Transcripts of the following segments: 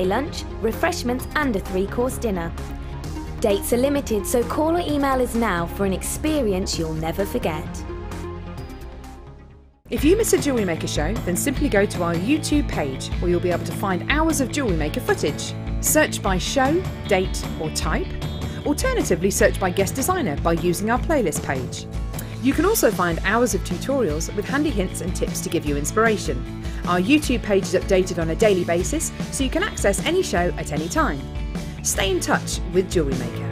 lunch, refreshments and a 3-course dinner. Dates are limited, so call or email us now for an experience you'll never forget. If you miss a Jewellery Maker show, then simply go to our YouTube page where you'll be able to find hours of Jewellery Maker footage. Search by show, date or type. Alternatively, search by guest designer by using our playlist page. You can also find hours of tutorials with handy hints and tips to give you inspiration. Our YouTube page is updated on a daily basis, so you can access any show at any time. Stay in touch with Jewellery Maker.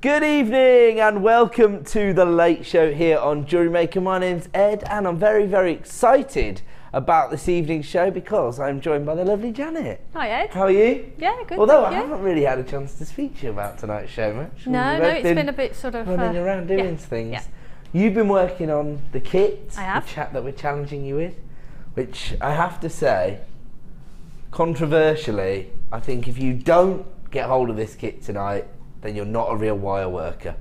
Good evening and welcome to the late show here on Jewellery Maker. My name's Ed and I'm very, very excited about this evening's show because I'm joined by the lovely Janet. Hi Ed. How are you? Yeah, good. Although I haven't really had a chance to speak to you about tonight's show much. No, it's been a bit sort of running around doing things. Yeah. You've been working on the kit, I have. the chat that we're challenging you with, which I have to say, controversially, I think if you don't get hold of this kit tonight, then you're not a real wire worker.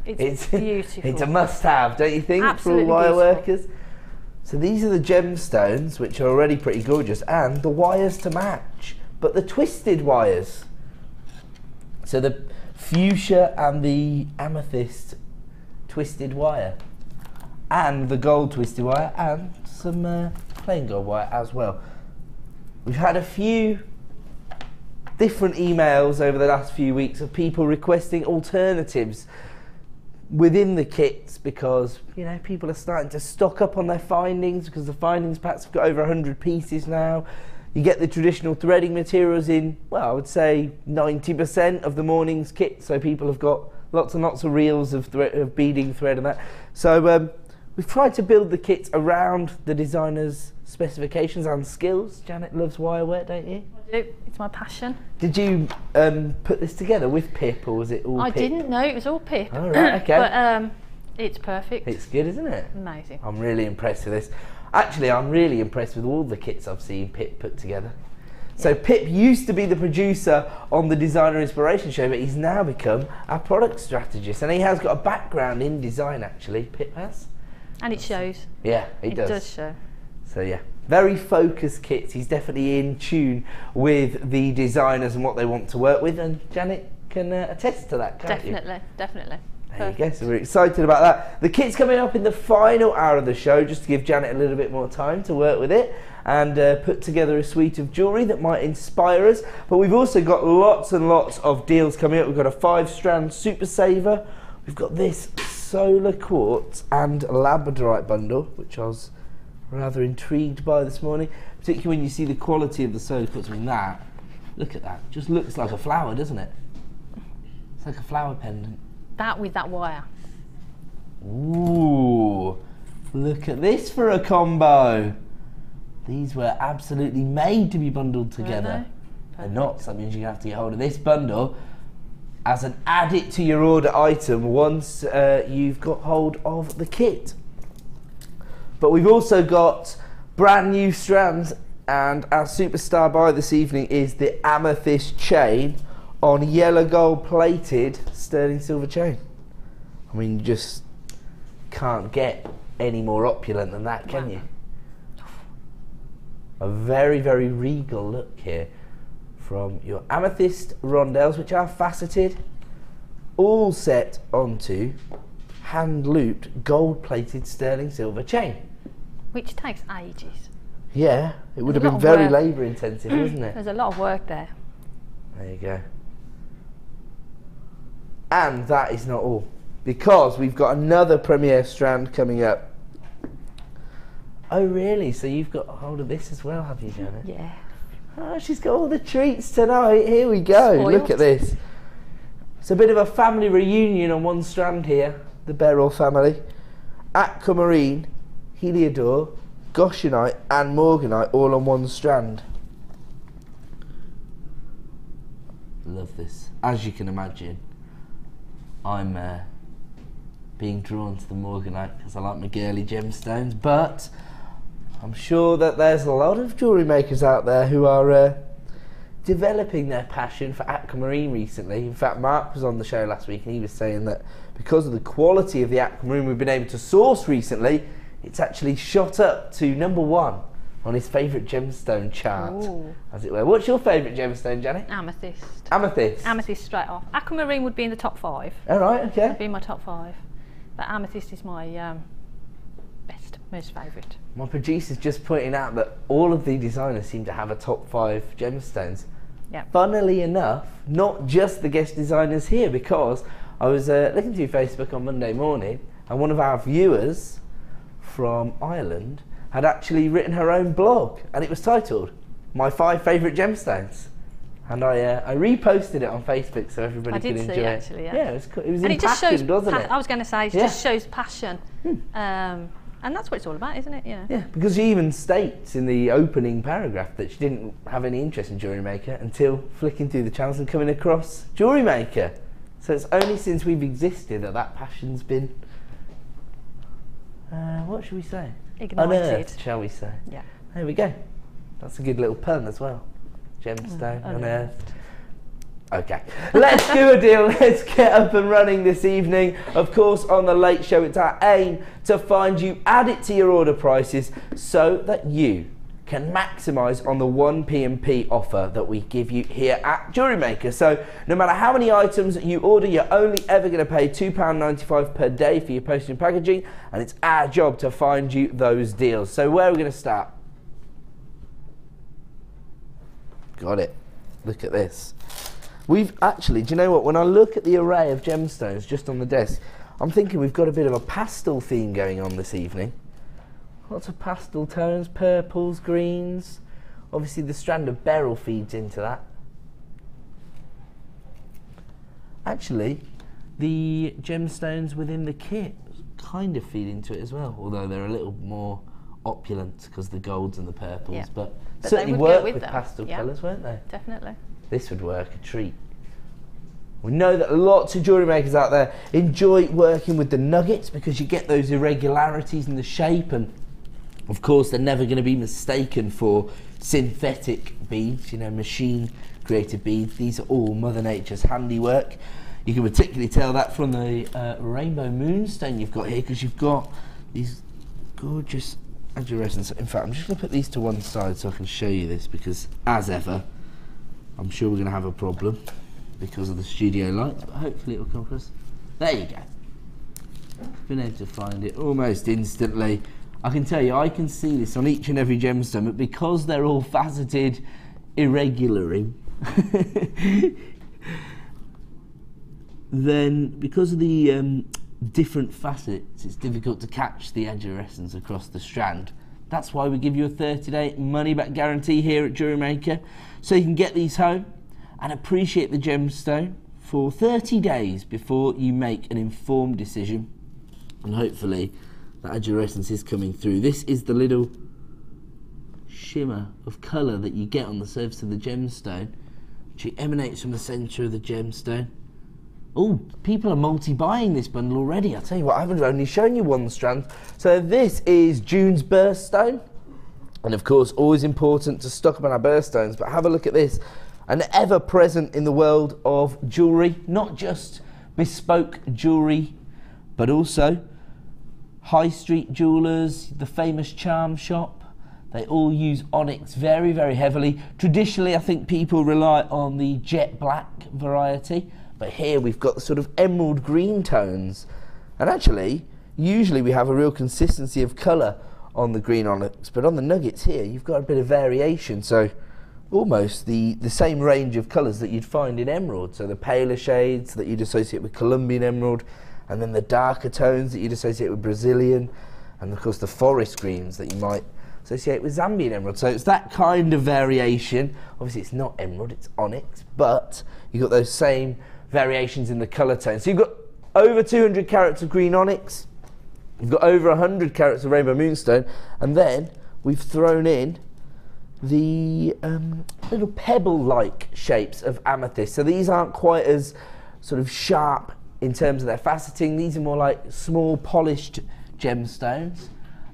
It's beautiful. It's a must-have, don't you think, Absolutely for all wire beautiful. workers? So these are the gemstones, which are already pretty gorgeous, and the wires to match, but the twisted wires. So the fuchsia and the amethyst twisted wire, and the gold twisted wire, and some plain gold wire as well. We've had a few different emails over the last few weeks of people requesting alternatives within the kits because, you know, people are starting to stock up on their findings because the findings packs have got over 100 pieces now. You get the traditional threading materials in, well, I would say 90% of the morning's kit, so people have got lots and lots of reels of beading thread and that. So we've tried to build the kits around the designer's specifications and skills. Janet loves wire work, don't you? I do. It's my passion. Did you put this together with pip, or was it all pip? I didn't know it was all pip. Oh, right, okay. But it's perfect. It's good, isn't it? Amazing. I'm really impressed with this. Actually, I'm really impressed with all the kits I've seen Pip put together. Yeah. So Pip used to be the producer on the Designer Inspiration Show, but he's now become our product strategist, and he has got a background in design, actually. Pip has. And it shows. Yeah, it does. It does show. So yeah, very focused kits. He's definitely in tune with the designers and what they want to work with, and Janet can attest to that, can't you? Definitely. There you go, so we're excited about that. The kit's coming up in the final hour of the show, just to give Janet a little bit more time to work with it and put together a suite of jewellery that might inspire us. But we've also got lots and lots of deals coming up. We've got a 5-strand super saver. We've got this solar quartz and Labradorite bundle, which I was rather intrigued by this morning, particularly when you see the quality of the solar quartz. I mean, that, look at that, just looks like a flower, doesn't it? It's like a flower pendant. That with that wire. Ooh, look at this for a combo. These were absolutely made to be bundled together. They're not, so that means you have to get hold of this bundle. as an add it to your order item once you've got hold of the kit. But we've also got brand new strands, and our superstar buy this evening is the Amethyst chain on yellow gold plated sterling silver chain. I mean, you just can't get any more opulent than that, can you? A very, very regal look here from your amethyst rondelles, which are faceted, all set onto hand-looped gold-plated sterling silver chain. Which takes ages. Yeah, it would have There's been a lot very of work. labour-intensive, wouldn't it? There's a lot of work there. There you go. And that is not all, because we've got another premiere strand coming up. Oh really? So you've got hold of this as well, have you, Janet? Yeah. Oh, she's got all the treats tonight. Here we go. Spoiled. Look at this. It's a bit of a family reunion on one strand here. The Beryl family. Aquamarine, Heliodor, Goshenite and Morganite all on one strand. Love this. As you can imagine, I'm being drawn to the Morganite because I like my girly gemstones, but I'm sure that there's a lot of jewellery makers out there who are developing their passion for aquamarine recently. In fact, Mark was on the show last week and he was saying that because of the quality of the aquamarine we've been able to source recently, it's actually shot up to #1 on his favourite gemstone chart, as it were. What's your favourite gemstone, Janet? Amethyst. Amethyst? Amethyst straight off. Aquamarine would be in the top 5. All right, okay. Would be in my top 5. But amethyst is my most favourite. My producer's just pointing out that all of the designers seem to have a top 5 gemstones. Yeah. Funnily enough, not just the guest designers here, because I was looking through Facebook on Monday morning and one of our viewers from Ireland had actually written her own blog and it was titled My 5 Favourite Gemstones. And I reposted it on Facebook so everybody could enjoy it. I did see it actually, yeah. Yeah, it was cool. It was and impassioned, wasn't it? I was going to say, it just shows passion. And that's what it's all about, isn't it? Yeah. Yeah, because she even states in the opening paragraph that she didn't have any interest in Jewellery Maker until flicking through the channels and coming across Jewellery Maker. So it's only since we've existed that that passion's been, what should we say? Ignited. Unearthed, shall we say. Yeah. There we go. That's a good little pun as well. Gemstone, unearthed. Okay, let's do a deal. Let's get up and running this evening. Of course, on the Late Show, it's our aim to find you, add it to your order prices so that you can maximise on the 1P&P offer that we give you here at Jewellery Maker. So no matter how many items you order, you're only ever going to pay £2.95 per day for your postage and packaging, and it's our job to find you those deals. So where are we going to start? Got it. Look at this. We've actually, do you know what, when I look at the array of gemstones just on the desk, I'm thinking we've got a bit of a pastel theme going on this evening. Lots of pastel tones, purples, greens. Obviously the strand of beryl feeds into that. Actually, the gemstones within the kit kind of feed into it as well, although they're a little more opulent because the golds and the purples, Yeah. but But certainly they would work go with with them. pastel Yeah. colours, won't they? Definitely. This would work a treat. We know that lots of jewellery makers out there enjoy working with the nuggets because you get those irregularities in the shape, and of course they're never going to be mistaken for synthetic beads, you know, machine created beads. These are all Mother Nature's handiwork. You can particularly tell that from the rainbow moonstone you've got here, because you've got these gorgeous adurescents. In fact, I'm just going to put these to one side so I can show you this, because as ever I'm sure we're going to have a problem because of the studio lights, but hopefully it'll come across. There you go. Been able to find it almost instantly. I can tell you, I can see this on each and every gemstone, but because they're all faceted irregularly, then because of the different facets, it's difficult to catch the adurescence across the strand. That's why we give you a 30-day money-back guarantee here at Jewellery Maker, so you can get these home and appreciate the gemstone for 30 days before you make an informed decision. And hopefully that adurescence is coming through. This is the little shimmer of colour that you get on the surface of the gemstone, which emanates from the centre of the gemstone. Oh, people are multi-buying this bundle already. I'll tell you what, I haven't only shown you one strand. So this is June's birthstone. And of course, always important to stock up on our birthstones, but have a look at this. An ever present in the world of jewellery, not just bespoke jewellery, but also high street jewellers, the famous charm shop. They all use onyx very, very heavily. Traditionally, I think people rely on the jet black variety, but here we've got the sort of emerald green tones. And actually, usually we have a real consistency of colour on the green onyx, but on the nuggets here, you've got a bit of variation. So almost the same range of colours that you'd find in emerald. So the paler shades that you'd associate with Colombian emerald, and then the darker tones that you'd associate with Brazilian, and of course the forest greens that you might associate with Zambian emerald. So it's that kind of variation. Obviously it's not emerald, it's onyx, but you've got those same variations in the colour tone. So you've got over 200 carats of green onyx, you've got over 100 carats of rainbow moonstone, and then we've thrown in the little pebble-like shapes of amethyst. So these aren't quite as sort of sharp in terms of their faceting. These are more like small polished gemstones.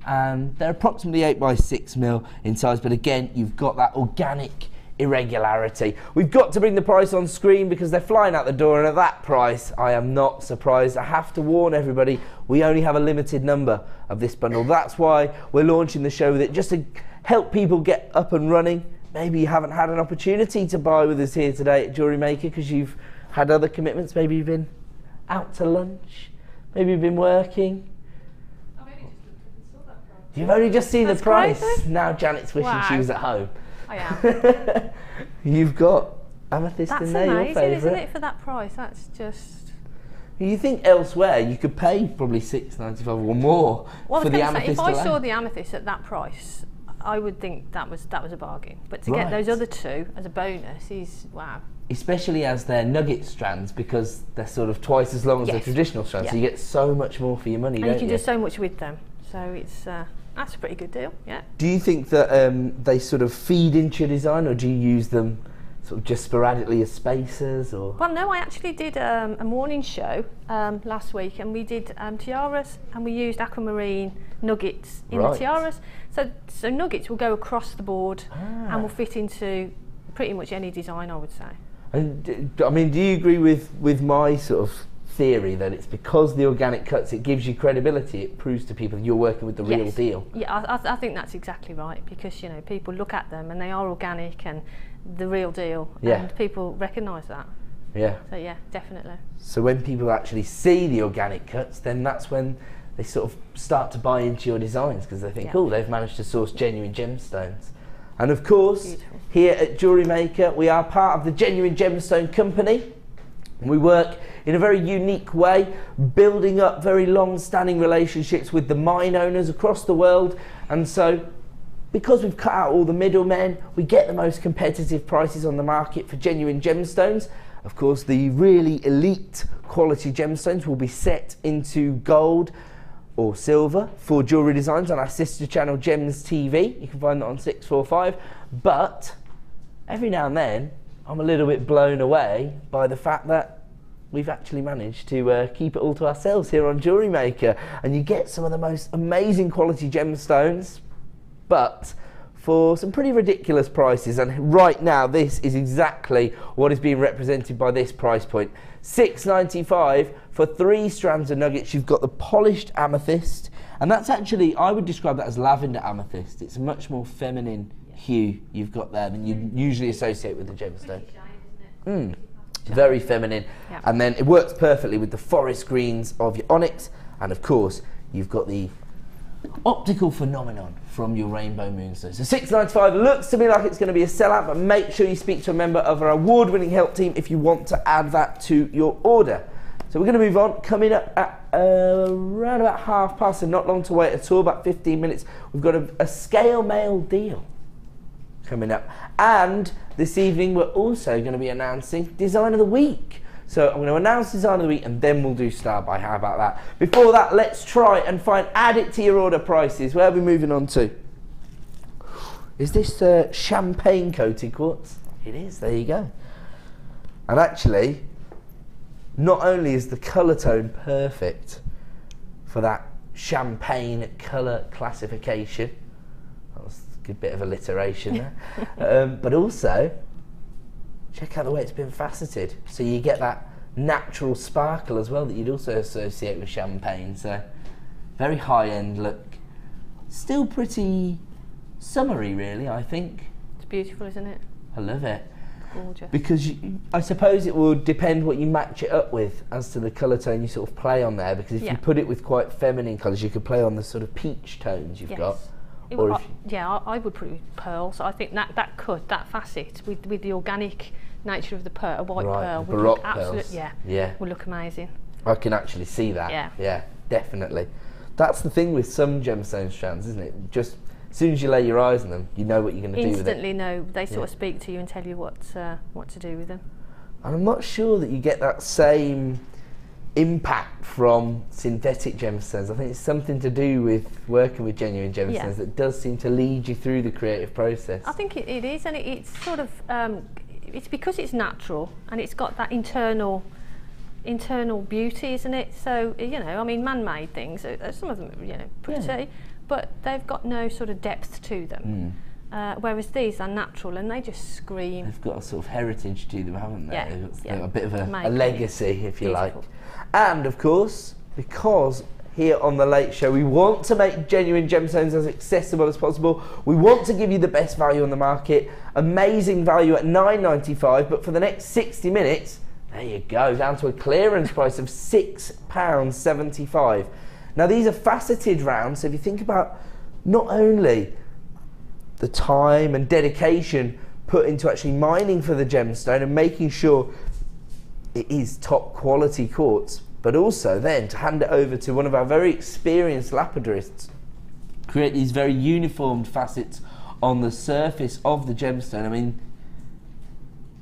They're approximately 8x6mm in size, but again, you've got that organic irregularity. We've got to bring the price on screen because they're flying out the door, and at that price, I am not surprised. I have to warn everybody, we only have a limited number of this bundle. That's why we're launching the show with it, just to help people get up and running. Maybe you haven't had an opportunity to buy with us here today at Jewellery Maker because you've had other commitments. Maybe you've been out to lunch, maybe you've been working. You've only just seen the price. Now Janet's wishing she was at home. I am. You've got amethyst in there, your favourite. That's amazing, isn't it, for that price? That's just... You think elsewhere you could pay probably $6.95 or more for the amethyst alone. If I saw the amethyst at that price, I would think that was a bargain. But to get those other two as a bonus is wow. Especially as they're nugget strands, because they're sort of twice as long as the traditional strands, so you get so much more for your money, don't you? And you can do so much with them. So it's that's a pretty good deal, yeah. Do you think that they sort of feed into your design, or do you use them sort of just sporadically as spacers? Or? Well, no, I actually did a morning show last week, and we did tiaras, and we used aquamarine nuggets in the tiaras. So nuggets will go across the board and will fit into pretty much any design, I would say. And I mean, do you agree with my sort of theory that it's because the organic cuts, it gives you credibility, it proves to people that you're working with the real deal? Yeah, I think that's exactly right, because, you know, people look at them and they are organic and the real deal, and people recognise that. Yeah. So yeah, definitely. So when people actually see the organic cuts, then that's when they sort of start to buy into your designs, because they think, oh, they've managed to source genuine gemstones. And of course, here at Jewellery Maker, we are part of the Genuine Gemstone Company. We work in a very unique way, building up very long-standing relationships with the mine owners across the world. And so, because we've cut out all the middlemen, we get the most competitive prices on the market for genuine gemstones. Of course, the really elite quality gemstones will be set into gold or silver for jewellery designs on our sister channel Gems TV. You can find that on 645. But every now and then, I'm a little bit blown away by the fact that we've actually managed to keep it all to ourselves here on Jewellery Maker, and you get some of the most amazing quality gemstones, but for some pretty ridiculous prices. And right now, this is exactly what is being represented by this price point. $6.95 for 3 strands of nuggets. You've got the polished amethyst, and that's actually, I would describe that as lavender amethyst. It's a much more feminine hue you've got there than you usually associate with the gemstone. Very feminine. And then it works perfectly with the forest greens of your onyx, and of course you've got the optical phenomenon from your rainbow moonstone. So $6.95 looks to me like it's going to be a sellout, but make sure you speak to a member of our award-winning help team if you want to add that to your order. So we're going to move on. Coming up at around about 1:30, so not long to wait at all, about 15 minutes, we've got a scale mail deal coming up. And this evening we're also going to be announcing Design of the Week. So I'm going to announce Design of the Week and then we'll do Star By. How about that? Before that, let's try and add it to your order prices. Where are we moving on to? Is this champagne coated quartz? It is, there you go. And actually, not only is the colour tone perfect for that champagne colour classification, that was a good bit of alliteration there, but also check out the way it's been faceted, so you get that natural sparkle as well that you'd also associate with champagne. So very high-end look, still pretty summery really, I think. It's beautiful, isn't it? I love it. Gorgeous. Because I suppose it will depend what you match it up with as to the colour tone you sort of play on there, because if you put it with quite feminine colours, you could play on the sort of peach tones you've got. Or I would put it with pearls. I think that facet with the organic nature of the pearl, a white pearl, would look absolutely, would look amazing. I can actually see that. Yeah, definitely. That's the thing with some gemstone strands, isn't it? Just as soon as you lay your eyes on them, you know what you're going to do with it. Instantly know. They sort of speak to you and tell you what to do with them. And I'm not sure that you get that same impact from synthetic gemstones. I think it's something to do with working with genuine gemstones that does seem to lead you through the creative process. I think it is, and it's sort of it's because it's natural and it's got that internal beauty, isn't it? So I mean, man-made things, some of them are pretty, but they've got no sort of depth to them. Whereas these are natural and they just scream. They've got a sort of heritage to them, haven't they? Yeah, They've got a bit of a legacy, if you like. And of course, because here on The Late Show we want to make genuine gemstones as accessible as possible, we want to give you the best value on the market, amazing value at £9.95, but for the next 60 minutes, there you go, down to a clearance price of £6.75. Now these are faceted rounds, so if you think about not only the time and dedication put into actually mining for the gemstone and making sure it is top quality quartz, but also then to hand it over to one of our very experienced lapidarists, create these very uniformed facets on the surface of the gemstone. I mean,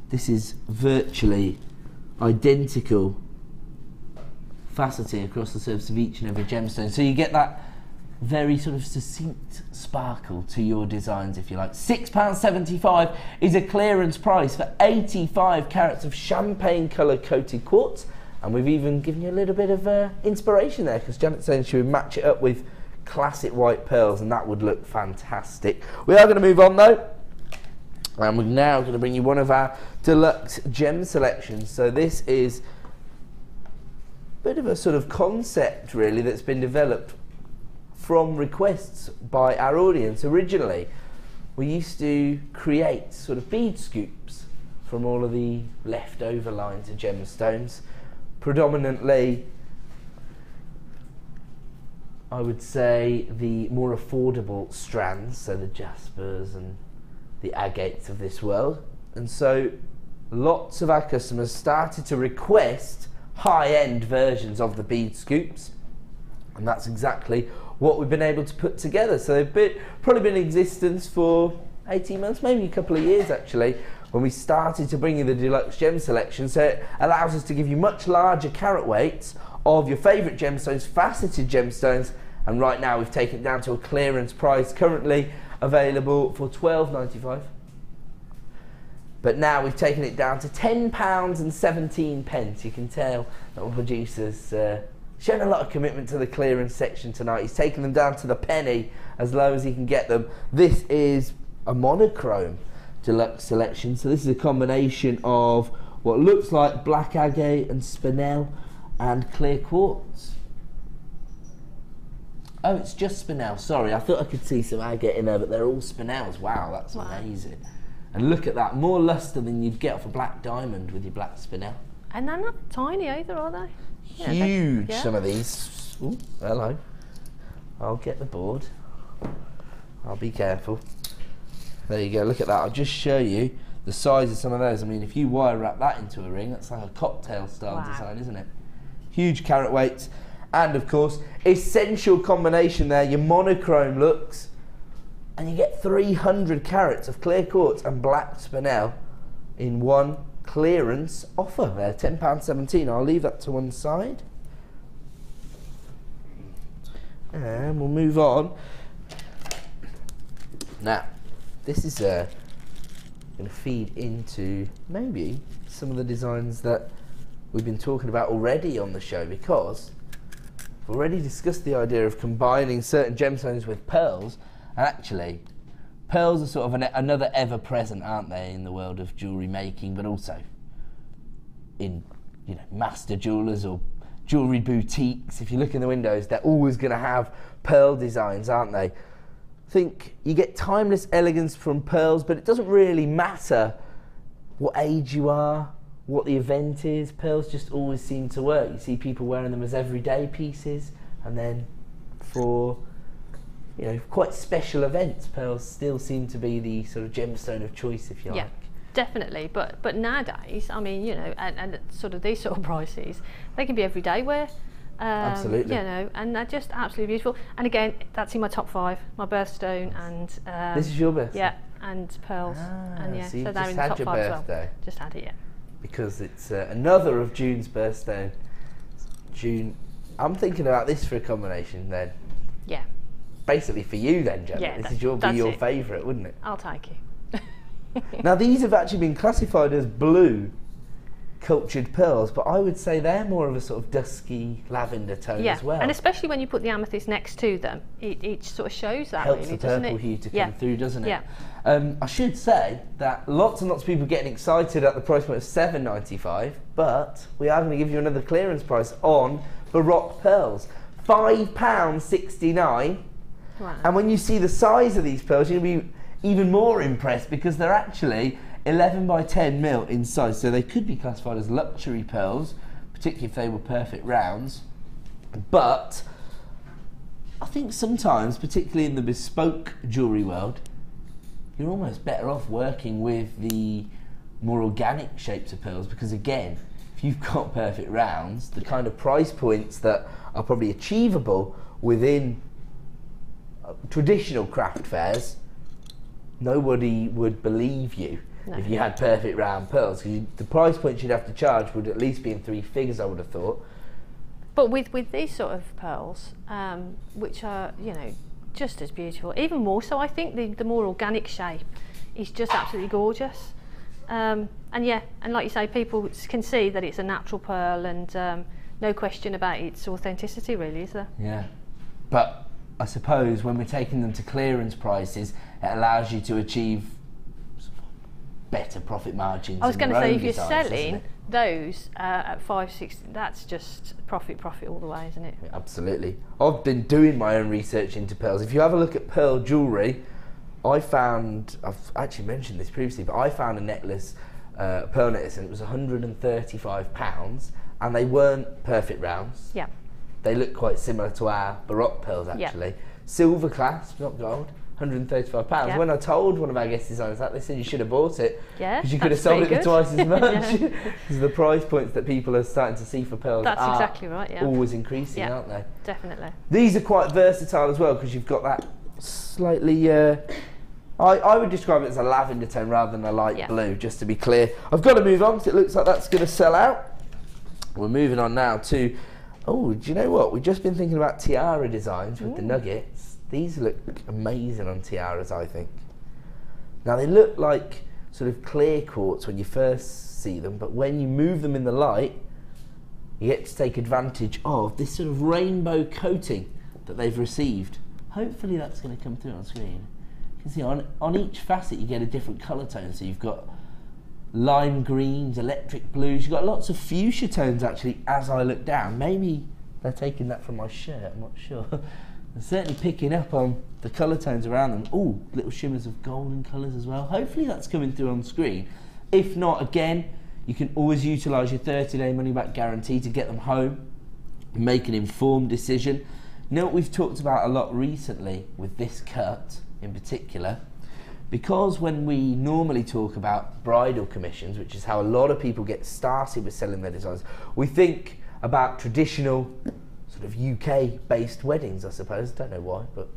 this is virtually identical faceting across the surface of each and every gemstone, so you get that very sort of succinct sparkle to your designs, if you like. £6.75 is a clearance price for 85 carats of champagne colour coated quartz, and we've even given you a little bit of inspiration there, because Janet's saying she would match it up with classic white pearls and that would look fantastic. We are going to move on though, and we're now going to bring you one of our deluxe gem selections. So this is a bit of a sort of concept really that's been developed from requests by our audience. Originally, we used to create sort of bead scoops from all of the leftover lines of gemstones, predominantly, I would say, the more affordable strands, so the jaspers and the agates of this world. And so lots of our customers started to request high-end versions of the bead scoops, and that's exactly what we've been able to put together. So they've probably been in existence for 18 months, maybe a couple of years actually, when we started to bring you the deluxe gem selection. So it allows us to give you much larger carat weights of your favourite gemstones, faceted gemstones, and right now we've taken it down to a clearance price, currently available for £12.95. But now we've taken it down to £10.17. You can tell that our producer's shown a lot of commitment to the clearance section tonight. He's taken them down to the penny, as low as he can get them. This is a monochrome deluxe selection, so this is a combination of what looks like black agate and spinel and clear quartz. Oh, it's just spinel, sorry, I thought I could see some agate in there, but they're all spinels. Wow, that's amazing. And look at that, more luster than you'd get off a black diamond with your black spinel. And they're not tiny either, are they? Huge, some of these. Ooh, hello. I'll get the board. I'll be careful. There you go, look at that. I'll just show you the size of some of those. I mean, if you wire wrap that into a ring, that's like a cocktail style design, isn't it? Huge carat weights. And of course, essential combination there, your monochrome looks, and you get 300 carats of clear quartz and black spinel in one clearance offer there, £10.17. I'll leave that to one side. And we'll move on. Now, this is going to feed into maybe some of the designs that we've been talking about already on the show, because we've already discussed the idea of combining certain gemstones with pearls, and actually pearls are sort of another ever-present, aren't they, in the world of jewellery making, but also in, you know, master jewellers or jewellery boutiques. If you look in the windows, they're always going to have pearl designs, aren't they? I think you get timeless elegance from pearls, but it doesn't really matter what age you are, what the event is. Pearls just always seem to work. You see people wearing them as everyday pieces, and then for, you know, quite special events, pearls still seem to be the sort of gemstone of choice, if you like. Definitely, but nowadays, I mean, you know, and sort of these sort of prices, they can be everyday wear. Absolutely. You know, and they're just absolutely beautiful. And again, that's in my top 5, my birthstone and... this is your birthday? Yeah, and pearls. And yeah, so you've they're just in the had top your 5 birthday. as well. Just had it, yeah. Because it's another of June's birthday. June, I'm thinking about this for a combination then. Yeah. Basically for you then, Gemma. Yeah, this is your favourite, wouldn't it? I'll take you. Now these have actually been classified as blue cultured pearls, but I would say they're more of a sort of dusky lavender tone as well. And especially when you put the amethyst next to them, it sort of shows that, helps really, the doesn't purple it? hue to come through, doesn't it? Yeah. I should say that lots and lots of people getting excited at the price point of $7.95, but we are going to give you another clearance price on Baroque pearls, £5.69. Wow. And when you see the size of these pearls, you're going to be even more impressed, because they're actually 11 by 10 mil in size, so they could be classified as luxury pearls, particularly if they were perfect rounds. But I think sometimes, particularly in the bespoke jewellery world, you're almost better off working with the more organic shapes of pearls, because again, if you've got perfect rounds, the kind of price points that are probably achievable within traditional craft fairs, nobody would believe you if you had perfect round pearls, because the price points you'd have to charge would at least be in 3 figures, I would have thought. But with these sort of pearls, which are, you know, just as beautiful, even more so, I think the more organic shape is just absolutely gorgeous. And yeah, and like you say, people can see that it's a natural pearl, and no question about its authenticity, really, is there? Yeah, but I suppose when we're taking them to clearance prices, it allows you to achieve better profit margins. I was going to say, if you're designs, selling those at $5.60, that's just profit all the way, isn't it? Yeah, absolutely. I've been doing my own research into pearls. If you have a look at pearl jewellery, I've actually mentioned this previously, but I found a necklace, pearl necklace, and it was £135, and they weren't perfect rounds. Yeah. They look quite similar to our Baroque pearls, actually. Yeah. Silver clasp, not gold, £135. Yeah. When I told one of our guest designers that, they said you should have bought it. Yeah, because you could have sold it for twice as much. Because the price points that people are starting to see for pearls are exactly right, always increasing, aren't they? Definitely. These are quite versatile as well, because you've got that slightly... I would describe it as a lavender tone rather than a light blue, just to be clear. I've got to move on, because it looks like that's going to sell out. We're moving on now to... Oh, do you know what? We've just been thinking about tiara designs with the nuggets. These look amazing on tiaras, I think. Now, they look like sort of clear quartz when you first see them, but when you move them in the light, you get to take advantage of this sort of rainbow coating that they've received. Hopefully that's going to come through on screen. You can see on each facet you get a different colour tone. So you've got lime greens, electric blues, you've got lots of fuchsia tones actually as I look down. Maybe they're taking that from my shirt, I'm not sure. They're certainly picking up on the colour tones around them. Oh, little shimmers of golden colours as well. Hopefully that's coming through on screen. If not, again, you can always utilise your 30-day money-back guarantee to get them home and make an informed decision. You know what we've talked about a lot recently with this cut in particular? Because when we normally talk about bridal commissions, which is how a lot of people get started with selling their designs, we think about traditional sort of UK-based weddings, I suppose. Don't know why, but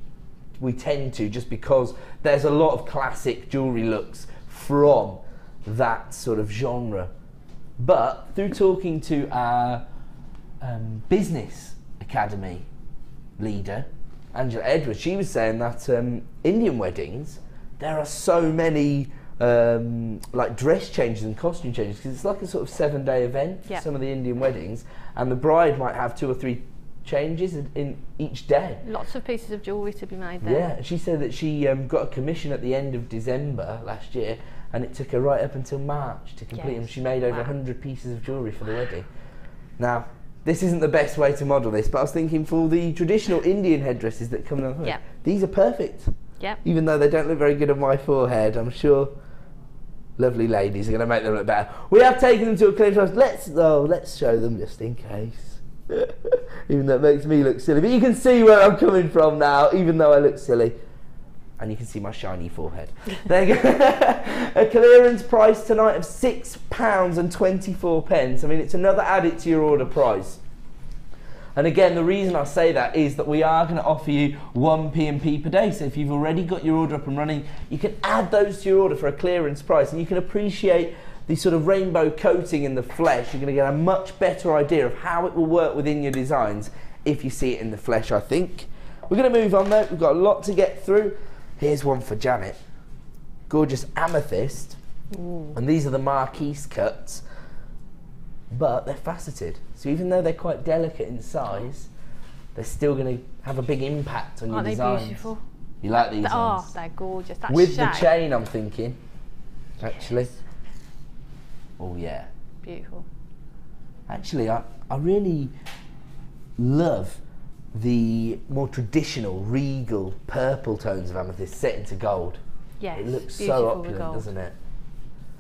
we tend to, just because there's a lot of classic jewellery looks from that sort of genre. But through talking to our business academy leader, Angela Edwards, she was saying that Indian weddings, there are so many like dress changes and costume changes, because it's like a sort of 7-day event for Yeah. some of the Indian weddings, and the bride might have 2 or 3 changes in each day. Lots of pieces of jewellery to be made there. Yeah, she said that she got a commission at the end of December last year, and it took her right up until March to complete them. Yes. She made over Wow. 100 pieces of jewellery for the wedding. Now, this isn't the best way to model this, but I was thinking for the traditional Indian headdresses that come down, Yeah. these are perfect. Yep. Even though they don't look very good on my forehead, I'm sure lovely ladies are going to make them look better. We have taken them to a clearance price. Let's show them just in case. Even though it makes me look silly. But you can see where I'm coming from now, even though I look silly. And you can see my shiny forehead. There you go. A clearance price tonight of £6.24. I mean, it's another added to your order price. And again, the reason I say that is that we are going to offer you 1 P&P per day. So if you've already got your order up and running, you can add those to your order for a clearance price, and you can appreciate the sort of rainbow coating in the flesh. You're going to get a much better idea of how it will work within your designs if you see it in the flesh, I think. We're going to move on though. We've got a lot to get through. Here's one for Janet. Gorgeous amethyst. Ooh. And these are the marquise cuts, but they're faceted. So even though they're quite delicate in size, they're still going to have a big impact on your designs. Aren't they beautiful? You like these ones? Oh, they're gorgeous. That with shape. the chain, I'm thinking, actually. Oh yeah. Beautiful. Actually, I really love the more traditional, regal, purple tones of amethyst set into gold. Yes, it looks so beautiful with opulent, gold. doesn't it?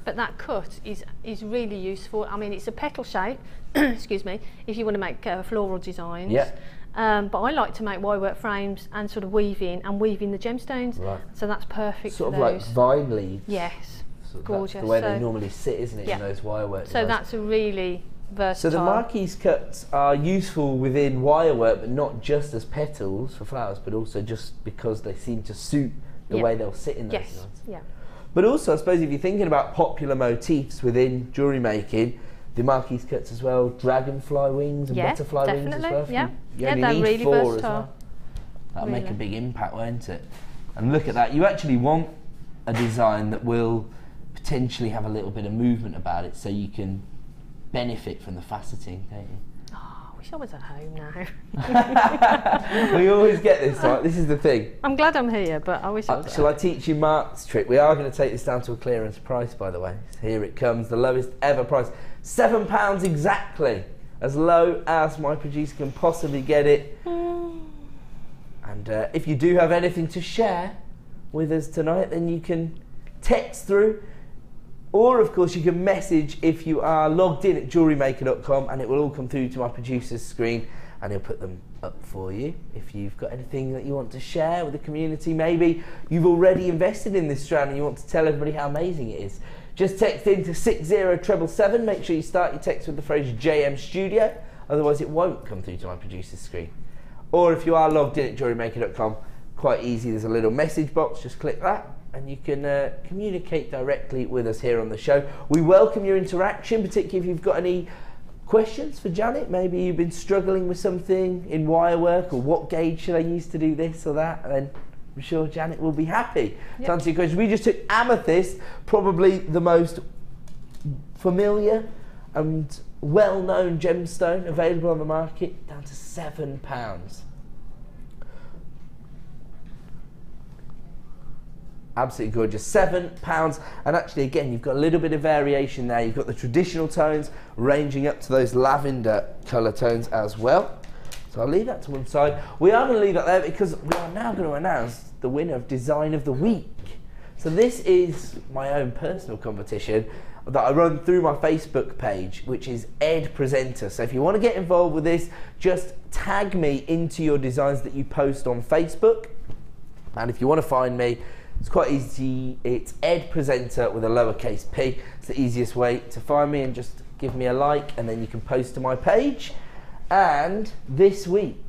But that cut is really useful. I mean, it's a petal shape, excuse me, if you want to make floral designs. Yeah. But I like to make wirework frames and sort of weave in the gemstones. Right. So that's perfect Sort for of those. like vine leaves. Yes, So gorgeous. that's the way they normally sit, isn't it, yeah. in those wirework So designs. that's a really versatile. So the marquise cuts are useful within wirework, but not just as petals for flowers, but also just because they seem to suit the way they'll sit in those yes. designs. Yeah. But also, I suppose, if you're thinking about popular motifs within jewellery making, the marquise cuts as well, dragonfly wings and butterfly wings as well. Yeah, You yeah, only they're need really 4 versatile. as well. That'll make a Really. big impact, won't it? And look at that. You actually want a design that will potentially have a little bit of movement about it, so you can benefit from the faceting, don't you? Oh, I wish I was at home now. We always get this, right? This is the thing. I'm glad I'm here, but I wish I was at Shall I home. teach you Mark's trick? We are going to take this down to a clearance price, by the way. Here it comes, the lowest ever price. £7 exactly. As low as my producer can possibly get it. And if you do have anything to share with us tonight, then you can text through. Or, of course, you can message if you are logged in at jewellerymaker.com, and it will all come through to my producer's screen, and he'll put them up for you. If you've got anything that you want to share with the community, maybe you've already invested in this strand and you want to tell everybody how amazing it is, just text in to 60777. Make sure you start your text with the phrase JM Studio, otherwise it won't come through to my producer's screen. Or if you are logged in at jewellerymaker.com, quite easy, there's a little message box, just click that, and you can communicate directly with us here on the show. We welcome your interaction, particularly if you've got any questions for Janet. Maybe you've been struggling with something in wire work, or what gauge should I use to do this or that, and then I'm sure Janet will be happy to answer your questions. We just took amethyst, probably the most familiar and well-known gemstone available on the market, down to £7. Absolutely gorgeous, £7. And actually, again, you've got a little bit of variation there. You've got the traditional tones ranging up to those lavender colour tones as well. So I'll leave that to one side. We are going to leave that there because we are now going to announce the winner of Design of the Week. So this is my own personal competition that I run through my Facebook page, which is Ed Presenter. So if you want to get involved with this, just tag me into your designs that you post on Facebook. And if you want to find me, it's quite easy. It's Ed Presenter with a lowercase p. It's the easiest way to find me, and just give me a like, and then you can post to my page. And this week,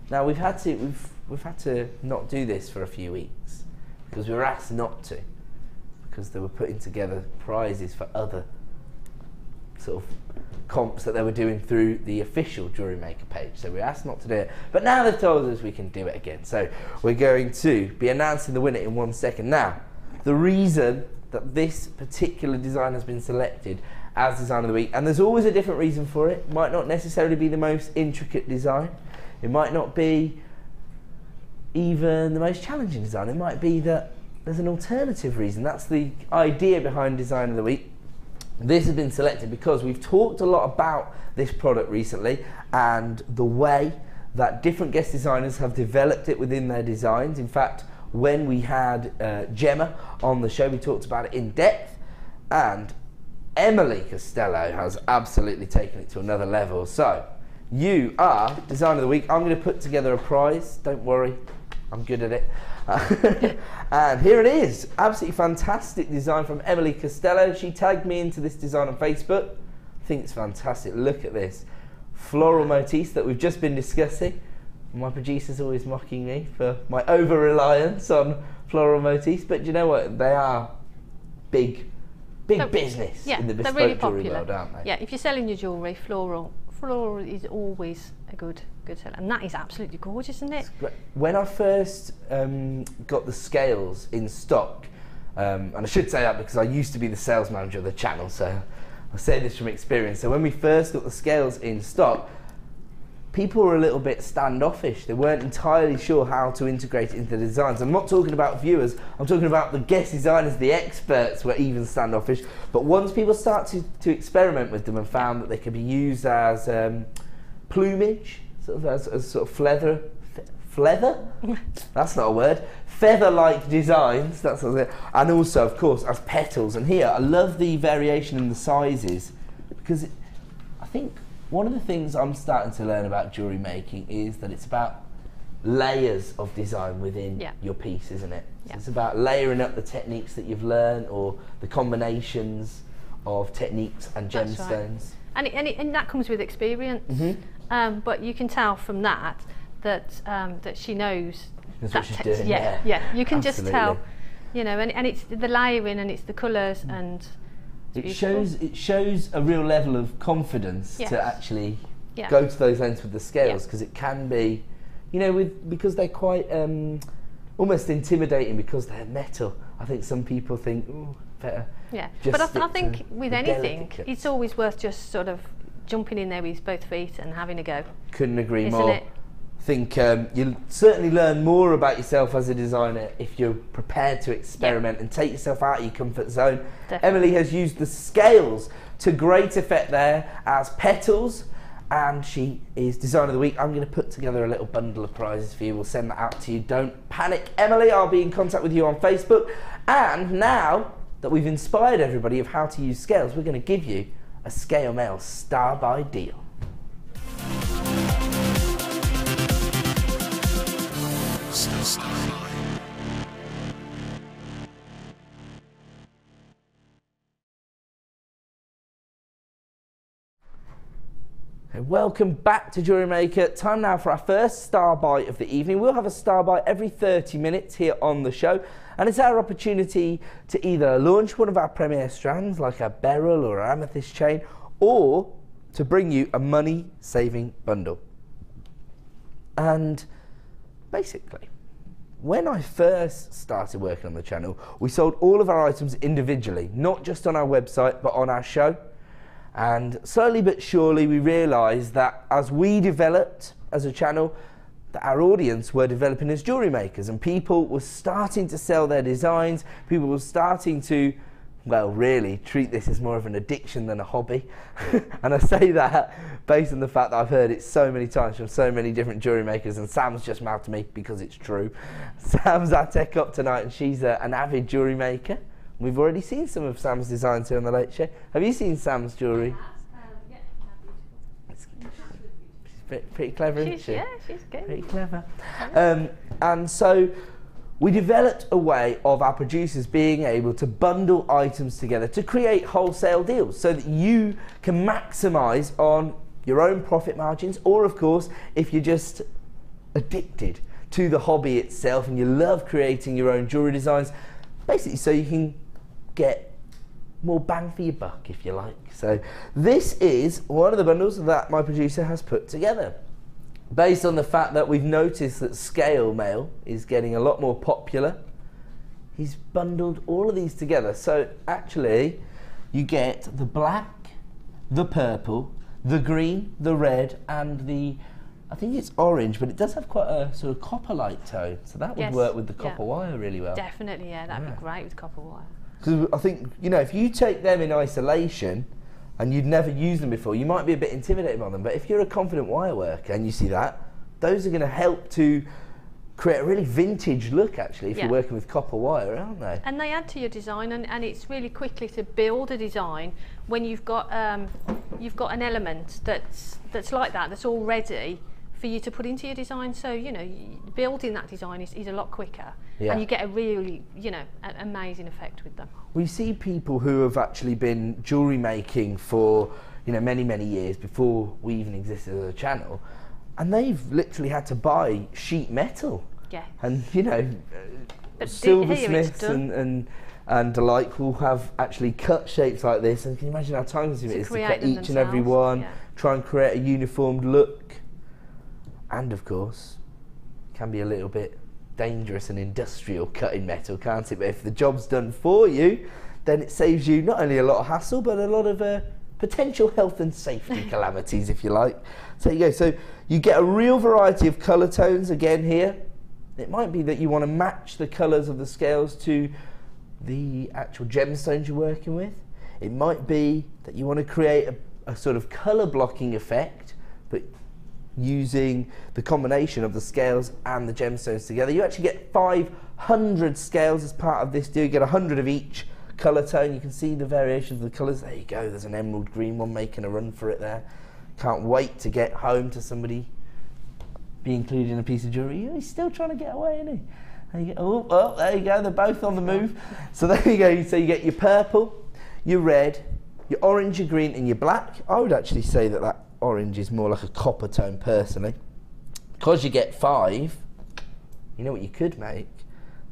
now we've had to not do this for a few weeks because we were asked not to, because they were putting together prizes for other sort of comps that they were doing through the official Jewellery Maker page. So we were asked not to do it, but now they've told us we can do it again. So we're going to be announcing the winner in 1 second. Now, the reason that this particular design has been selected as Design of the Week. And there's always a different reason for it. It might not necessarily be the most intricate design. It might not be even the most challenging design. It might be that there's an alternative reason. That's the idea behind Design of the Week. This has been selected because we've talked a lot about this product recently and the way that different guest designers have developed it within their designs. In fact, when we had Gemma on the show, we talked about it in depth, and Emily Costello has absolutely taken it to another level. So you are Design of the Week. I'm going to put together a prize. Don't worry, I'm good at it. And here it is. Absolutely fantastic design from Emily Costello. She tagged me into this design on Facebook. I think it's fantastic. Look at this floral motifs that we've just been discussing. My producer's always mocking me for my over-reliance on floral motifs, but do you know what? They are big business in the bespoke really jewellery world, aren't they? Yeah, if you're selling your jewellery, floral is always a good seller, and that is absolutely gorgeous, isn't it? When I first got the scales in stock, and I should say that because I used to be the sales manager of the channel, so I say this from experience. So when we first got the scales in stock, people were a little bit standoffish. They weren't entirely sure how to integrate it into the designs. I'm not talking about viewers, I'm talking about the guest designers, the experts were even standoffish. But once people started to experiment with them and found that they could be used as plumage, sort of as sort of feather? That's not a word. Feather-like designs, that's what it is. And also, of course, as petals. And here, I love the variation in the sizes, because I think one of the things I'm starting to learn about jewellery making is that it's about layers of design within your piece, isn't it? So it's about layering up the techniques that you've learned, or the combinations of techniques and gemstones. Right. And that comes with experience. But you can tell from that she knows that's what she's doing. You can just tell, you know, and it's the layering and it's the colours and it shows a real level of confidence to actually go to those lengths with the scales, because it can be, you know, because they're quite almost intimidating because they're metal. I think some people think, oh, better. Yeah, but I think with anything, it's always worth just sort of jumping in there with both feet and having a go. Couldn't agree more. I think you'll certainly learn more about yourself as a designer if you're prepared to experiment and take yourself out of your comfort zone. Definitely. Emily has used the scales to great effect there as petals, and she is Design of the Week. I'm going to put together a little bundle of prizes for you. We'll send that out to you. Don't panic, Emily. I'll be in contact with you on Facebook. And now that we've inspired everybody of how to use scales, we're going to give you a Scale Mail Star by Deal. Welcome back to Jewellery Maker. Time now for our first star buy of the evening. We'll have a star buy every 30 minutes here on the show, and it's our opportunity to either launch one of our premier strands like a beryl or amethyst chain, or to bring you a money saving bundle. And basically, when I first started working on the channel, we sold all of our items individually, not just on our website but on our show. And slowly but surely we realised that as we developed as a channel, that our audience were developing as jewellery makers, and people were starting to sell their designs. People were starting to, well, really treat this as more of an addiction than a hobby. And I say that based on the fact that I've heard it so many times from so many different jewellery makers, and Sam's just mouthed to me because it's true. Sam's our tech up tonight, and she's an avid jewellery maker. We've already seen some of Sam's designs here on the Late Show. Have you seen Sam's jewellery? She's pretty clever, isn't she? Yeah, she's good. Pretty clever. And so we developed a way of our producers being able to bundle items together to create wholesale deals so that you can maximise on your own profit margins, or of course, if you're just addicted to the hobby itself and you love creating your own jewellery designs, basically so you can get more bang for your buck, if you like. So this is one of the bundles that my producer has put together, based on the fact that we've noticed that scale mail is getting a lot more popular he's bundled all of these together. So actually, you get the black, the purple, the green, the red, and the, I think it's orange, but it does have quite a sort of copper light tone. So that would work with the copper wire really well. Definitely, yeah, that'd be great with copper wire. Because I think, you know, if you take them in isolation and you'd never used them before, you might be a bit intimidated by them. But if you're a confident wire worker and you see that, those are going to help to create a really vintage look, actually, if you're working with copper wire, aren't they? And they add to your design, and it's really quickly to build a design when you've got an element that's like that, that's all ready for you to put into your design. So, you know, building that design is a lot quicker, and you get a really, you know, an amazing effect with them. We see people who have actually been jewellery making for, you know, many, many years before we even existed as a channel, and they've literally had to buy sheet metal. Yeah. And, you know, silversmiths and the like will have actually cut shapes like this, and can you imagine how time-consuming it is to cut each and every one, try and create a uniformed look, and of course, can be a little bit dangerous and industrial cutting metal, can't it? But if the job's done for you, then it saves you not only a lot of hassle, but a lot of potential health and safety calamities, if you like. So there you go. So you get a real variety of colour tones again here. It might be that you want to match the colours of the scales to the actual gemstones you're working with. It might be that you want to create a sort of colour blocking effect, but using the combination of the scales and the gemstones together. You actually get 500 scales as part of this deal. You get 100 of each colour tone. You can see the variations of the colours. There you go. There's an emerald green one making a run for it there. Can't wait to get home to somebody be included in a piece of jewellery. He's still trying to get away, isn't he? There you go. Oh, there you go. They're both on the move. So there you go. So you get your purple, your red, your orange, your green, and your black. I would actually say that that orange is more like a copper tone, personally. Because you get 5, you know what you could make?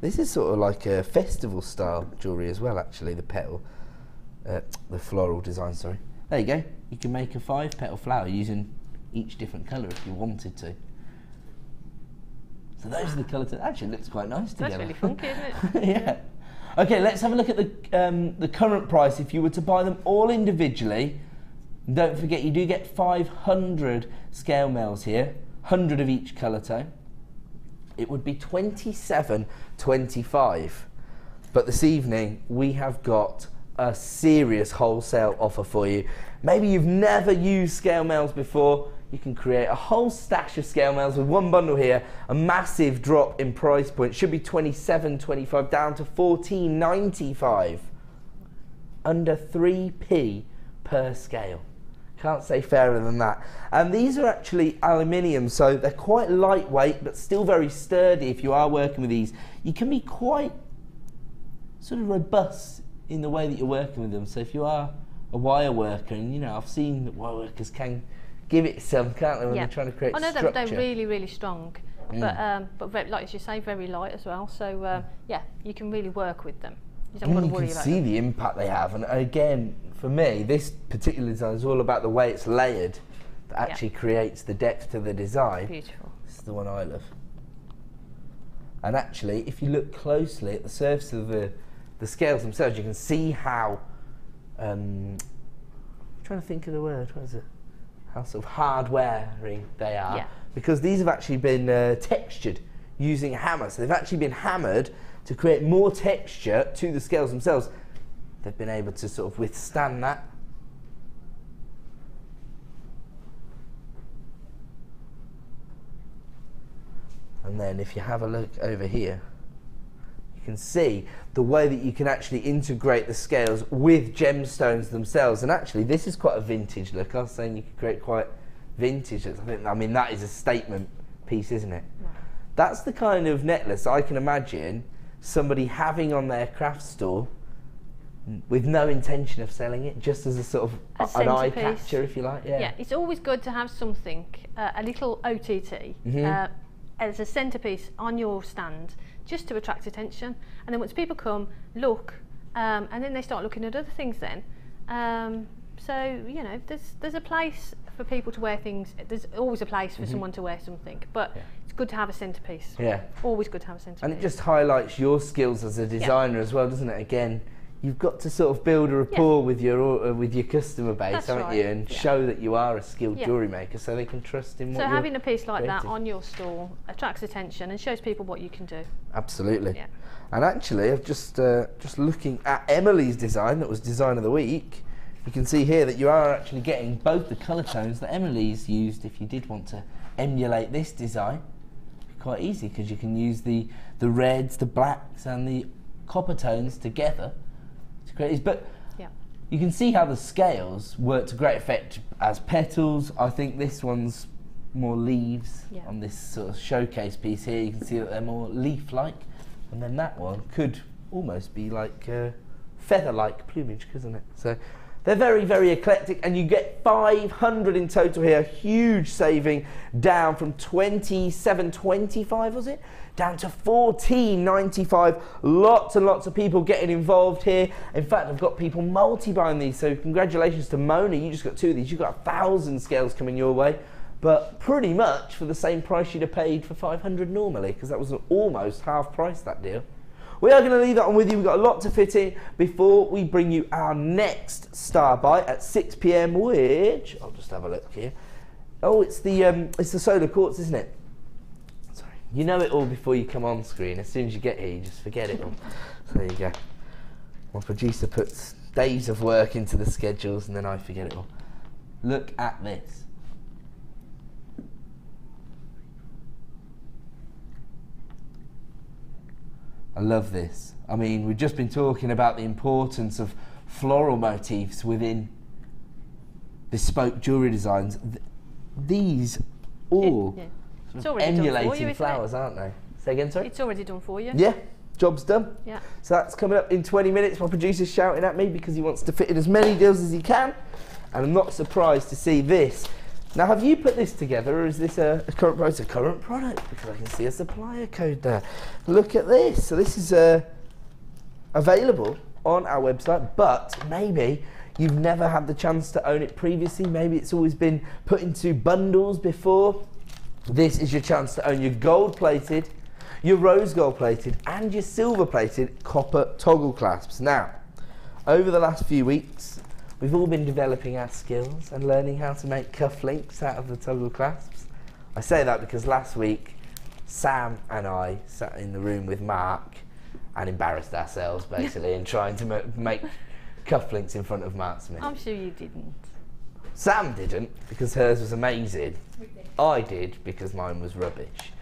This is sort of like a festival style jewellery as well, actually, the petal, the floral design, sorry. There you go. You can make a 5-petal flower using each different colour if you wanted to. So those are the colours. Actually, it looks quite nice together. That's really funky, isn't it? Yeah. Okay, let's have a look at the current price. If you were to buy them all individually, don't forget you do get 500 scale mails here, 100 of each colour tone. It would be $27.25. But this evening we have got a serious wholesale offer for you. Maybe you've never used scale mails before. You can create a whole stash of scale mails with one bundle here. A massive drop in price point. Should be $27.25 down to $14.95. Under 3p per scale. Can't say fairer than that. And these are actually aluminium, so they're quite lightweight but still very sturdy. If you are working with these, you can be quite sort of robust in the way that you're working with them. So if you are a wire worker, and you know, I've seen that wire workers can give it some, can't they, when they're trying to create structure. They're really, really strong, but very, like as you say, very light as well. So yeah, you can really work with them. You don't want to worry about them. You can see the impact they have, and again, for me, this particular design is all about the way it's layered that actually creates the depth to the design. Beautiful. This is the one I love. And actually, if you look closely at the surface of the scales themselves, you can see how, I'm trying to think of the word, what is it? How sort of hard-wearing they are. Yeah. Because these have actually been textured using a hammer. So they've actually been hammered to create more texture to the scales themselves. They've been able to sort of withstand that. And then if you have a look over here, you can see the way that you can actually integrate the scales with gemstones themselves. And actually, this is quite a vintage look. I was saying you could create quite vintage looks. I mean, that is a statement piece, isn't it? Wow. That's the kind of necklace I can imagine somebody having on their craft store with no intention of selling it, just as a sort of an eye catcher, if you like. Yeah, it's always good to have something, a little OTT, as a centrepiece on your stand, just to attract attention. And then once people come, look, and then they start looking at other things then. So, you know, there's a place for people to wear things. There's always a place for someone to wear something, but It's good to have a centrepiece. Yeah. Always good to have a centrepiece. And it just highlights your skills as a designer as well, doesn't it? Again, you've got to sort of build a rapport with your customer base, That's haven't right. you? And show that you are a skilled Yeah. jewellery maker, so they can trust in what So you're having a piece like that creating. on your stall attracts attention and shows people what you can do. Absolutely. Yeah. And actually, I've just looking at Emily's design, that was Design of the Week. You can see here that you are actually getting both the colour tones that Emily's used. If you did want to emulate this design, quite easy, because you can use the reds, the blacks and the copper tones together to create these. But you can see how the scales work to great effect as petals. I think this one's more leaves on this sort of showcase piece here. You can see that they're more leaf-like, and then that one could almost be like feather-like plumage, couldn't it? So they're very, very eclectic, and you get 500 in total here. Huge saving, down from 27.25, was it? Down to 14.95. Lots and lots of people getting involved here. In fact, I've got people multi-buying these, so congratulations to Mona. You just got 2 of these. You've got 1,000 scales coming your way, but pretty much for the same price you'd have paid for 500 normally, because that was almost half price, that deal. We are going to leave that on with you. We've got a lot to fit in before we bring you our next Star Bite at 6 PM, which I'll just have a look here. Oh, it's the solar quartz, isn't it? Sorry, you know it all before you come on screen. As soon as you get here, you just forget it all. So there you go. My producer puts days of work into the schedules, and then I forget it all. Look at this. I love this. I mean, we've just been talking about the importance of floral motifs within bespoke jewellery designs. These all emulating flowers, aren't they? Say again, sorry? It's already done for you. Yeah, job's done. Yeah. So that's coming up in 20 minutes. My producer's shouting at me because he wants to fit in as many deals as he can. And I'm not surprised to see this. Now, have you put this together, or is this a current product? It's a current product, because I can see a supplier code there. Look at this. So this is available on our website, but maybe you've never had the chance to own it previously. Maybe it's always been put into bundles before. This is your chance to own your gold-plated, your rose gold-plated, and your silver-plated copper toggle clasps. Now, over the last few weeks, we've all been developing our skills and learning how to make cufflinks out of the toggle clasps. I say that because last week, Sam and I sat in the room with Mark and embarrassed ourselves, basically, in trying to make cufflinks in front of Mark Smith. I'm sure you didn't. Sam didn't, because hers was amazing. I did, because mine was rubbish.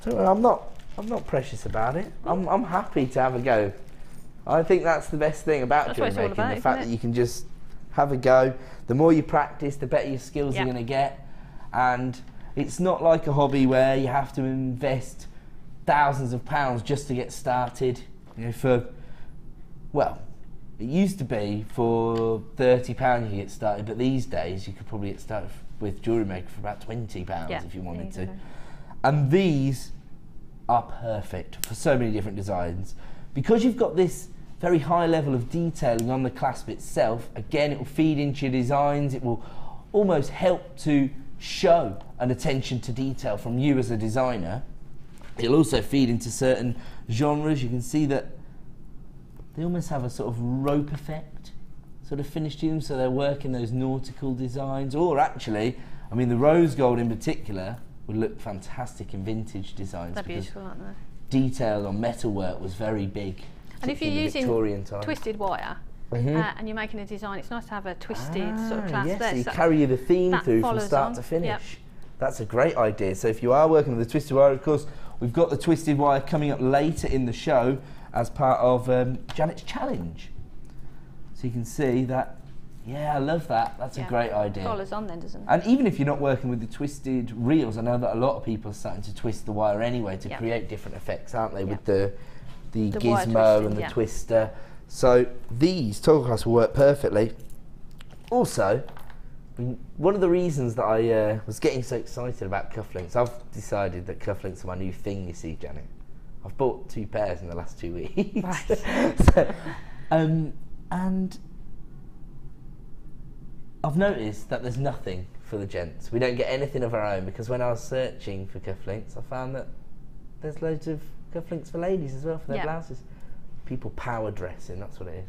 I'm not precious about it. I'm happy to have a go. I think that's the best thing about jewellery making, the fact that you can just have a go. The more you practice, the better your skills you're going to get. And it's not like a hobby where you have to invest thousands of pounds just to get started. You know, it used to be for £30 you get started, but these days you could probably get started with Jewellery Maker for about £20 if you wanted to. And these are perfect for so many different designs. Because you've got this very high level of detailing on the clasp itself, again, it will feed into your designs. It will almost help to show an attention to detail from you as a designer. It'll also feed into certain genres. You can see that they almost have a sort of rope effect sort of finish to them, so they're working those nautical designs. Or actually, I mean, the rose gold in particular would look fantastic in vintage designs. They're beautiful, aren't they? Detail on metalwork was very big. And if you're using twisted wire and you're making a design, it's nice to have a twisted sort of clasp there. So you carry the theme through from start to finish. Yep. That's a great idea. So if you are working with the twisted wire, of course, we've got the twisted wire coming up later in the show as part of Janet's challenge. So you can see that. Yeah, I love that. That's a great idea. Follows on then, doesn't it? And even if you're not working with the twisted reels, I know that a lot of people are starting to twist the wire anyway to create different effects, aren't they? With the gizmo and the twister. So these toggle clasps will work perfectly. Also, one of the reasons that I was getting so excited about cufflinks, I've decided that cufflinks are my new thing, you see, Janet. I've bought 2 pairs in the last 2 weeks. Right. So, and I've noticed that there's nothing for the gents. We don't get anything of our own, because when I was searching for cufflinks, I found that there's loads of cufflinks for ladies as well, for their blouses. People power dressing, that's what it is.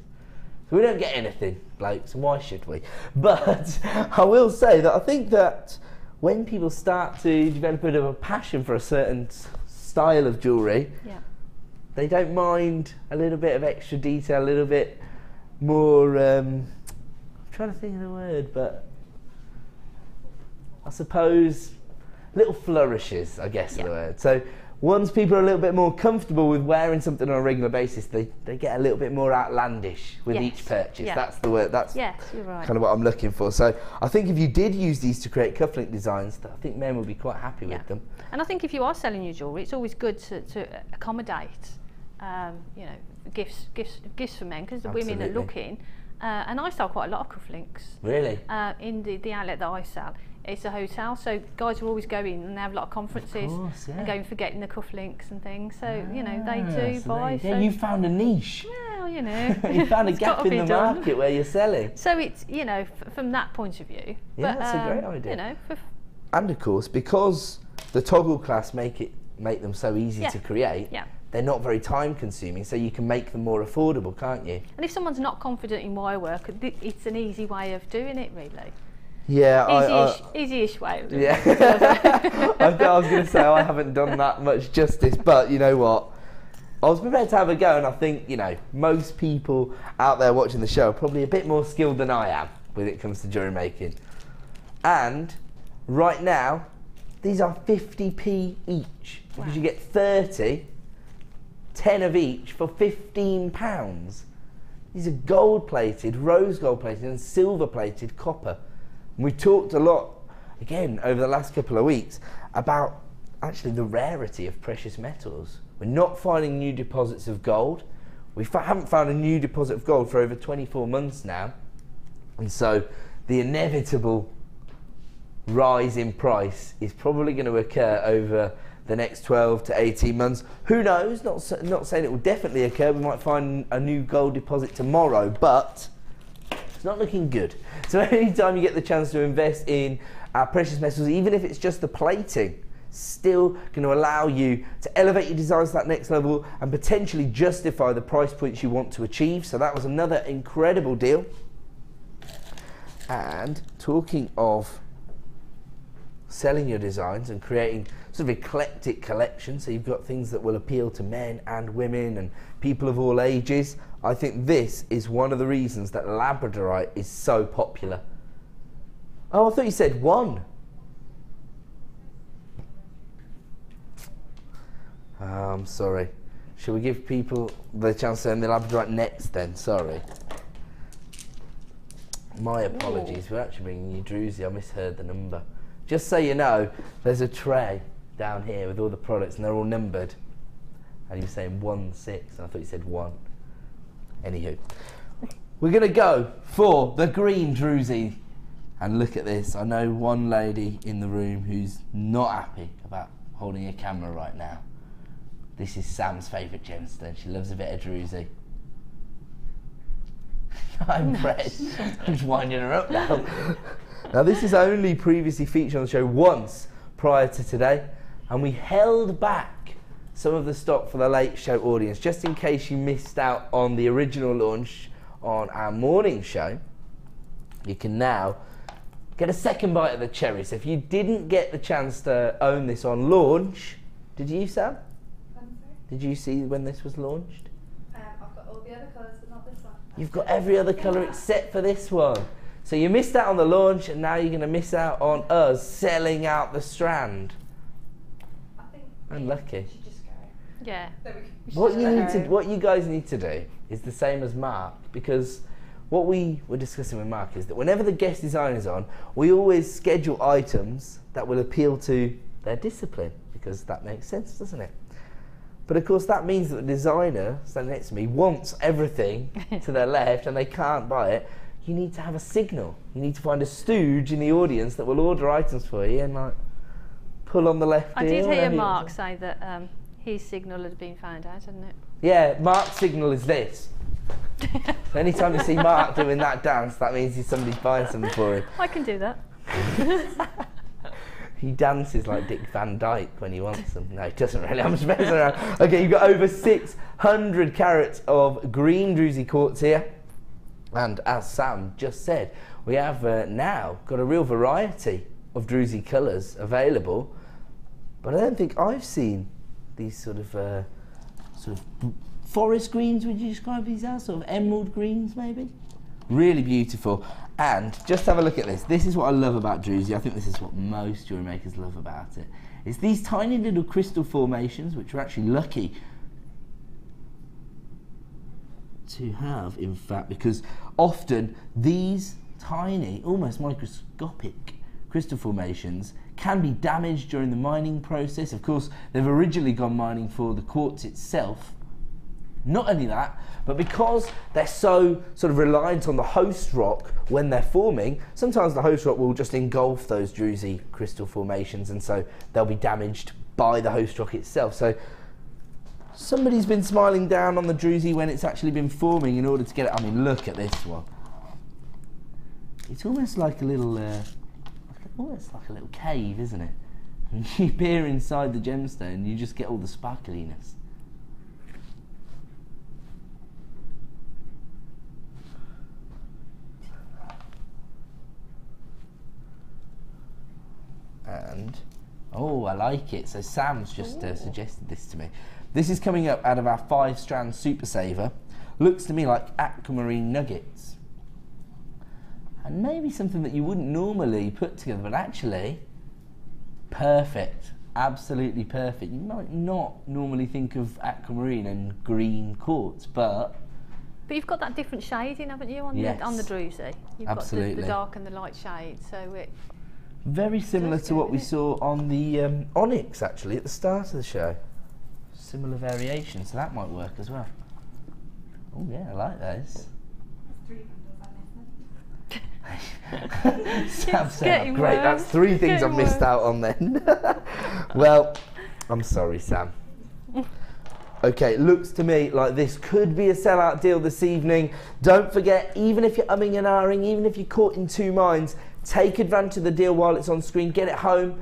So we don't get anything, blokes, and why should we? But I will say that I think that when people start to develop a bit of a passion for a certain style of jewellery, they don't mind a little bit of extra detail, a little bit more, I'm trying to think of the word, but I suppose little flourishes, I guess, are the word. So once people are a little bit more comfortable with wearing something on a regular basis, they get a little bit more outlandish with each purchase. That's the word. That's you're right. kind of what I'm looking for. So I think if you did use these to create cufflink designs, I think men would be quite happy with them. And I think if you are selling your jewellery, it's always good to accommodate, you know, gifts for men, because the women are looking. And I sell quite a lot of cufflinks. Really? In the outlet that I sell. It's a hotel, so guys are always going and they have a lot of conferences and going for getting the cufflinks and things. So you know they do buy. Yeah, you found a niche. Well, you know, you found a gap in the market where you're selling. So it's, you know, from that point of view. Yeah, that's a great idea. You know, and of course, because the toggle clasp make them so easy to create. They're not very time consuming, so you can make them more affordable, can't you? And if someone's not confident in wire work, it's an easy way of doing it, really. Yeah, easy-ish way of doing it. I was going to say I haven't done that much justice, but you know what? I was prepared to have a go, and I think, you know, most people out there watching the show are probably a bit more skilled than I am when it comes to jewellery making. And right now, these are 50p each, because you get 30, 10 of each for £15. These are gold plated, rose gold plated and silver plated copper. And we talked a lot, again, over the last couple of weeks about actually the rarity of precious metals. We're not finding new deposits of gold. We haven't found a new deposit of gold for over 24 months now. And so the inevitable rise in price is probably going to occur over the next 12 to 18 months. Who knows? Not saying it will definitely occur. We might find a new gold deposit tomorrow, but it's not looking good. So anytime you get the chance to invest in precious metals, even if it's just the plating, still going to allow you to elevate your designs to that next level and potentially justify the price points you want to achieve. So that was another incredible deal. And talking of selling your designs and creating sort of eclectic collection, so you've got things that will appeal to men and women and people of all ages, I think this is one of the reasons that Labradorite is so popular. Oh, I thought you said one. Oh, I'm sorry. Shall we give people the chance to earn the Labradorite next then? Sorry. My apologies. We're actually bringing you Druzy. I misheard the number. Just so you know, there's a tray down here with all the products and they're all numbered. And you're saying 1, 6, and I thought you said 1. Anywho, we're going to go for the green Druzy. And look at this. I know one lady in the room who's not happy about holding a camera right now. This is Sam's favourite gemstone. She loves a bit of Druzy. I'm impressed. I'm just winding her up now. Now this is only previously featured on the show once prior to today, and we held back some of the stock for the late show audience just in case you missed out on the original launch on our morning show. You can now get a second bite of the cherry. So if you didn't get the chance to own this on launch, did you, Sam? Did you see when this was launched? I've got all the other colours, but not this one. You've got every other colour except for this one. So you missed out on the launch, and now you're going to miss out on us selling out the strand. I think unlucky. we should just go. Yeah. There we go. What you guys need to do is the same as Mark, because what we were discussing with Mark is that whenever the guest designer's on, we always schedule items that will appeal to their discipline, because that makes sense, doesn't it? But of course that means that the designer standing next to me wants everything to their left and they can't buy it. You need to have a signal. You need to find a stooge in the audience that will order items for you and like pull on the left I ear. did hear Mark say that his signal had been found out, hadn't it? Yeah, Mark's signal is this. So anytime you see Mark doing that dance, that means somebody's buying something for him. I can do that. He dances like Dick Van Dyke when he wants them. No, he doesn't really. I'm just messing around. Okay, you've got over 600 carats of green druzy quartz here. And as Sam just said, we have now got a real variety of druzy colours available. But I don't think I've seen these sort of forest greens, would you describe these as? Sort of emerald greens, maybe? Really beautiful. And just have a look at this. This is what I love about druzy. I think this is what most jewellery makers love about it. It's these tiny little crystal formations, which we're actually lucky to have, in fact, because often these tiny, almost microscopic crystal formations can be damaged during the mining process. Of course, they've originally gone mining for the quartz itself. Not only that, but because they're so sort of reliant on the host rock when they're forming, sometimes the host rock will just engulf those druzy crystal formations, and so they'll be damaged by the host rock itself. So somebody's been smiling down on the druzy when it's actually been forming in order to get it. I mean, look at this one. It's almost like a little, almost like a little cave, isn't it? And you peer inside the gemstone, you just get all the sparkliness. And, oh, I like it. So Sam's just suggested this to me. This is coming up out of our 5-strand Super Saver. Looks to me like aquamarine nuggets. And maybe something that you wouldn't normally put together, but actually, perfect. Absolutely perfect. You might not normally think of aquamarine and green quartz, but you've got that different shading, haven't you, on yes, the druzy? You've absolutely got the dark and the light shade, so it... Very similar to what we saw on the onyx, actually, at the start of the show. Similar variation, so that might work as well. Oh yeah, I like those. Sam said, great, that's 3 things I've missed out on then. Well, I'm sorry, Sam. Okay, it looks to me like this could be a sellout deal this evening. Don't forget, even if you're umming and ahhing, even if you're caught in two minds, take advantage of the deal while it's on screen, get it home,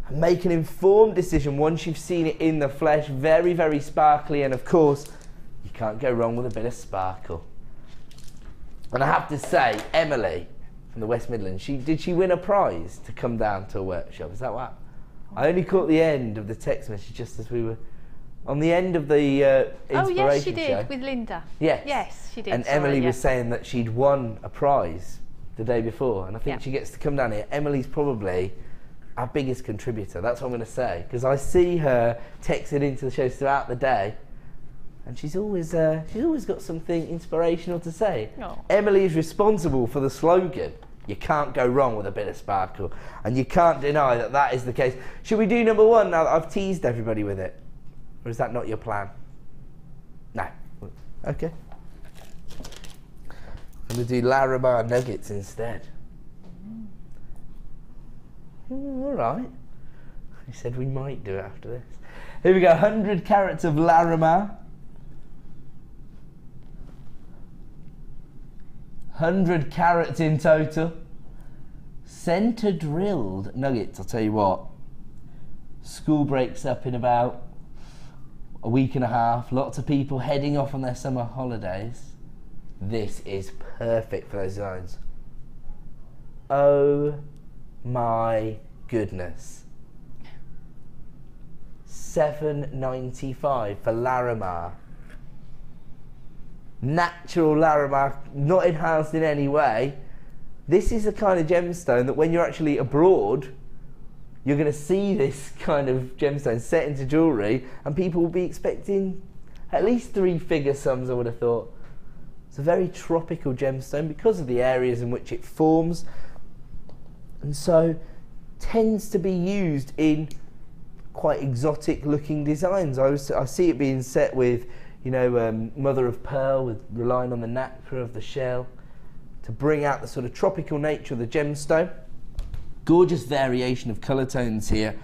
and make an informed decision once you've seen it in the flesh. Very, very sparkly, and of course, you can't go wrong with a bit of sparkle. And I have to say, Emily from the West Midlands, did she win a prize to come down to a workshop? Is that what? I only caught the end of the text message just as we were on the end of the inspiration show. Oh yes, she did, with Linda. Yes. Yes, she did. And Emily was saying that she'd won a prize the day before, and I think she gets to come down here. Emily's probably our biggest contributor, that's what I'm going to say, because I see her texting into the shows throughout the day, and she's always got something inspirational to say. Oh. Emily is responsible for the slogan, you can't go wrong with a bit of sparkle, and you can't deny that that is the case. Should we do number 1 now that I've teased everybody with it? Or is that not your plan? No. Okay. I'm going to do Larimar nuggets instead. All right. He said we might do it after this. Here we go, 100 carats of Larimar. 100 carats in total. Centre drilled nuggets, I'll tell you what. School breaks up in about a week and a half. Lots of people heading off on their summer holidays. This is perfect for those zones. Oh my goodness. $7.95 for Larimar. Natural Larimar, not enhanced in any way. This is the kind of gemstone that when you're actually abroad, you're going to see this kind of gemstone set into jewellery, and people will be expecting at least 3-figure sums, I would have thought. It's a very tropical gemstone because of the areas in which it forms, and so tends to be used in quite exotic looking designs. I see it being set with, you know, mother of pearl, with relying on the nacre of the shell to bring out the sort of tropical nature of the gemstone. Gorgeous variation of colour tones here.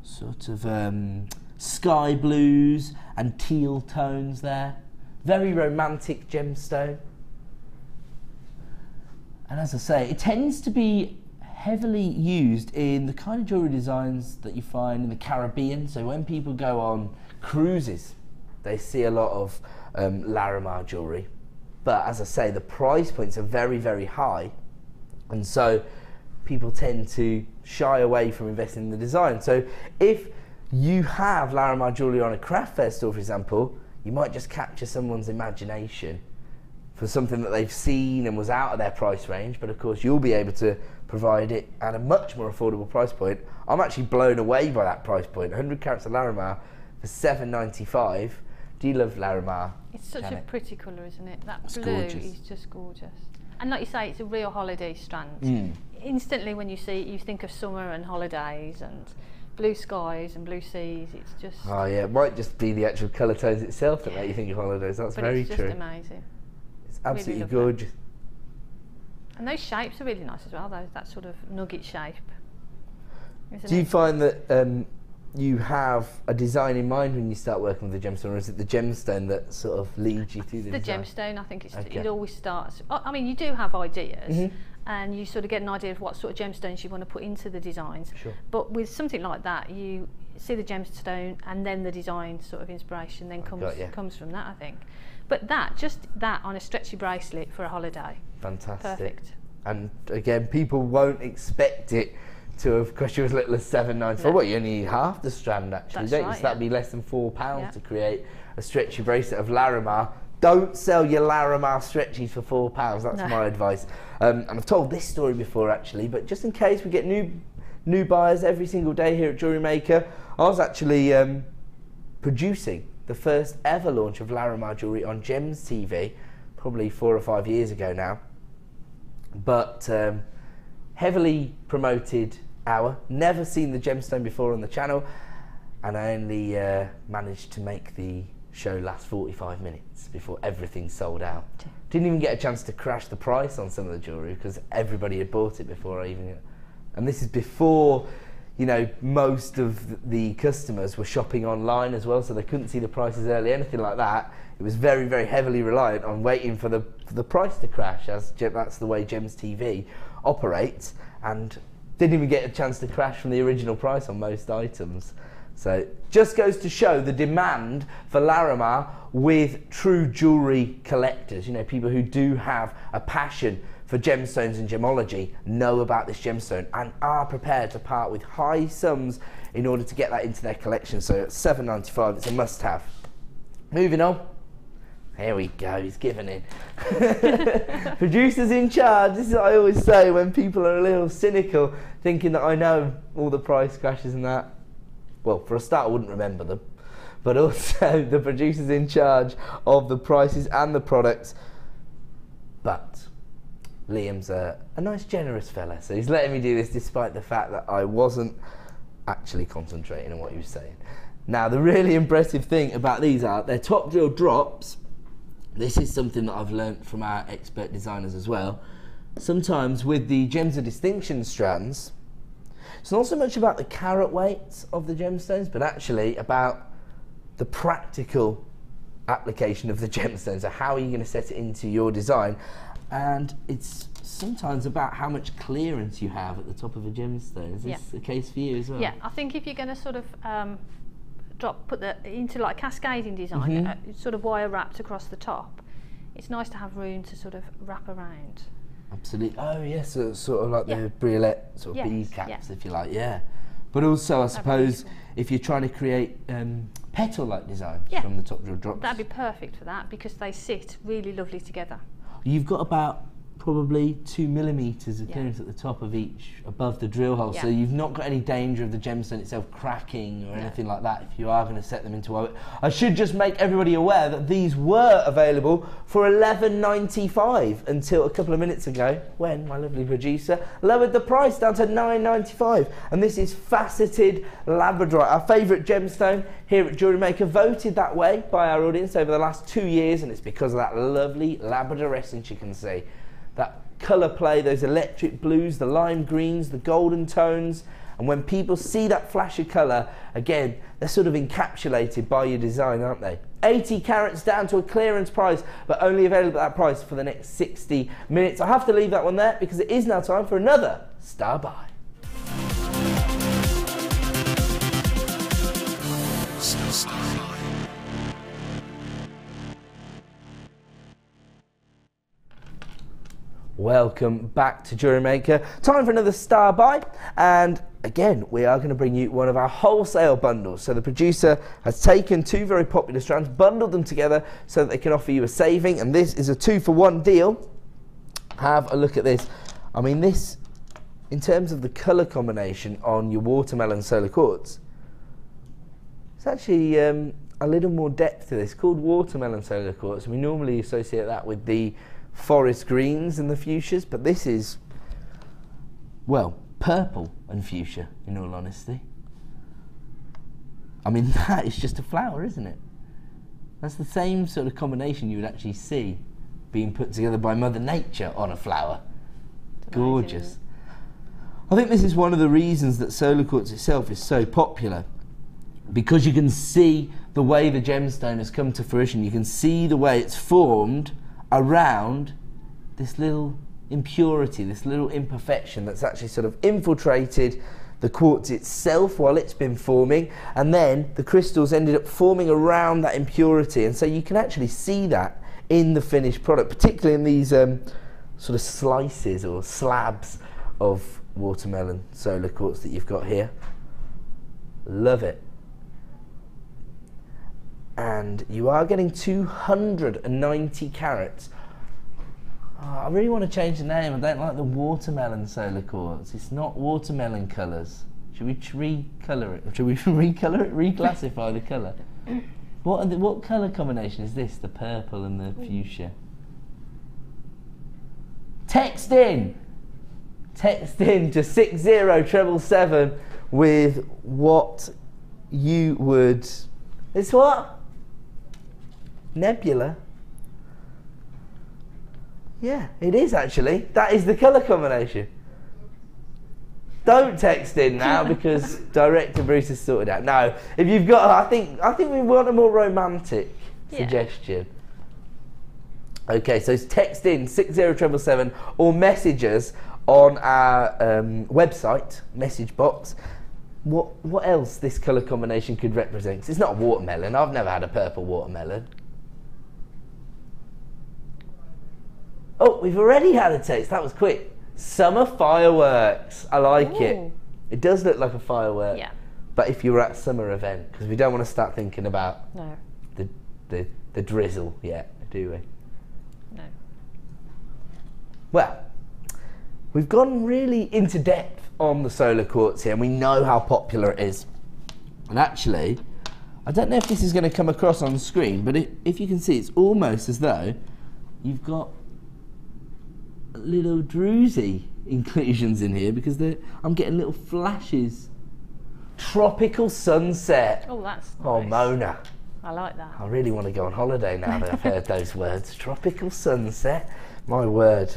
Sort of sky blues and teal tones there. Very romantic gemstone. And as I say, it tends to be heavily used in the kind of jewellery designs that you find in the Caribbean. So when people go on cruises, they see a lot of Larimar jewellery. But as I say, the price points are very, very high. And so people tend to shy away from investing in the design. So if you have Larimar jewellery on a craft fair store, for example, you might just capture someone's imagination for something that they've seen and was out of their price range, but of course you'll be able to provide it at a much more affordable price point. I'm actually blown away by that price point. 100 carats of Larimar for $7.95. Do you love Larimar? It's such Janet? a pretty colour, isn't it? That It's blue gorgeous. is just gorgeous. And like you say, it's a real holiday strand. Instantly when you see it, you think of summer and holidays and blue skies and blue seas. It's just... Oh yeah, it might just be the actual colour tones itself that make you think of holidays. That's but very it's true. just amazing. It's absolutely Really lovely. gorgeous. And those shapes are really nice as well, that sort of nugget shape. Do you find that you have a design in mind when you start working with the gemstone, or is it the gemstone that sort of leads you through the design? Gemstone, I think Okay. it always starts... I mean, you do have ideas, and you sort of get an idea of what sort of gemstones you want to put into the designs. Sure. But with something like that, you see the gemstone and then the design sort of inspiration then comes from that, I think. But just that on a stretchy bracelet for a holiday. Fantastic. Perfect. And again, people won't expect it to have cost you as little as $7.95. No. Well, you only need half the strand actually, That's don't you? right, So that'd yeah. be less than £4 Yeah. to create a stretchy bracelet of Larimar. Don't sell your Larimar stretchies for £4. That's No. my advice. And I've told this story before actually, but just in case we get new buyers every single day here at Jewellery Maker, I was actually producing the first ever launch of Larimar jewellery on Gems TV, probably 4 or 5 years ago now. But heavily promoted hour, never seen the gemstone before on the channel, and I only managed to make the show last 45 minutes before everything sold out. Didn't even get a chance to crash the price on some of the jewellery because everybody had bought it before I even... And this is before, you know, most of the customers were shopping online as well, so they couldn't see the prices early, anything like that. It was very, very heavily reliant on waiting for the price to crash, as that's the way Gems TV operates, and didn't even get a chance to crash from the original price on most items. So just goes to show the demand for Larimar with true jewellery collectors, you know, people who do have a passion for gemstones and gemology, know about this gemstone and are prepared to part with high sums in order to get that into their collection. So at $7.95, it's a must-have. Moving on. Here we go, he's giving in. Producers in charge. This is what I always say when people are a little cynical, thinking that I know all the price crashes and that. Well, for a start, I wouldn't remember them. But also the producers in charge of the prices and the products. But Liam's a nice, generous fella, so he's letting me do this despite the fact that I wasn't actually concentrating on what he was saying. Now, the really impressive thing about these are they're top drill drops. This is something that I've learnt from our expert designers as well. Sometimes with the Gems of Distinction strands, it's not so much about the carat weights of the gemstones, but actually about the practical application of the gemstones. So how are you going to set it into your design? And it's sometimes about how much clearance you have at the top of a gemstone. Is this the case for you as well? Yeah, I think if you're going to sort of put that into like cascading design, sort of wire wrapped across the top, it's nice to have room to sort of wrap around. Absolutely. Oh yes, so sort of like the briolet sort of bead caps, if you like. Yeah. But also, I suppose, if you're trying to create petal-like designs from the top drill drops, that'd be perfect for that because they sit really lovely together. You've got about probably 2 millimeters of clearance at the top of each above the drill hole, so you've not got any danger of the gemstone itself cracking or anything like that if you are going to set them into orbit. I should just make everybody aware that these were available for $11.95 until a couple of minutes ago when my lovely producer lowered the price down to $9.95, and this is faceted Labradorite, our favourite gemstone here at Jewellery Maker, voted that way by our audience over the last 2 years, and it's because of that lovely Labradorescence you can see. That colour play, those electric blues, the lime greens, the golden tones, and when people see that flash of colour, again, they're sort of encapsulated by your design, aren't they? 80 carats down to a clearance price, but only available at that price for the next 60 minutes. I have to leave that one there because it is now time for another Star Buy. Welcome back to Jewellery Maker. Time for another Star Buy, and again we are going to bring you one of our wholesale bundles. So the producer has taken two very popular strands, bundled them together so that they can offer you a saving, and this is a 2-for-1 deal. Have a look at this. I mean, this, in terms of the colour combination on your watermelon solar quartz, it's actually a little more depth to this. It's called watermelon solar quartz, and we normally associate that with the forest greens and the fuchsias, but this is, well, purple and fuchsia, in all honesty. I mean, that is just a flower, isn't it? That's the same sort of combination you would actually see being put together by Mother Nature on a flower. Gorgeous. I think this is one of the reasons that solar quartz itself is so popular, because you can see the way the gemstone has come to fruition. You can see the way it's formed around this little impurity, this little imperfection that's actually sort of infiltrated the quartz itself while it's been forming, and then the crystals ended up forming around that impurity, and so you can actually see that in the finished product, particularly in these sort of slices or slabs of watermelon solar quartz that you've got here. Love it. And you are getting 290 carats. Oh, I really want to change the name. I don't like the watermelon solar quartz. It's not watermelon colours. Should we recolour it? Should we recolour it? Reclassify the colour? What colour combination is this? The purple and the fuchsia. Text in to 60777 with what you would. It's what? Nebula. Yeah, it is actually. That is the colour combination. Don't text in now because Director Bruce has sorted out. No, if you've got, I think we want a more romantic suggestion. Okay, so text in 60777 or message us on our website message box. What else this colour combination could represent? 'Cause it's not a watermelon. I've never had a purple watermelon. Oh, we've already had a text. That was quick. Summer fireworks. I like it. It does look like a firework. Yeah. But if you're at a summer event, because we don't want to start thinking about the drizzle yet, do we? No. Well, we've gone really into depth on the solar quartz here, and we know how popular it is. And actually, I don't know if this is going to come across on the screen, but if you can see, it's almost as though you've got little druzy inclusions in here, because I'm getting little flashes. Tropical sunset. Oh, that's nice. Oh, Mona. I like that. I really want to go on holiday now that I've heard those words. Tropical sunset. My word.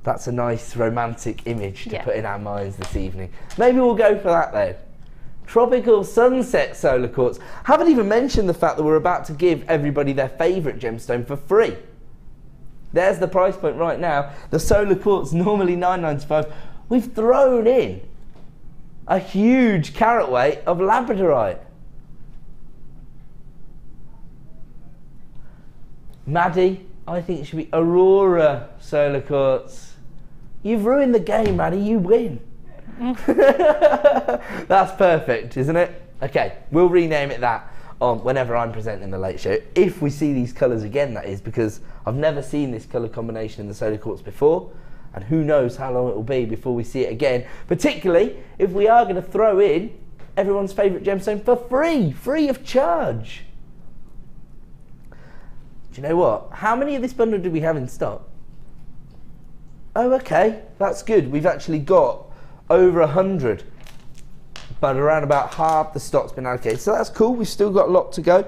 That's a nice romantic image to put in our minds this evening. Maybe we'll go for that then. Tropical sunset solar quartz. Haven't even mentioned the fact that we're about to give everybody their favourite gemstone for free. There's the price point right now. The solar quartz, normally $9.95. We've thrown in a huge carat weight of Labradorite. Maddie, I think it should be Aurora solar quartz. You've ruined the game, Maddie. You win. That's perfect, isn't it? Okay, we'll rename it that on whenever I'm presenting the late show. If we see these colours again, that is, because I've never seen this colour combination in the solar quartz before, and who knows how long it will be before we see it again, particularly if we are going to throw in everyone's favourite gemstone for free of charge. Do you know what? How many of this bundle do we have in stock? Oh, okay, that's good. We've actually got over 100, but around about half the stock's been allocated. So that's cool. We've still got a lot to go,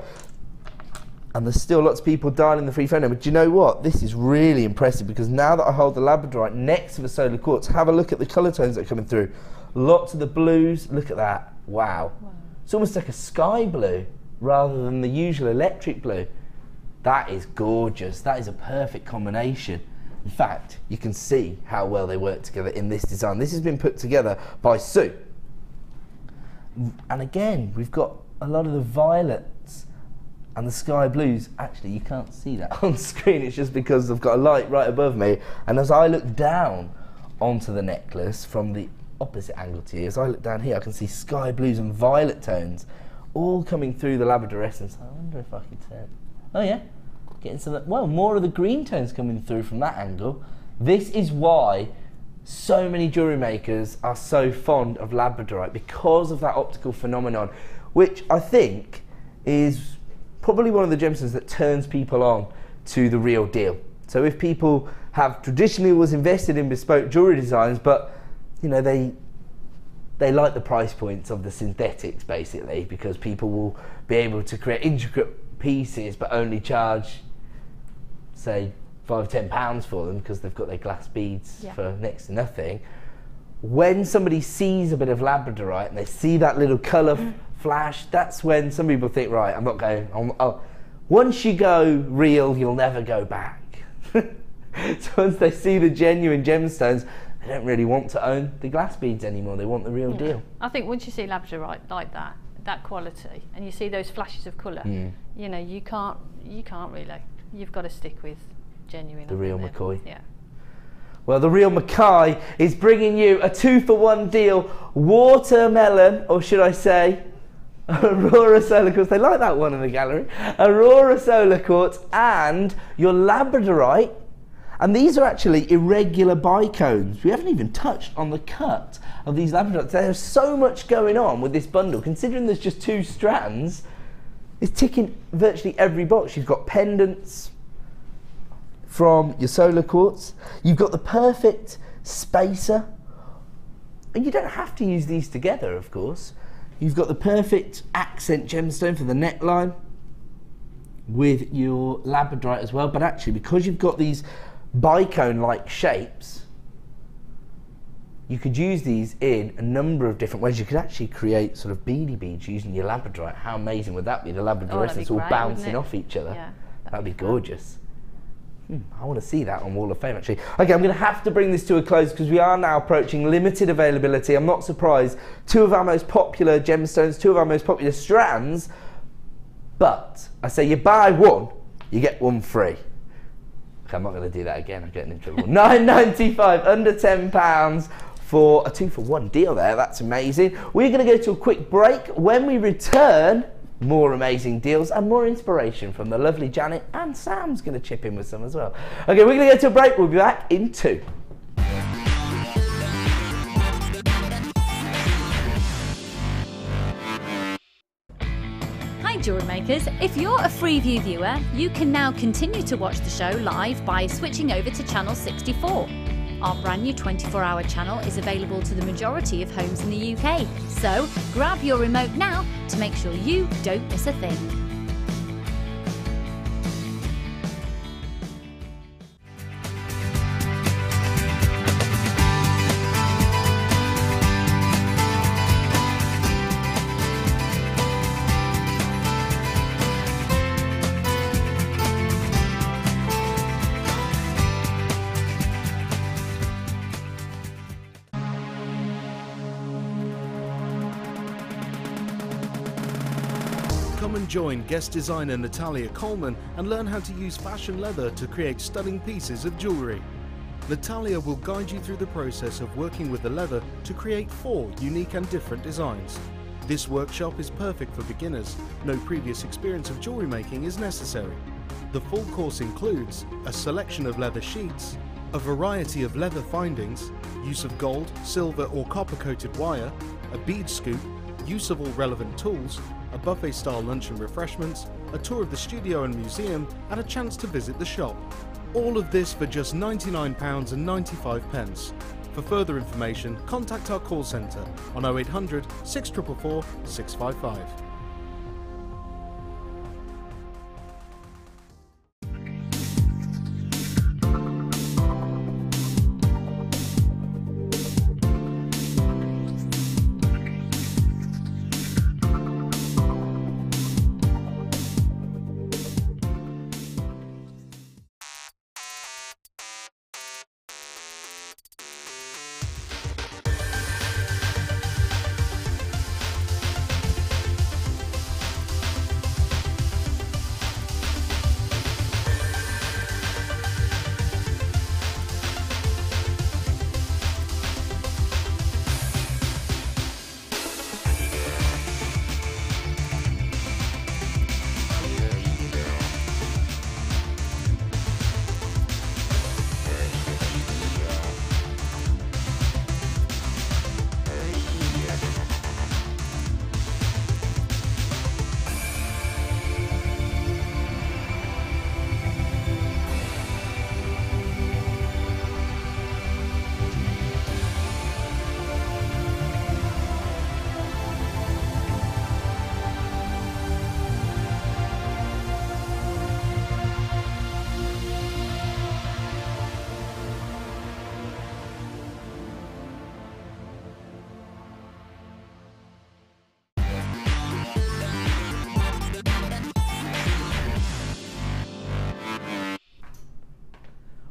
and there's still lots of people dialing the free phone number. Do you know what? This is really impressive, because now that I hold the Labradorite next to the solar quartz, have a look at the colour tones that are coming through. Lots of the blues. Look at that. Wow. It's almost like a sky blue. rather than the usual electric blue. That is gorgeous. That is a perfect combination. In fact, you can see how well they work together in this design. This has been put together by Sue. And again, we've got a lot of the violets and the sky blues. Actually, you can't see that on screen. It's just because I've got a light right above me. And as I look down onto the necklace from the opposite angle to you, as I look down here, I can see sky blues and violet tones all coming through the Labradorescence. I wonder if I can turn. Oh yeah, getting some, well, more of the green tones coming through from that angle. This is why so many jewellery makers are so fond of Labradorite, because of that optical phenomenon, which I think is probably one of the gemstones that turns people on to the real deal. So if people have traditionally always invested in bespoke jewellery designs, but you know, they like the price points of the synthetics basically, because people will be able to create intricate pieces but only charge, say, £5–10 for them because they've got their glass beads for next to nothing. When somebody sees a bit of Labradorite and they see that little colour flash, that's when some people think, right, I'm not going, once you go real, you'll never go back. So once they see the genuine gemstones, they don't really want to own the glass beads anymore. They want the real deal. I think once you see Labradorite like that quality, and you see those flashes of colour, you know, you can't really. You've got to stick with genuine. The real McCoy. Yeah. Well, the real McKay is bringing you a 2-for-1 deal. Watermelon, or should I say, Aurora Solar Quartz. They like that one in the gallery. Aurora Solar Quartz and your Labradorite. And these are actually irregular bicones. We haven't even touched on the cut of these Labradorites. There's so much going on with this bundle. Considering there's just 2 strands, it's ticking virtually every box. You've got pendants from your solar quartz. You've got the perfect spacer. And you don't have to use these together, of course. You've got the perfect accent gemstone for the neckline with your Labradorite as well. But actually, because you've got these bicone-like shapes, you could use these in a number of different ways. You could actually create sort of beady beads using your Labradorite. How amazing would that be? The Labradorescence all bouncing off each other. Yeah, that'd be gorgeous. I want to see that on Wall of Fame, actually. Okay, I'm going to have to bring this to a close because we are now approaching limited availability. I'm not surprised. 2 of our most popular gemstones, 2 of our most popular strands. But I say you buy 1, you get 1 free. Okay, I'm not going to do that again. I'm getting in trouble. £9.95, under £10 for a 2-for-1 deal there. That's amazing. We're going to go to a quick break. When we return, more amazing deals and more inspiration from the lovely Janet, and Sam's going to chip in with some as well. Okay, we're going to go to a break. We'll be back in 2. Hi Jewellery Makers, if you're a Freeview viewer, you can now continue to watch the show live by switching over to channel 64. Our brand new 24-hour channel is available to the majority of homes in the UK, so grab your remote now to make sure you don't miss a thing. Come and join guest designer Natalia Coleman and learn how to use fashion leather to create stunning pieces of jewellery. Natalia will guide you through the process of working with the leather to create 4 unique and different designs. This workshop is perfect for beginners. No previous experience of jewellery making is necessary. The full course includes a selection of leather sheets, a variety of leather findings, use of gold, silver or copper coated wire, a bead scoop, use of all relevant tools, a buffet-style lunch and refreshments, a tour of the studio and museum, and a chance to visit the shop. All of this for just £99.95. For further information, contact our call centre on 0800 644 655.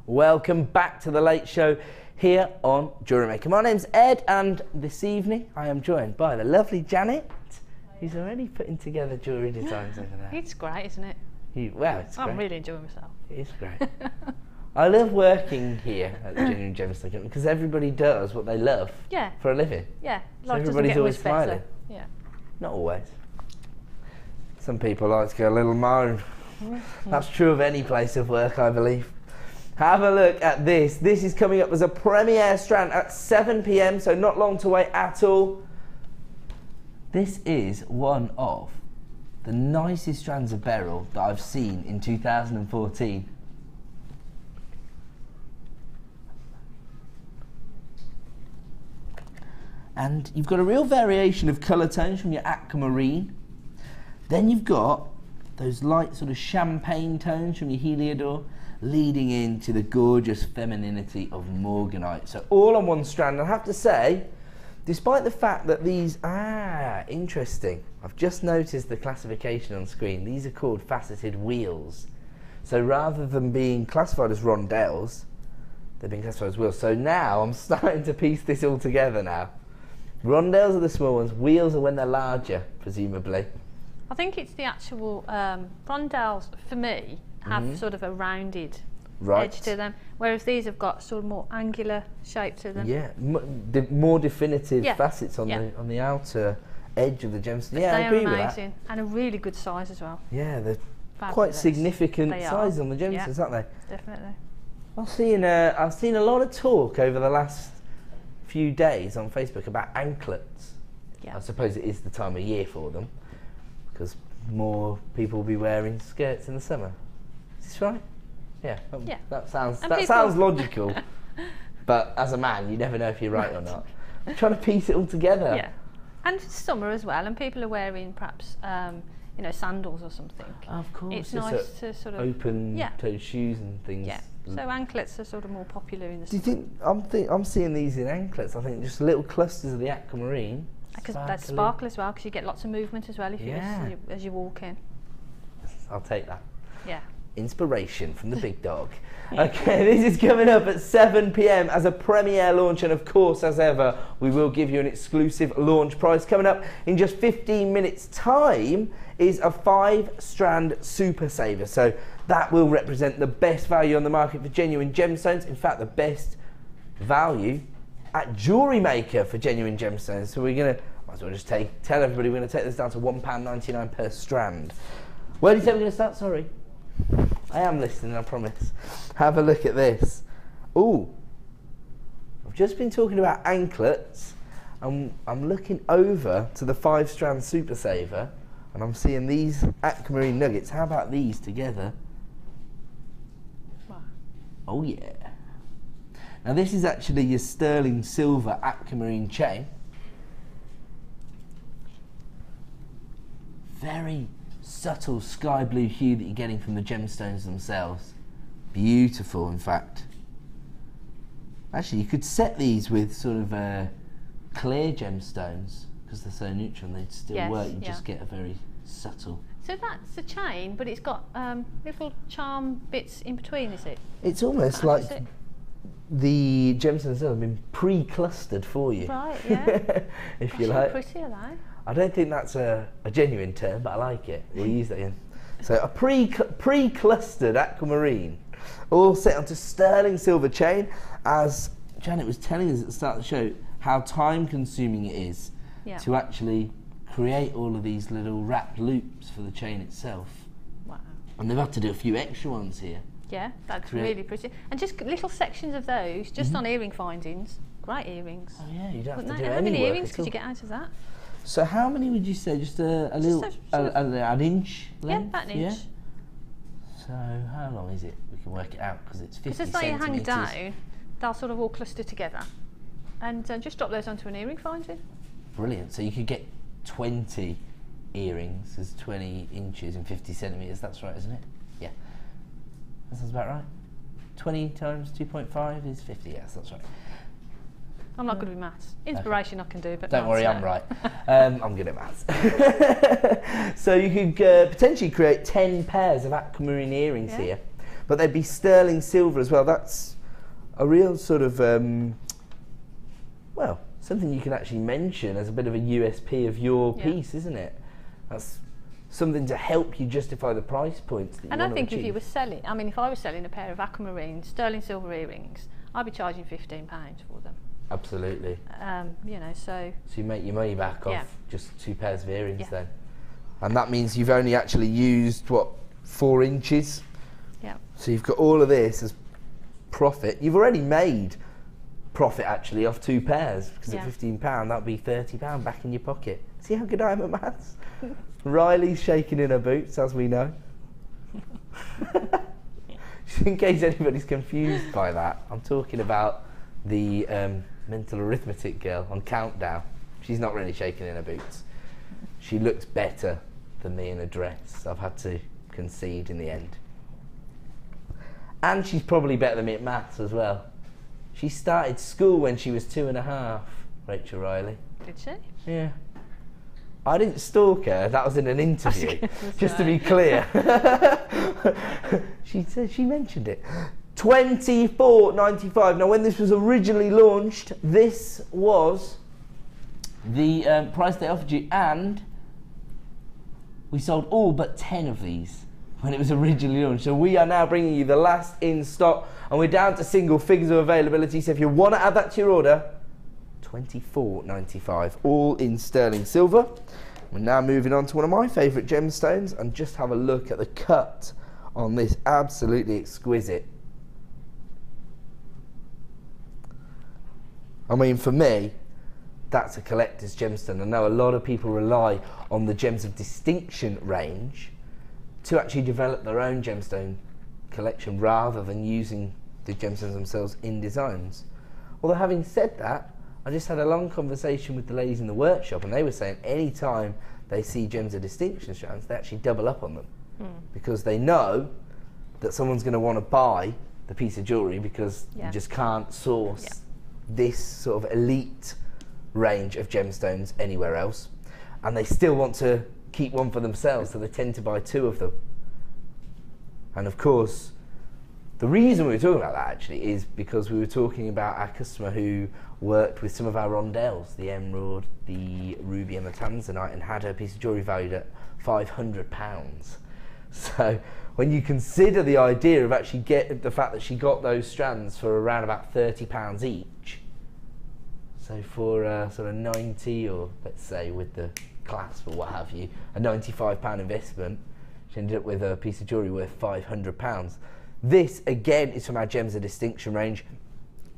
Welcome back to the Late Show here on Jewellery Making. My name's Ed, and this evening I am joined by the lovely Janet, who's already putting together jewellery designs over there. It's great, isn't it? Well, it's great. I'm really enjoying myself. It's great. I love working here at the Genuine Gemstone Company because everybody does what they love for a living. Yeah, so everybody's always smiling. Yeah. Not always. Some people like to get a little moan. That's true of any place of work, I believe. Have a look at this. This is coming up as a premiere strand at 7 PM, so not long to wait at all. This is one of the nicest strands of beryl that I've seen in 2014. And you've got a real variation of colour tones from your aquamarine. Then you've got those light sort of champagne tones from your heliodor, leading into the gorgeous femininity of morganite. So all on one strand. I have to say, despite the fact that these, interesting. I've just noticed the classification on screen. These are called faceted wheels. So rather than being classified as rondelles, they've been classified as wheels. So now I'm starting to piece this all together now. Rondelles are the small ones, wheels are when they're larger, presumably. I think it's the actual rondelles, for me, have sort of a rounded edge to them, whereas these have got sort of more angular shape to them. Yeah, more definitive facets on the outer edge of the gemstone. Yeah, I agree with that. They are amazing, and a really good size as well. Yeah, they're quite significant size on the gemstones, aren't they? Definitely. I've seen a lot of talk over the last few days on Facebook about anklets. Yeah. I suppose it is the time of year for them because more people will be wearing skirts in the summer. Is this right? Yeah. That sounds logical. But as a man, you never know if you're right or not. I'm trying to piece it all together. Yeah. And it's summer as well, and people are wearing perhaps sandals or something. Of course. It's nice to sort of open toe shoes and things. Yeah. So anklets are sort of more popular in the summer. Do you think I'm seeing these in anklets? I think just little clusters of the aquamarine. Because they sparkle as well, because you get lots of movement as well as you walk in. I'll take that. Yeah. Inspiration from the big dog. Okay, this is coming up at 7 PM as a premiere launch, and of course, as ever, we will give you an exclusive launch prize. Coming up in just 15 minutes time is a 5-strand super saver. So that will represent the best value on the market for genuine gemstones. In fact, the best value at Jewellery Maker for genuine gemstones. So we're gonna, might as well just tell everybody we're gonna take this down to £1.99 per strand. Where do you say we're gonna start? Sorry. I am listening, I promise. Have a look at this. Ooh. I've just been talking about anklets. I'm looking over to the 5-strand super saver, and I'm seeing these aquamarine nuggets. How about these together? Wow. Oh yeah. Now this is actually your sterling silver aquamarine chain. Very subtle sky blue hue that you're getting from the gemstones themselves. Beautiful, in fact. Actually, you could set these with sort of clear gemstones because they're so neutral and they'd still work. You just get a very subtle. So that's a chain, but it's got little charm bits in between, is it? It's almost like the gemstones have been pre-clustered for you. Right, yeah. If you like. Pretty, are they? I don't think that's a genuine term, but I like it. We'll use that in. So a pre-clustered aquamarine, all set onto sterling silver chain. As Janet was telling us at the start of the show, how time-consuming it is to actually create all of these little wrapped loops for the chain itself. Wow. And they've had to do a few extra ones here. Yeah, that's really pretty. And just little sections of those, just on earring findings. Great earrings. Oh yeah, you don't have to do any work. How many earrings could you get out of that? So how many would you say? Just a little, an inch length? Yeah, about an inch. So how long is it? We can work it out because it's 50 centimetres. Because as they hang down, they'll sort of all cluster together. And just drop those onto an earring finding. Brilliant. So you could get 20 earrings as 20 inches and 50 centimetres. That's right, isn't it? Yeah. That sounds about right. 20 times 2.5 is 50. Yes, that's right. I'm not good with maths. Inspiration I can do, but don't worry, I'm right. I'm good at maths. So you could potentially create 10 pairs of aquamarine earrings here. but they'd be sterling silver as well. That's a real sort of, well, something you can actually mention as a bit of a USP of your piece, isn't it? That's something to help you justify the price points that you want to achieve. And I think if you were selling, I mean, if I was selling a pair of aquamarine sterling silver earrings, I'd be charging £15 for them. Absolutely. You know, so you make your money back off just 2 pairs of earrings then. And that means you've only actually used, what, 4 inches? Yeah. So you've got all of this as profit. You've already made profit actually off 2 pairs, because at £15 that'd be £30 back in your pocket. See how good I am at maths? Riley's shaking in her boots, as we know. In case anybody's confused by that, I'm talking about the mental arithmetic girl on Countdown. She's not really shaking in her boots. She looks better than me in a dress. I've had to concede in the end. And she's probably better than me at maths as well. She started school when she was 2.5, Rachel Riley. Did she? Yeah. I didn't stalk her, that was in an interview, just to be clear. She said, she mentioned it. $24.95. Now when this was originally launched, this was the price they offered you, and we sold all but 10 of these when it was originally launched. So we are now bringing you the last in stock, and we're down to single figures of availability. So if you want to add that to your order, $24.95, all in sterling silver. We're now moving on to one of my favourite gemstones, and just have a look at the cut on this. Absolutely exquisite. I mean, for me, that's a collector's gemstone. I know a lot of people rely on the Gems of Distinction range to actually develop their own gemstone collection rather than using the gemstones themselves in designs. Although having said that, I just had a long conversation with the ladies in the workshop, and they were saying any time they see Gems of Distinction strands, they actually double up on them because they know that someone's going to want to buy the piece of jewellery because you just can't source this sort of elite range of gemstones anywhere else, and they still want to keep one for themselves, so they tend to buy 2 of them. And of course, the reason we were talking about that actually is because we were talking about our customer who worked with some of our rondelles, the emerald, the ruby and the tanzanite, and had her piece of jewellery valued at £500. So when you consider the idea of actually the fact that she got those strands for around about £30 each, so for sort of 90, or let's say with the clasp or what have you, a £95 investment, she ended up with a piece of jewellery worth £500. This again is from our Gems of Distinction range,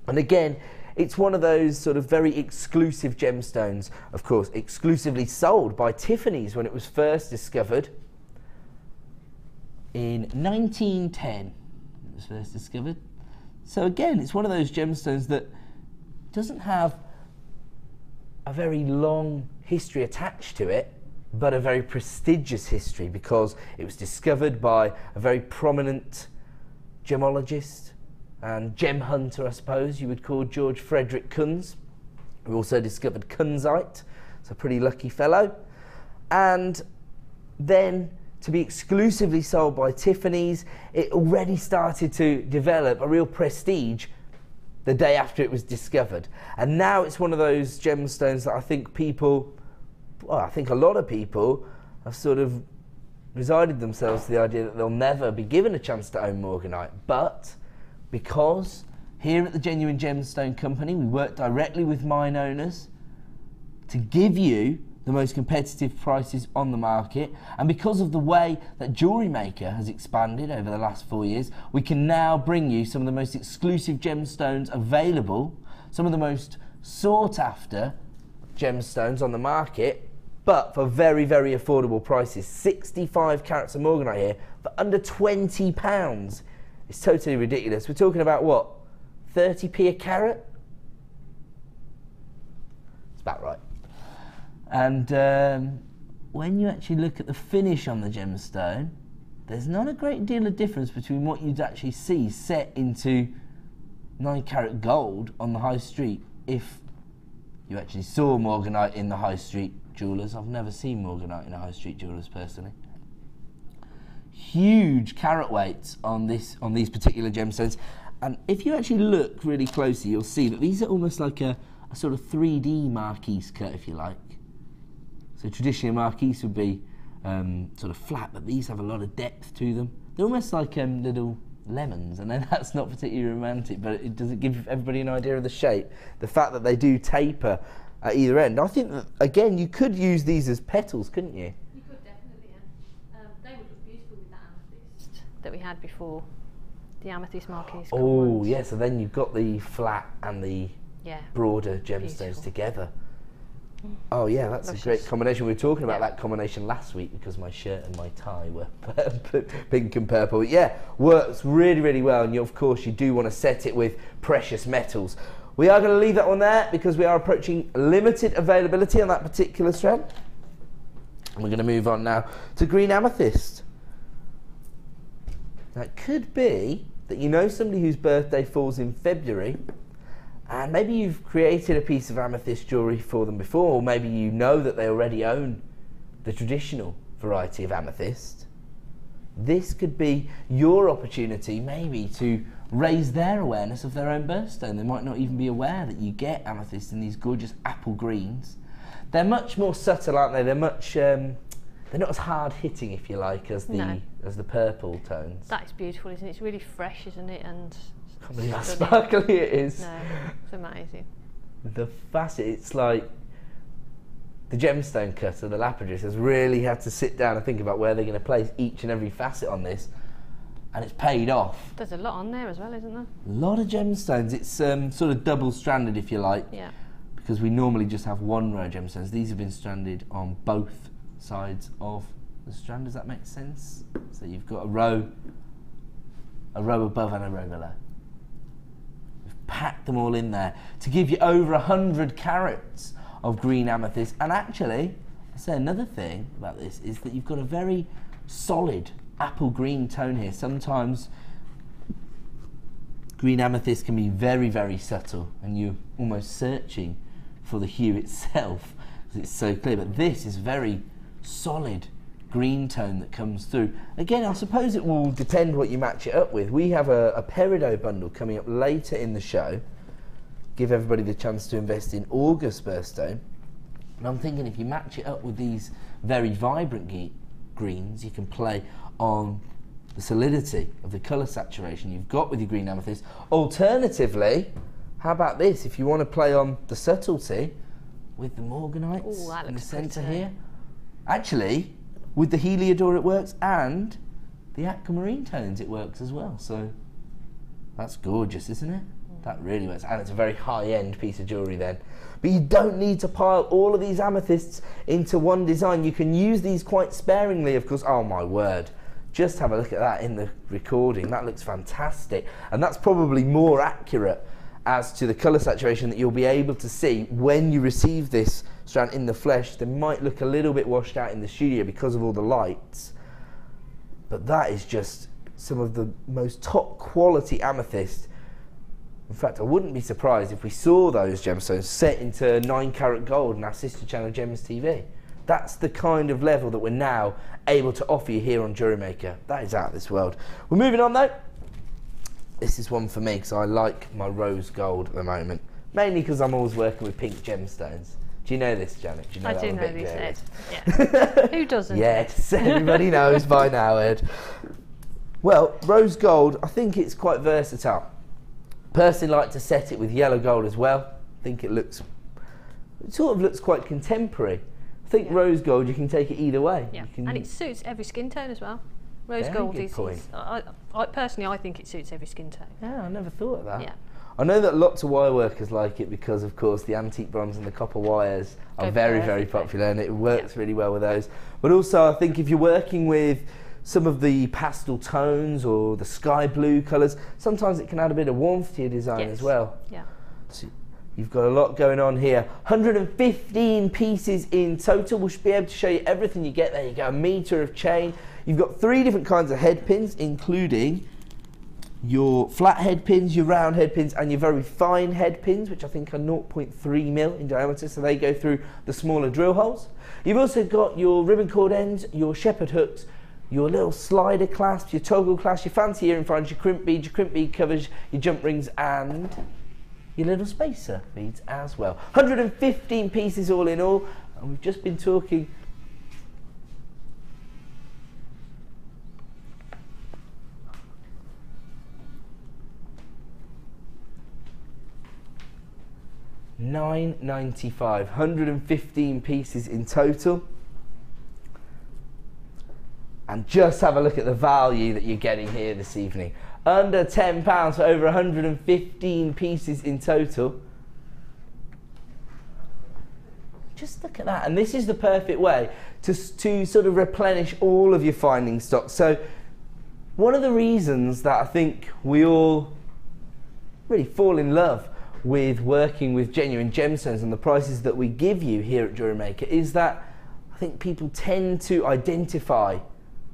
and again it's one of those sort of very exclusive gemstones, of course exclusively sold by Tiffany's when it was first discovered in 1910. It was first discovered. So again, it's one of those gemstones that doesn't have a very long history attached to it, but a very prestigious history, because it was discovered by a very prominent gemologist and gem hunter, I suppose you would call, George Frederick Kunz, who also discovered kunzite. It's a pretty lucky fellow. And then to be exclusively sold by Tiffany's, it already started to develop a real prestige the day after it was discovered. And now it's one of those gemstones that I think people, well, I think a lot of people have sort of resigned themselves to the idea that they'll never be given a chance to own morganite. But because here at the Genuine Gemstone Company we work directly with mine owners to give you the most competitive prices on the market, and because of the way that Jewellery Maker has expanded over the last 4 years, we can now bring you some of the most exclusive gemstones available, some of the most sought after gemstones on the market, but for very, very affordable prices. 65 carats of morganite here for under £20. It's totally ridiculous. We're talking about what, 30p a carat? It's about right. And when you actually look at the finish on the gemstone, there's not a great deal of difference between what you'd actually see set into 9 carat gold on the high street if you actually saw morganite in the high street jewellers. I've never seen morganite in a high street jewellers personally. huge carat weights on these particular gemstones. And if you actually look really closely, you'll see that these are almost like a sort of 3D marquise cut, if you like. So traditionally a marquise would be sort of flat, but these have a lot of depth to them. They're almost like little lemons, and then that's not particularly romantic, but it does give everybody an idea of the shape. The fact that they do taper at either end. I think that, again, you could use these as petals, couldn't you? You could definitely, yeah. They would look beautiful with that amethyst that we had before, the amethyst marquise. Oh, yeah, so then you've got the flat and the broader gemstones Beautiful. Together. Oh yeah, that's Luscious. a great combination. We were talking about that combination last week because my shirt and my tie were pink and purple. But yeah, works really, really well. And of course, you do want to set it with precious metals. We are going to leave that one there because we are approaching limited availability on that particular strand. And we're going to move on now to green amethyst. Now, it could be that you know somebody whose birthday falls in February, and maybe you've created a piece of amethyst jewellery for them before, or maybe you know that they already own the traditional variety of amethyst. This could be your opportunity maybe to raise their awareness of their own birthstone. They might not even be aware that you get amethyst in these gorgeous apple greens. They're much more subtle, aren't they? They're much, they're not as hard hitting, if you like, as the purple tones. That is beautiful, isn't it? It's really fresh, isn't it? And I can't believe how sparkly it is. No, it's amazing. The facet, it's like the gemstone cutter, the Labradorite, has really had to sit down and think about where they're going to place each and every facet on this, and it's paid off. There's a lot on there as well, isn't there? A lot of gemstones. It's sort of double-stranded, if you like, because we normally just have one row of gemstones. These have been stranded on both sides of the strand. Does that make sense? So you've got a row above and a row below. Pack them all in there to give you over 100 carats of green amethyst. And actually, I'll say another thing about this is that you've got a very solid apple green tone here. Sometimes green amethyst can be very, very subtle and you're almost searching for the hue itself because it's so clear, but this is very solid green tone that comes through. Again, I suppose it will depend what you match it up with. We have a peridot bundle coming up later in the show. Give everybody the chance to invest in August birthstone. And I'm thinking if you match it up with these very vibrant greens, you can play on the solidity of the colour saturation you've got with your green amethyst. Alternatively, how about this? If you want to play on the subtlety with the morganites in the centre here. Actually, with the Heliodor it works, and the aquamarine tones it works as well. So that's gorgeous, isn't it? That really works, and it's a very high-end piece of jewellery then. But you don't need to pile all of these amethysts into one design. You can use these quite sparingly, of course. Oh my word, just have a look at that in the recording. That looks fantastic, and that's probably more accurate as to the colour saturation that you'll be able to see when you receive this strand in the flesh. They might look a little bit washed out in the studio because of all the lights, but that is just some of the most top quality amethyst. In fact, I wouldn't be surprised if we saw those gemstones set into 9-carat gold in our sister channel Gems TV. That's the kind of level that we're now able to offer you here on Jewellery Maker. That is out of this world. We're moving on though. This is one for me because I like my rose gold at the moment, mainly because I'm always working with pink gemstones. Do you know this, Janet? Do you know I do know this, Ed. Yeah. Who doesn't? Yes, everybody knows by now, Ed. Well, rose gold, I think it's quite versatile. Personally like to set it with yellow gold as well. I think it sort of looks quite contemporary. I think rose gold, you can take it either way. Yeah, and it suits every skin tone as well. Rose gold is, personally, I think it suits every skin tone. Yeah, I never thought of that. Yeah. I know that lots of wire workers like it because, of course, the antique bronze and the copper wires are very, very popular, and it works really well with those. But also, I think if you're working with some of the pastel tones or the sky blue colours, sometimes it can add a bit of warmth to your design as well. Yeah. So you've got a lot going on here. 115 pieces in total. We'll be able to show you everything you get there. You get a metre of chain. You've got 3 different kinds of head pins, including your flat head pins, your round head pins, and your very fine head pins, which I think are 0.3 mil in diameter, so they go through the smaller drill holes. You've also got your ribbon cord ends, your shepherd hooks, your little slider clasps, your toggle clasps, your fancy earring fronds, your crimp bead covers, your jump rings, and your little spacer beads as well. 115 pieces all in all, and we've just been talking $9.95, 115 pieces in total. And just have a look at the value that you're getting here this evening. Under £10 for over 115 pieces in total. Just look at that. And this is the perfect way to sort of replenish all of your finding stock. So one of the reasons that I think we all really fall in love with working with genuine gemstones and the prices that we give you here at Jewellery Maker is that I think people tend to identify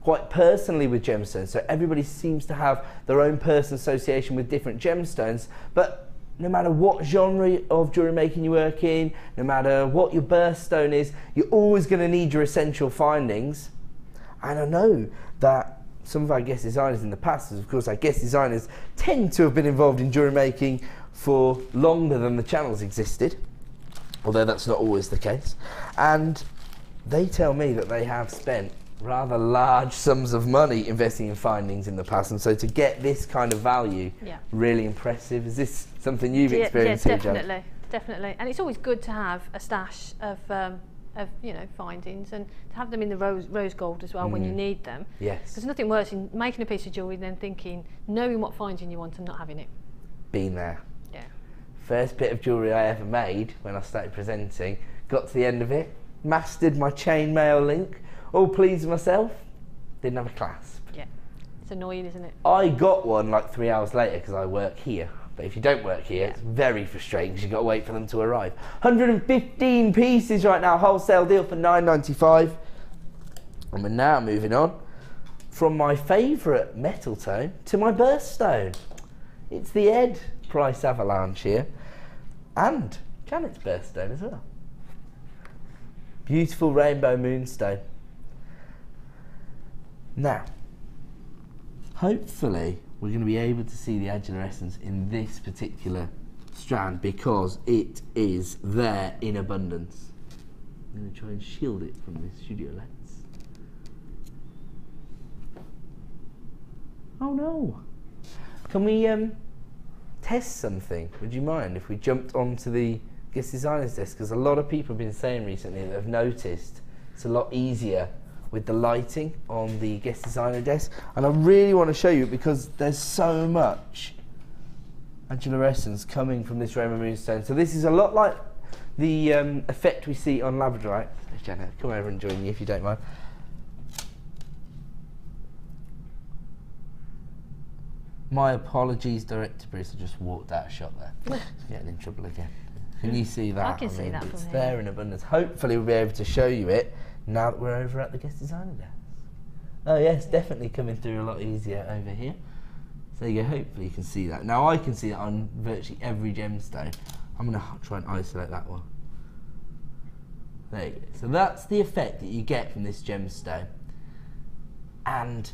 quite personally with gemstones. So everybody seems to have their own personal association with different gemstones, but no matter what genre of jewellery making you work in, no matter what your birthstone is, you're always going to need your essential findings. And I know that some of our guest designers in the past, of course our guest designers tend to have been involved in jewellery making for longer than the channels existed, although that's not always the case. And they tell me that they have spent rather large sums of money investing in findings in the past, and so to get this kind of value, really impressive. Is this something you've experienced? Yes, definitely. And it's always good to have a stash of you know, findings, and to have them in the rose gold as well when you need them. Yes. There's nothing worse in making a piece of jewellery than thinking, knowing what finding you want and not having it. Been there. Yeah. First bit of jewellery I ever made when I started presenting, got to the end of it, mastered my chainmail link, all pleased with myself, didn't have a clasp. Yeah, it's annoying, isn't it? I got one like 3 hours later because I work here. But if you don't work here, it's very frustrating because you've got to wait for them to arrive. 115 pieces right now, wholesale deal for $9.95. And we're now moving on from my favourite metal tone to my birthstone. It's the Ed price avalanche here, and Janet's birthstone as well. Beautiful rainbow moonstone. Now, hopefully we're going to be able to see the agilarescence in this particular strand because it is there in abundance. I'm going to try and shield it from this studio lens. Oh no! Can we test something? Would you mind if we jumped onto the guest designer's desk? Because a lot of people have been saying recently that they've noticed it's a lot easier with the lighting on the guest designer desk, and I really want to show you because there's so much agilarescence coming from this rainbow moonstone. So this is a lot like the effect we see on Labradorite. Janet, come over and join you if you don't mind. My apologies, Director Bruce, I just walked out of shot there. Getting in trouble again. Can you see that? I can see that from it's here. There in abundance. Hopefully we'll be able to show you it now that we're over at the guest designer desk. Oh yes, definitely coming through a lot easier over here. So there you go, hopefully you can see that. Now I can see that on virtually every gemstone. I'm going to try and isolate that one. There you go. So that's the effect that you get from this gemstone. And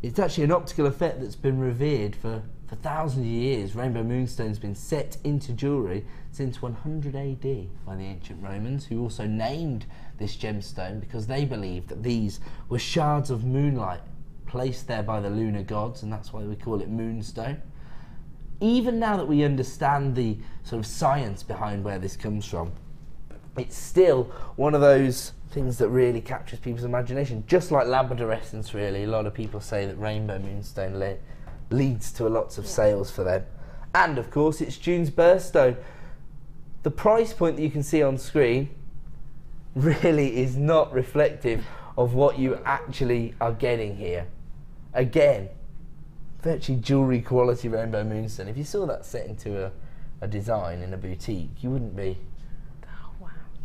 it's actually an optical effect that's been revered for thousands of years. Rainbow moonstone's been set into jewellery since 100 AD by the ancient Romans, who also named this gemstone because they believed that these were shards of moonlight placed there by the lunar gods, and that's why we call it moonstone. Even now that we understand the sort of science behind where this comes from, it's still one of those things that really captures people's imagination, just like labradorescence really. A lot of people say that rainbow moonstone leads to lots of sales for them. And of course it's June's birthstone. The price point that you can see on screen really is not reflective of what you actually are getting here. Again, virtually jewellery quality rainbow moonstone. If you saw that set into a design in a boutique, you wouldn't be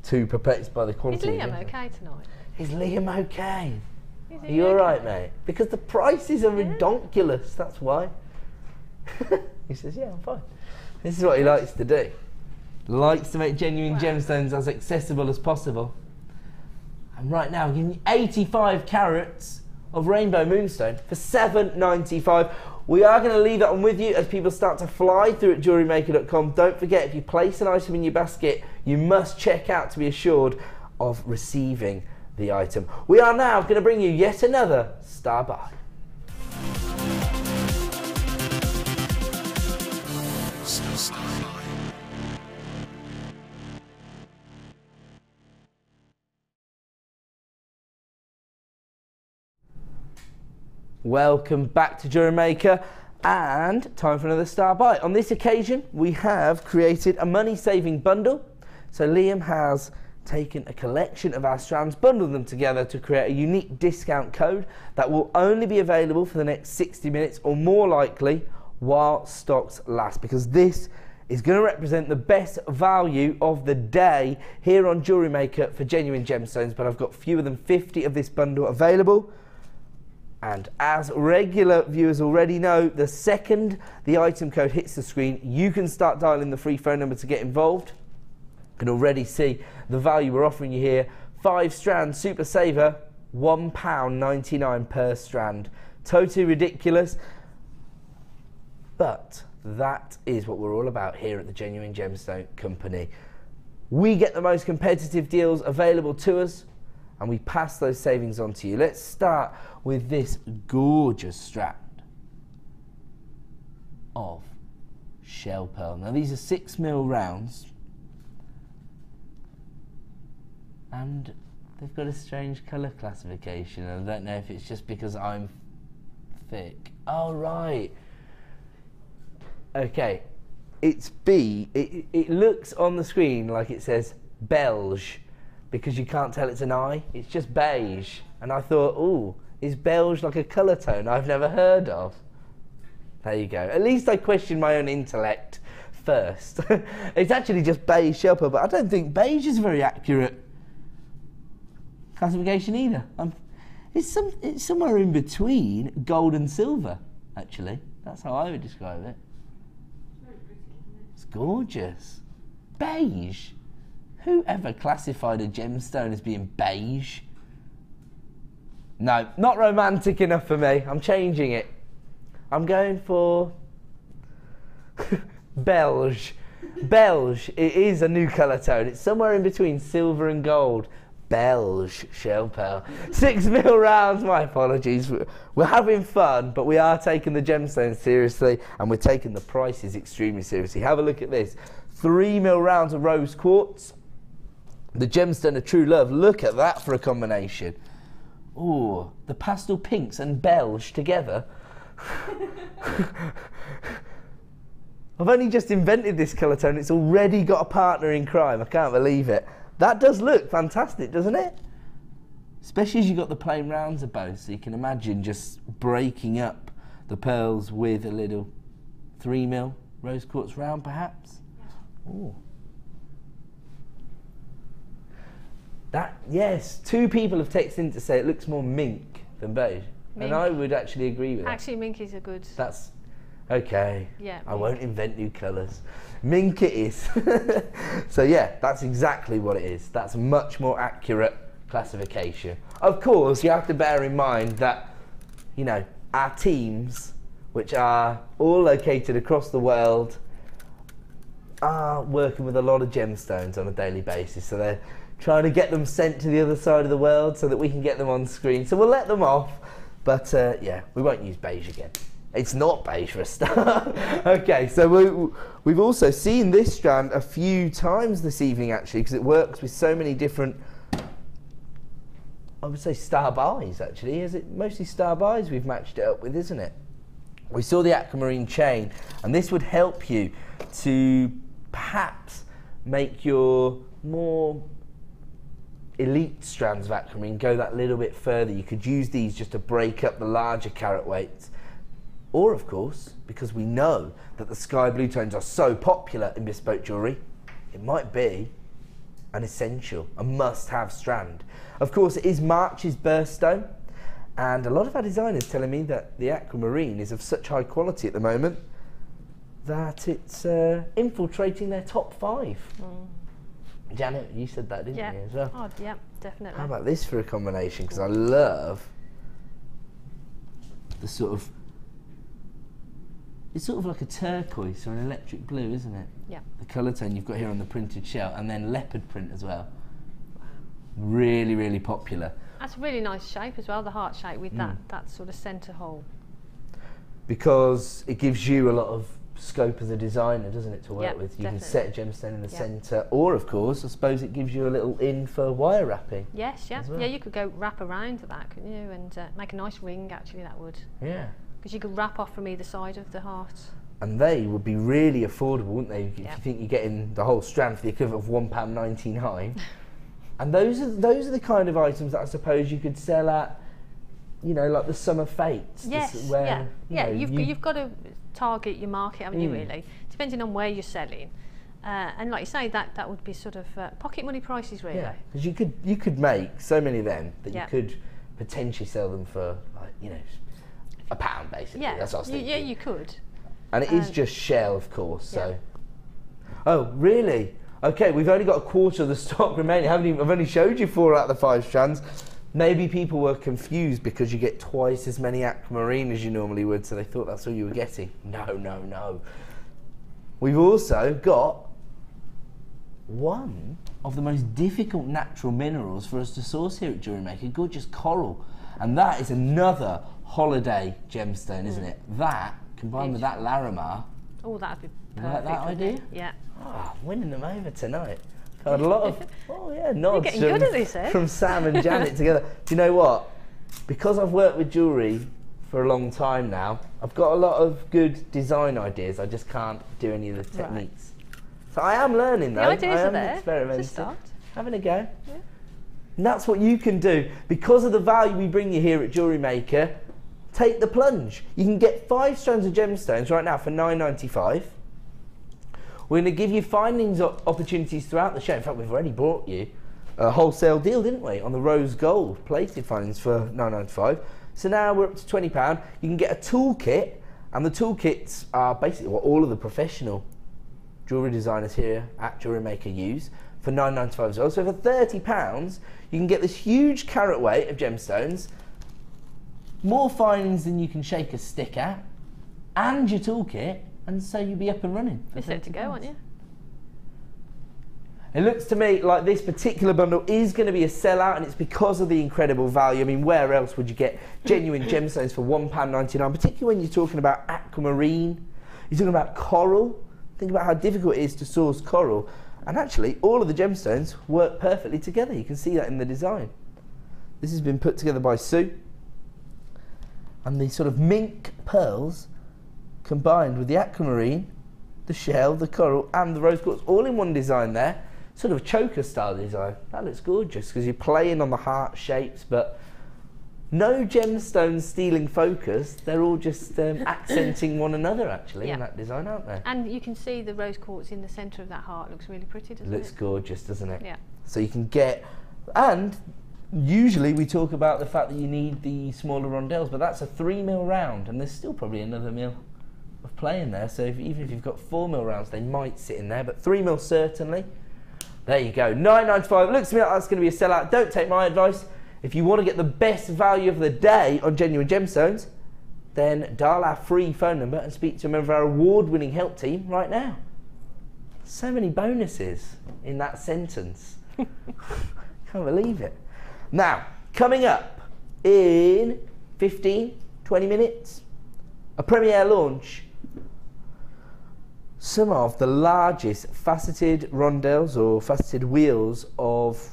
too perplexed by the quality. Is Liam okay tonight? Is Liam okay? Are you alright, mate? Because the prices are redonkulous, that's why. He says, yeah, I'm fine. This is what he likes to do. Likes to make genuine gemstones as accessible as possible. And right now, I'm giving you 85 carats of Rainbow Moonstone for $7.95. We are going to leave that one with you as people start to fly through at jewellerymaker.com. Don't forget, if you place an item in your basket, you must check out to be assured of receiving the item. We are now going to bring you yet another Star Buy. Welcome back to Jewellery Maker, and time for another Star Buy. On this occasion, we have created a money-saving bundle. So Liam has taken a collection of our strands, bundled them together to create a unique discount code that will only be available for the next 60 minutes, or more likely while stocks last, because this is going to represent the best value of the day here on Jewellery Maker for genuine gemstones. But I've got fewer than 50 of this bundle available. And as regular viewers already know, the second the item code hits the screen, you can start dialing the free phone number to get involved. You can already see the value we're offering you here. 5 strands, super saver, £1.99 per strand. Totally ridiculous. But that is what we're all about here at the Genuine Gemstone Company. We get the most competitive deals available to us, and we pass those savings on to you. Let's start with this gorgeous strand of shell pearl. Now these are 6mm rounds, and they've got a strange colour classification. I don't know if it's just because I'm thick. Oh right. Okay, it's B. It looks on the screen like it says beige, because you can't tell it's an I. It's just beige. And I thought, ooh, is beige like a colour tone I've never heard of? There you go. At least I questioned my own intellect first. It's actually just beige shell pearl, but I don't think beige is a very accurate classification either. It's somewhere in between gold and silver, actually. That's how I would describe it. It's gorgeous. Beige. Who ever classified a gemstone as being beige? No, not romantic enough for me. I'm changing it. I'm going for beige. Beige. It is a new colour tone. It's somewhere in between silver and gold. Beige shell pearl. 6mm rounds. My apologies. We're having fun, but we are taking the gemstones seriously, and we're taking the prices extremely seriously. Have a look at this. 3mm rounds of Rose Quartz. The gemstone of true love. Look at that for a combination. Ooh, the pastel pinks and beige together. I've only just invented this colour tone. It's already got a partner in crime. I can't believe it. That does look fantastic, doesn't it? Especially as you've got the plain rounds of both, so you can imagine just breaking up the pearls with a little 3mm Rose Quartz round, perhaps. Yeah. Ooh. That, yes, 2 people have texted in to say it looks more mink than beige. Mink. And I would actually agree with that. Actually, mink is a good... That's, okay. Yeah. I won't invent new colours. Mink it is. So yeah, that's exactly what it is. That's a much more accurate classification. Of course, you have to bear in mind that, you know, our teams, which are all located across the world, are working with a lot of gemstones on a daily basis. So they're trying to get them sent to the other side of the world so that we can get them on screen. So we'll let them off, but yeah, we won't use beige again. It's not beige for a start. Okay, so we've also seen this strand a few times this evening, actually, because it works with so many different, I would say, star buys, actually. Is it mostly star buys we've matched it up with, isn't it? We saw the aquamarine chain, and this would help you to perhaps make your more elite strands of aquamarine go that little bit further. You could use these just to break up the larger carat weights. Or, of course, because we know that the sky blue tones are so popular in bespoke jewellery, it might be an essential, a must-have strand. Of course, it is March's birthstone, and a lot of our designers telling me that the aquamarine is of such high quality at the moment that it's infiltrating their top 5. Janet, you said that, didn't you, as well? Oh, yeah, definitely. How about this for a combination? Because I love the sort of, it's sort of like a turquoise or an electric blue, isn't it? Yeah. The colour tone you've got here on the printed shell, and then leopard print as well. Wow. Really, really popular. That's a really nice shape as well, the heart shape with that sort of centre hole. Because it gives you a lot of scope as a designer, doesn't it, to work with? You definitely. can set a gemstone in the centre, or of course, I suppose it gives you a little in for wire wrapping. Yes, yeah. Well. Yeah, you could go wrap around that, couldn't you? And make a nice ring, actually, that would. Yeah. Because you could wrap off from either side of the heart. And they would be really affordable, wouldn't they? If Yeah. you think you're getting the whole strand for the equivalent of £1.99. And those are the kind of items that I suppose you could sell at, you know, like the summer fates. Yes, Where, you've got to target your market, haven't you, really? Depending on where you're selling. And like you say, that would be sort of pocket money prices, really. Yeah, because you could make so many of them that Yeah. you could potentially sell them for, like, you know, £1 basically. Yeah, That's what I was thinking. yeah, you could. And it is just shell, of course. So. Yeah. Oh, really? Okay, we've only got a quarter of the stock remaining. I've only showed you 4 out of the 5 strands. Maybe people were confused because you get twice as many aquamarine as you normally would, so they thought that's all you were getting. No. We've also got one of the most difficult natural minerals for us to source here at Jewellery Maker, gorgeous coral. And that is another holiday gemstone, isn't it? That, combined with that Larimar. Oh, that'd be You perfect. like that wouldn't idea? it? Yeah. Oh, I'm winning them over tonight. Had a lot of nods getting good at this, eh? from Sam and Janet together. Do you know what? Because I've worked with jewellery for a long time now, I've got a lot of good design ideas. I just can't do any of the techniques. So I am learning though. The ideas I are am there. experimenting. It's a start. Having a go. Yeah. And that's what you can do. Because of the value we bring you here at Jewellery Maker, take the plunge. You can get 5 strands of gemstones right now for £9.95. We're going to give you findings opportunities throughout the show. In fact, we've already brought you a wholesale deal, didn't we, on the rose gold plated findings for £9.95. So now we're up to £20. You can get a toolkit, and the toolkits are basically what all of the professional jewellery designers here at Jewellery Maker use for £9.95 as well. So for £30, you can get this huge carat weight of gemstones, more findings than you can shake a stick at, and your toolkit, and so you'll be up and running. You're set to go, aren't you? It looks to me like this particular bundle is going to be a sellout, and it's because of the incredible value. I mean, where else would you get genuine gemstones for £1.99, particularly when you're talking about aquamarine, you're talking about coral. Think about how difficult it is to source coral. And actually, all of the gemstones work perfectly together. You can see that in the design. This has been put together by Sue. And the sort of mink pearls combined with the aquamarine, the shell, the coral, and the rose quartz, all in one design there. Sort of a choker style design. That looks gorgeous because you're playing on the heart shapes, but no gemstones stealing focus. They're all just accenting one another actually in that design, aren't they? And you can see the rose quartz in the centre of that heart. Looks really pretty, doesn't it? Looks gorgeous, doesn't it? Yeah. So you can get, and usually we talk about the fact that you need the smaller rondelles, but that's a 3mm round, and there's still probably another mil of play in there. So even if you've got 4mm rounds, they might sit in there, but 3mm certainly. There you go, £9.95. Looks to me like that's going to be a sellout. Don't take my advice. If you want to get the best value of the day on genuine gemstones, then dial our free phone number and speak to a member of our award-winning help team right now. So many bonuses in that sentence. Can't believe it. Now, coming up in 15, 20 minutes, a premiere launch. Some of the largest faceted rondelles or faceted wheels of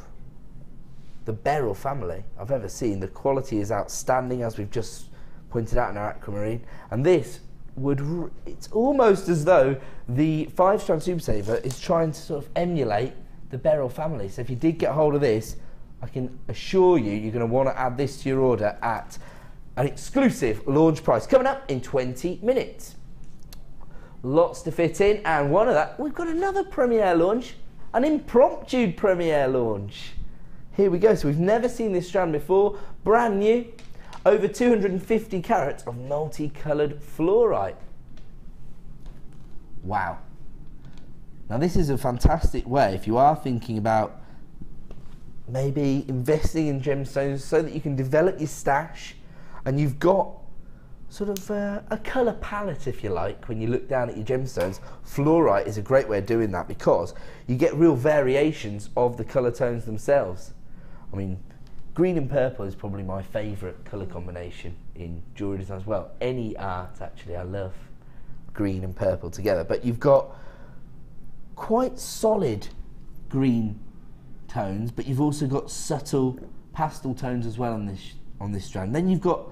the beryl family I've ever seen. The quality is outstanding, as we've just pointed out in our aquamarine. And this would, it's almost as though the 5-strand Super Saver is trying to sort of emulate the beryl family. So if you did get hold of this, I can assure you, you're going to want to add this to your order at an exclusive launch price coming up in 20 minutes. Lots to fit in, and one of that, we've got another premiere launch, an impromptu premiere launch. Here we go. So we've never seen this strand before, brand new, over 250 carats of multicoloured fluorite. Wow. Now this is a fantastic way if you are thinking about maybe investing in gemstones so that you can develop your stash, and you've got sort of a colour palette, if you like, when you look down at your gemstones. Fluorite is a great way of doing that because you get real variations of the colour tones themselves. I mean, green and purple is probably my favourite colour combination in jewellery design as well. Any art, actually, I love green and purple together. But you've got quite solid green tones, but you've also got subtle pastel tones as well on this strand. Then you've got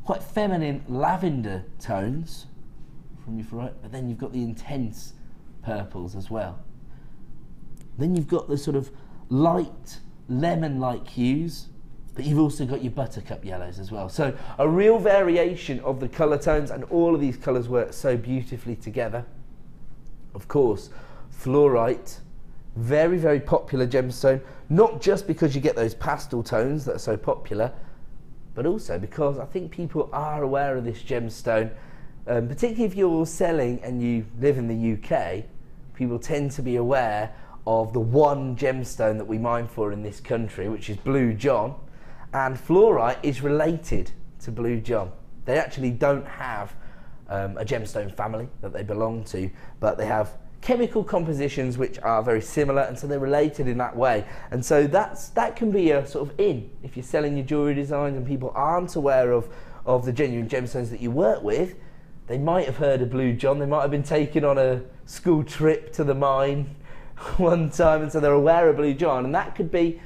quite feminine lavender tones from your fluorite, but then you've got the intense purples as well. Then you've got the sort of light lemon-like hues, but you've also got your buttercup yellows as well. So a real variation of the colour tones, and all of these colours work so beautifully together. Of course, fluorite, very, very popular gemstone, not just because you get those pastel tones that are so popular, but also because I think people are aware of this gemstone, particularly if you're selling and you live in the UK, people tend to be aware of the one gemstone that we mine for in this country, which is Blue John, and fluorite is related to Blue John. They actually don't have a gemstone family that they belong to, but they have chemical compositions which are very similar, and so they're related in that way. And so that can be a sort of in if you're selling your jewellery designs and people aren't aware of the genuine gemstones that you work with. They might have heard of Blue John, they might have been taken on a school trip to the mine one time, and so they're aware of Blue John, and that could be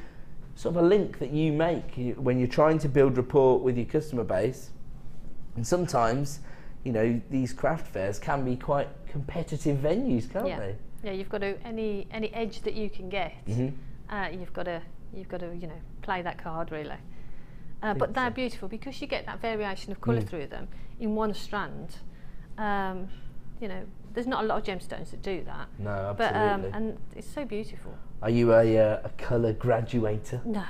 sort of a link that you make when you're trying to build rapport with your customer base. And sometimes, you know, these craft fairs can be quite competitive venues, can't they? Yeah, you've got to any edge that you can get. You've got to you know, play that card really. But they're beautiful because you get that variation of colour through them in one strand. You know, there's not a lot of gemstones that do that. No, absolutely. But and it's so beautiful. Are you a colour graduator? No.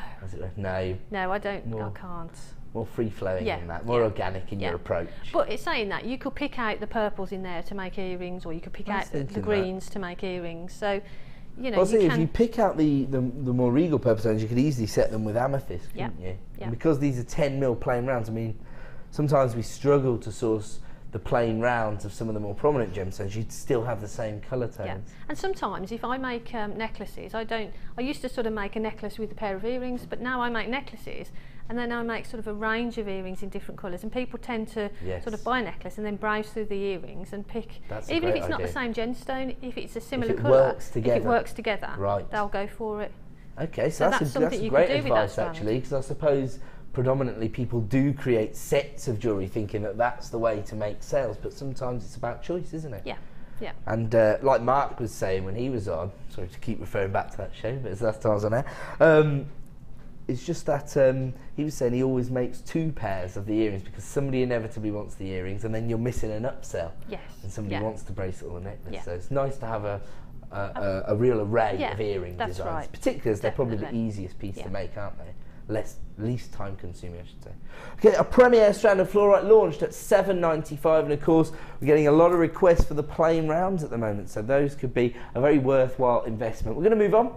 No. No, I don't. I can't. More free-flowing than that, more organic in your approach. But it's saying that you could pick out the purples in there to make earrings, or you could pick out the greens to make earrings. So, you know, also, if you pick out the more regal purple tones, you could easily set them with amethyst, couldn't you? Yeah. And because these are 10mm plain rounds, I mean, sometimes we struggle to source the plain rounds of some of the more prominent gemstones. You'd still have the same colour tones. Yeah. And sometimes if I make necklaces, I used to sort of make a necklace with a pair of earrings, but now I make necklaces and then I make sort of a range of earrings in different colours, and people tend to sort of buy a necklace and then browse through the earrings and pick, even if it's not the same gemstone, if it's a similar colour, if it works together, they'll go for it. Okay, so that's great advice actually, because I suppose predominantly people do create sets of jewellery thinking that that's the way to make sales, but sometimes it's about choice, isn't it? Yeah. Yeah. And like Mark was saying when he was on, sorry to keep referring back to that show, but it's the last time I was on air, it's just that he was saying he always makes 2 pairs of the earrings because somebody inevitably wants the earrings and then you're missing an upsell. Yes. And somebody wants the bracelet or the necklace. So it's nice to have a real array of earring designs, particularly as they're probably the easiest piece to make, aren't they? Least time consuming, I should say. Okay, a premier strand of fluorite launched at $7.95, and of course we're getting a lot of requests for the plain rounds at the moment, so those could be a very worthwhile investment. We're going to move on.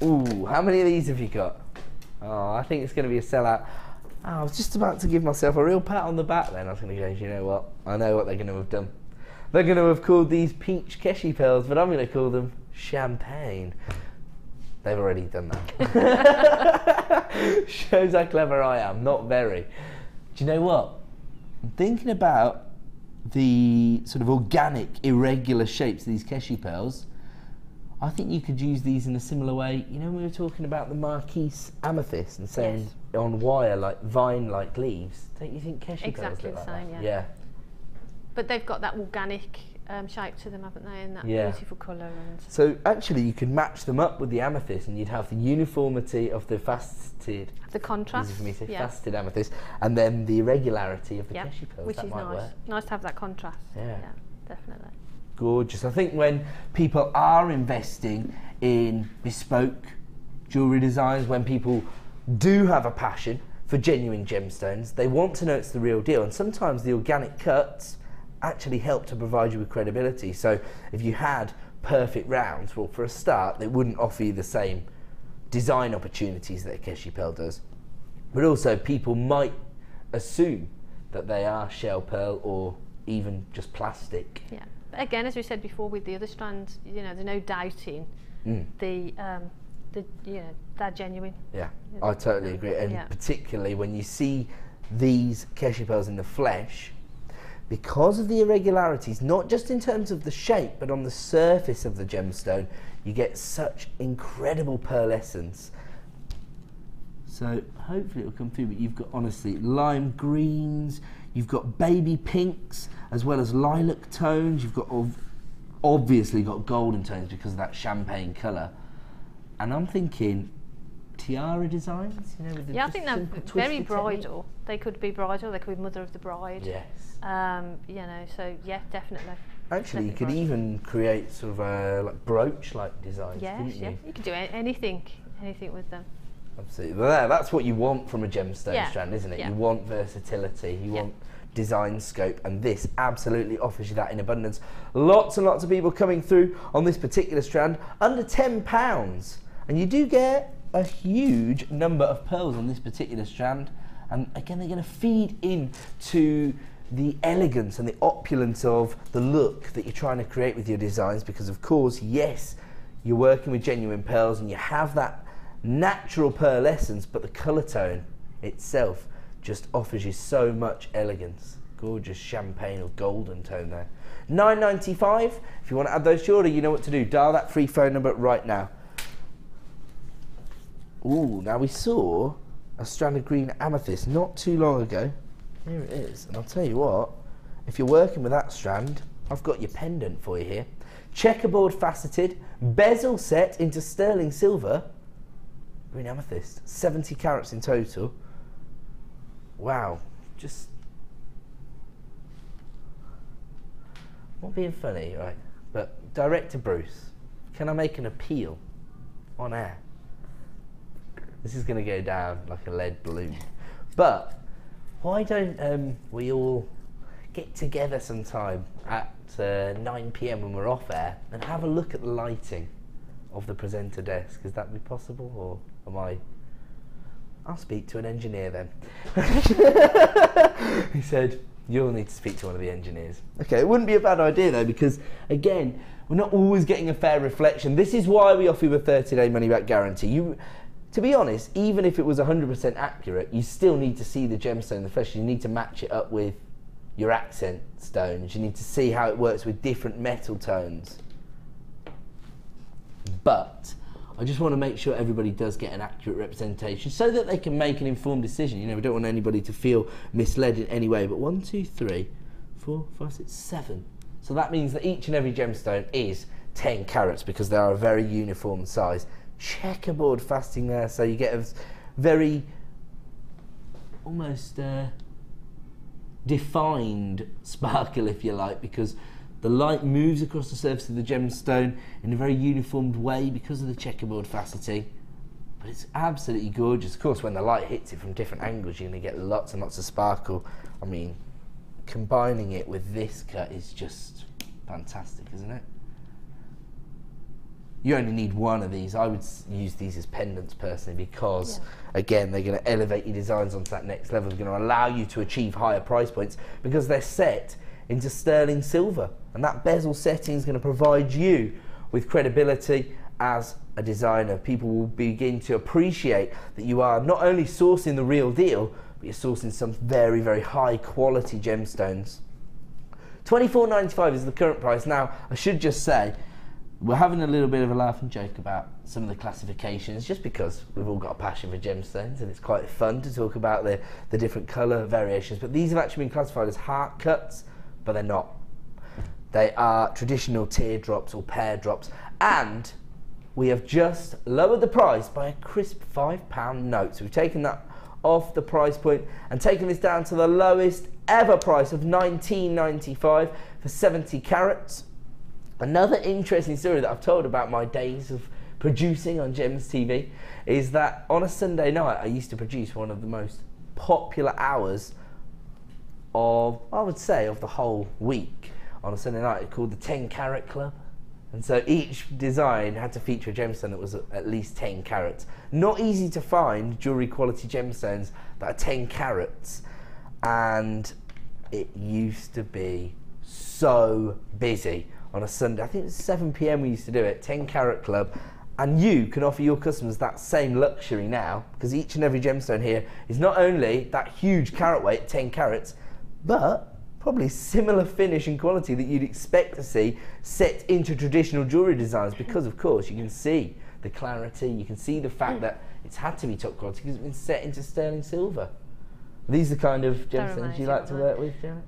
Ooh, how many of these have you got? Oh, I think it's going to be a sellout. Oh, I was just about to give myself a real pat on the back then. I was going to go, you know what? I know what they're going to have done. They're going to have called these peach keshi pearls, but I'm going to call them champagne. They've already done that. Shows how clever I am. Not very. Do you know what? I'm thinking about the sort of organic, irregular shapes of these keshi pearls. I think you could use these in a similar way. You know, when we were talking about the Marquise amethyst and saying on wire, like vine-like leaves. Don't you think keshi pearls look like that? Exactly the same, yeah. But they've got that organic shape to them, haven't they, and that beautiful colour. And so actually you could match them up with the amethyst and you'd have the uniformity of the faceted, the contrast, easy for me to say, faceted amethyst, and then the irregularity of the keshi pearls. Which is nice. Nice to have that contrast. Yeah, definitely. Gorgeous. I think when people are investing in bespoke jewellery designs, when people do have a passion for genuine gemstones, they want to know it's the real deal, and sometimes the organic cuts actually help to provide you with credibility. So if you had perfect rounds, well, for a start, they wouldn't offer you the same design opportunities that a keshi pearl does. But also people might assume that they are shell pearl or even just plastic. Yeah. But again, as we said before with the other strands, you know, there's no doubting the you know, they're genuine. Yeah, I totally agree. And particularly when you see these Keshe pearls in the flesh, because of the irregularities, not just in terms of the shape, but on the surface of the gemstone, you get such incredible pearlescence. So hopefully it will come through, but you've got honestly lime greens, you've got baby pinks, as well as lilac tones, you've got obviously got golden tones because of that champagne colour. And I'm thinking tiara designs, you know, with the I think they're very bridal. technique. They could be bridal, they could be mother of the bride. Yes. You know, so yeah, definitely. Actually, you could bridal. even create sort of like brooch-like designs, couldn't Yes, you? yeah. You could do anything with them. Absolutely. Well, that's what you want from a gemstone strand, isn't it? Yeah. You want versatility, you want design scope, and this absolutely offers you that in abundance. Lots and lots of people coming through on this particular strand, under £10, and you do get a huge number of pearls on this particular strand, and again they're going to feed into the elegance and the opulence of the look that you're trying to create with your designs, because of course, yes, you're working with genuine pearls and you have that natural pearlescence, but the colour tone itself just offers you so much elegance. Gorgeous champagne or golden tone there. £9.95. If you want to add those to your order, you know what to do. Dial that free phone number right now. Ooh, now we saw a strand of green amethyst not too long ago. Here it is, and I'll tell you what, if you're working with that strand, I've got your pendant for you here. Checkerboard faceted, bezel set into sterling silver, green amethyst, 70 carats in total. Wow, just not being funny, right? But Director Bruce, can I make an appeal on air? This is going to go down like a lead balloon. But why don't we all get together sometime at 9 PM when we're off air and have a look at the lighting of the presenter desk? Is that be possible, or am I? I'll speak to an engineer then. He said, you'll need to speak to one of the engineers. Okay, it wouldn't be a bad idea though, because again, we're not always getting a fair reflection. This is why we offer you a 30-day money-back guarantee. To be honest, even if it was 100% accurate, you still need to see the gemstone in the flesh. You need to match it up with your accent stones. You need to see how it works with different metal tones. But I just want to make sure everybody does get an accurate representation so that they can make an informed decision. You know, we don't want anybody to feel misled in any way. But 1, 2, 3, 4, 5, 6, 7. So that means that each and every gemstone is 10 carats because they are a very uniform size. Checkerboard faceting there, so you get a very almost defined sparkle, if you like, because the light moves across the surface of the gemstone in a very uniformed way because of the checkerboard faceting. But it's absolutely gorgeous. Of course, when the light hits it from different angles, you're going to get lots and lots of sparkle. I mean, combining it with this cut is just fantastic, isn't it? You only need one of these. I would use these as pendants personally because, again, they're going to elevate your designs onto that next level. They're going to allow you to achieve higher price points because they're set into sterling silver. And that bezel setting is going to provide you with credibility as a designer. People will begin to appreciate that you are not only sourcing the real deal, but you're sourcing some very, very high quality gemstones. $24.95 is the current price. Now, I should just say, we're having a little bit of a laugh and joke about some of the classifications just because we've all got a passion for gemstones and it's quite fun to talk about the different colour variations. But these have actually been classified as heart cuts, but they're not. They are traditional teardrops or pear drops, and we have just lowered the price by a crisp £5 note. So we've taken that off the price point and taken this down to the lowest ever price of $19.95 for 70 carats. Another interesting story that I've told about my days of producing on Gems TV is that on a Sunday night I used to produce one of the most popular hours of, I would say, of the whole week. On a Sunday night, it's called the 10 Carat Club. And so each design had to feature a gemstone that was at least 10 carats. Not easy to find jewellery quality gemstones that are 10 carats. And it used to be so busy on a Sunday. I think it was 7 PM we used to do it, 10 carat club. And you can offer your customers that same luxury now, because each and every gemstone here is not only that huge carat weight, 10 carats, but probably similar finish and quality that you'd expect to see set into traditional jewellery designs, because of course you can see the clarity, you can see the fact that it's had to be top quality because it's been set into sterling silver. These are the kind of gemstones you like to work with, Janet?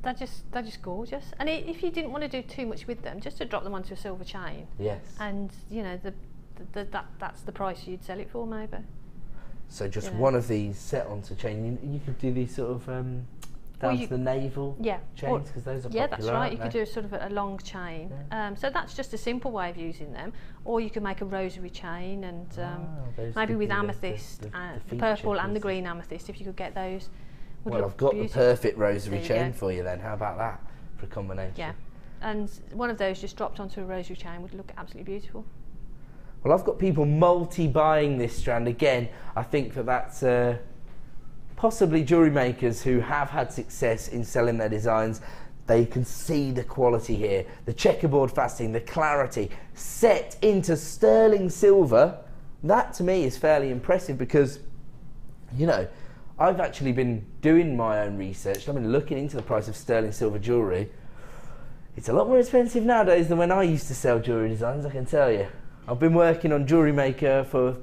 They're just gorgeous. And if you didn't want to do too much with them, just to drop them onto a silver chain. Yes. And you know that's the price you'd sell it for, maybe. So just one of these set onto chain. You could do these sort of down to the navel chains, because those are popular. Yeah, that's right. You could do a sort of a long chain. Yeah. So that's just a simple way of using them. Or you could make a rosary chain, and maybe with amethyst, the purple and the green amethyst, if you could get those. Well, I've got beautiful. The perfect rosary chain for you then. How about that for a combination? Yeah, and one of those just dropped onto a rosary chain would look absolutely beautiful. Well, I've got people multi-buying this strand. Again, I think that's possibly jewellery makers who have had success in selling their designs. They can see the quality here, the checkerboard faceting, the clarity, set into sterling silver. That to me is fairly impressive because, you know, I've actually been doing my own research. I've been looking into the price of sterling silver jewellery. It's a lot more expensive nowadays than when I used to sell jewellery designs, I can tell you. I've been working on Jewellery Maker for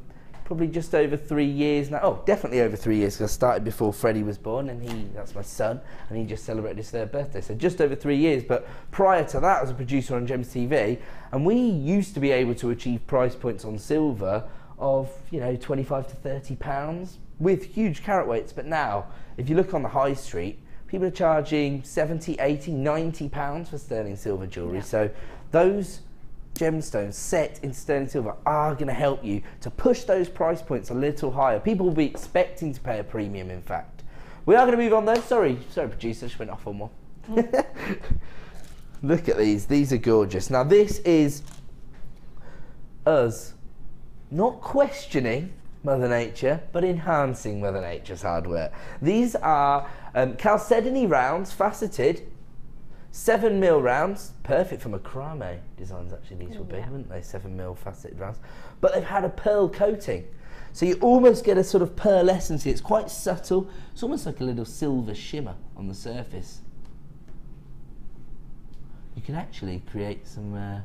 probably just over 3 years now. Oh, definitely over 3 years, because I started before Freddie was born, and that's my son, and he just celebrated his 3rd birthday. So just over 3 years. But prior to that, I was a producer on Gems TV, and we used to be able to achieve price points on silver of, you know, 25 to 30 pounds with huge carat weights. But now, if you look on the high street, people are charging 70, 80, 90 pounds for sterling silver jewellery. Yeah. So those gemstones set in sterling silver are going to help you to push those price points a little higher. People will be expecting to pay a premium, in fact. We are going to move on though. Sorry producer, just went off on one. Look at these are gorgeous. Now this is us not questioning Mother Nature, but enhancing Mother Nature's hard work. These are chalcedony rounds, faceted, 7mm rounds, perfect for macrame designs actually these would be, wouldn't they? 7mm faceted rounds. But they've had a pearl coating. So you almost get a sort of pearlescence. It's quite subtle. It's almost like a little silver shimmer on the surface. You can actually create some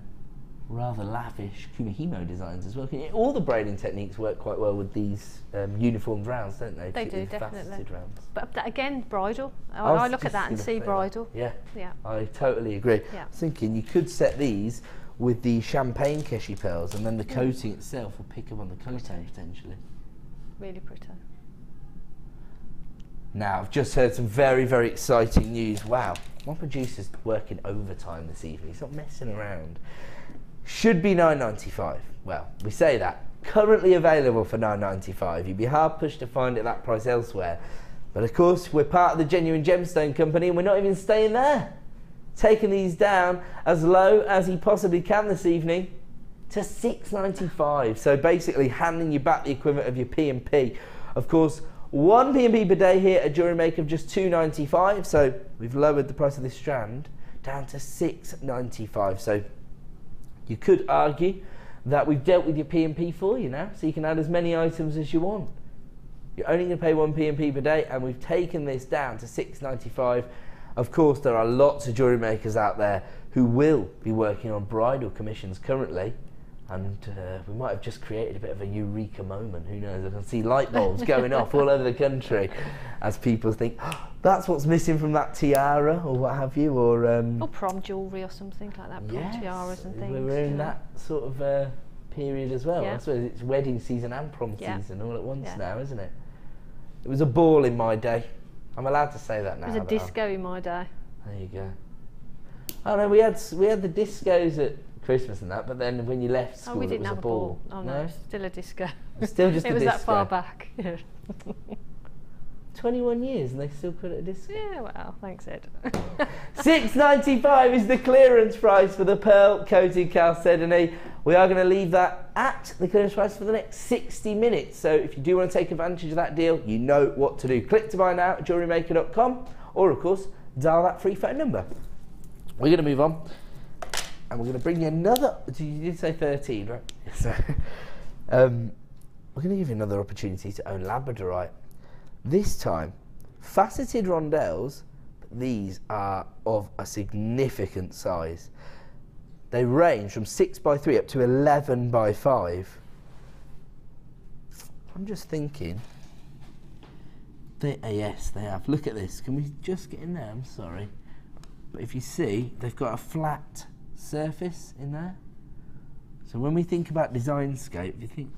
rather lavish kumihimo designs as well. All the braiding techniques work quite well with these uniformed rounds, don't they? They do, definitely. Rounds. But again, bridal. I look at that and see bridal. Yeah, I totally agree. Yeah. I was thinking you could set these with the champagne keshi pearls, and then the coating itself will pick up on the coating potentially. Really pretty. Now, I've just heard some very, very exciting news. Wow, my producer's working overtime this evening. He's not messing around. Should be £9.95. Well, we say that. Currently available for £9.95. You'd be hard pushed to find it at that price elsewhere. But of course, we're part of the Genuine Gemstone Company, and we're not even staying there. Taking these down as low as he possibly can this evening to £6.95. So basically handing you back the equivalent of your P&P. Of course, one P&P per day here at Jewellery Maker of just £2.95. So we've lowered the price of this strand down to £6.95. So you could argue that we've dealt with your P&P for you now, so you can add as many items as you want. You're only going to pay one P&P per day, and we've taken this down to £6.95. Of course, there are lots of jewellery makers out there who will be working on bridal commissions currently, and we might have just created a bit of a eureka moment. Who knows? I can see light bulbs going off all over the country as people think, oh, that's what's missing from that tiara or what have you, or prom jewellery or something like that, prom tiaras and things. We're in that sort of period as well. Yeah. I suppose it's wedding season and prom season all at once now, isn't it? It was a ball in my day. I'm allowed to say that now. It was a disco in my day. There you go. Oh no, we had the discos at Christmas and that, but then when you left school, we didn't it was have a ball. Oh no, still a disco. Still just it a was disco. that far back. 21 years and they still put it at a discount. Yeah, well, thanks, Ed. $6.95 is the clearance price for the pearl coated chalcedony. We are going to leave that at the clearance price for the next 60 minutes. So if you do want to take advantage of that deal, you know what to do. Click to buy now at jewellerymaker.com, or of course, dial that free phone number. We're going to move on, and we're going to bring you another. You did say 13, right? So, we're going to give you another opportunity to own Labradorite. This time, faceted rondelles, but these are of a significant size. They range from 6x3 up to 11x5. I'm just thinking, yes, they have. Look at this. Can we just get in there? I'm sorry. But if you see, they've got a flat surface in there. So when we think about design scope, you think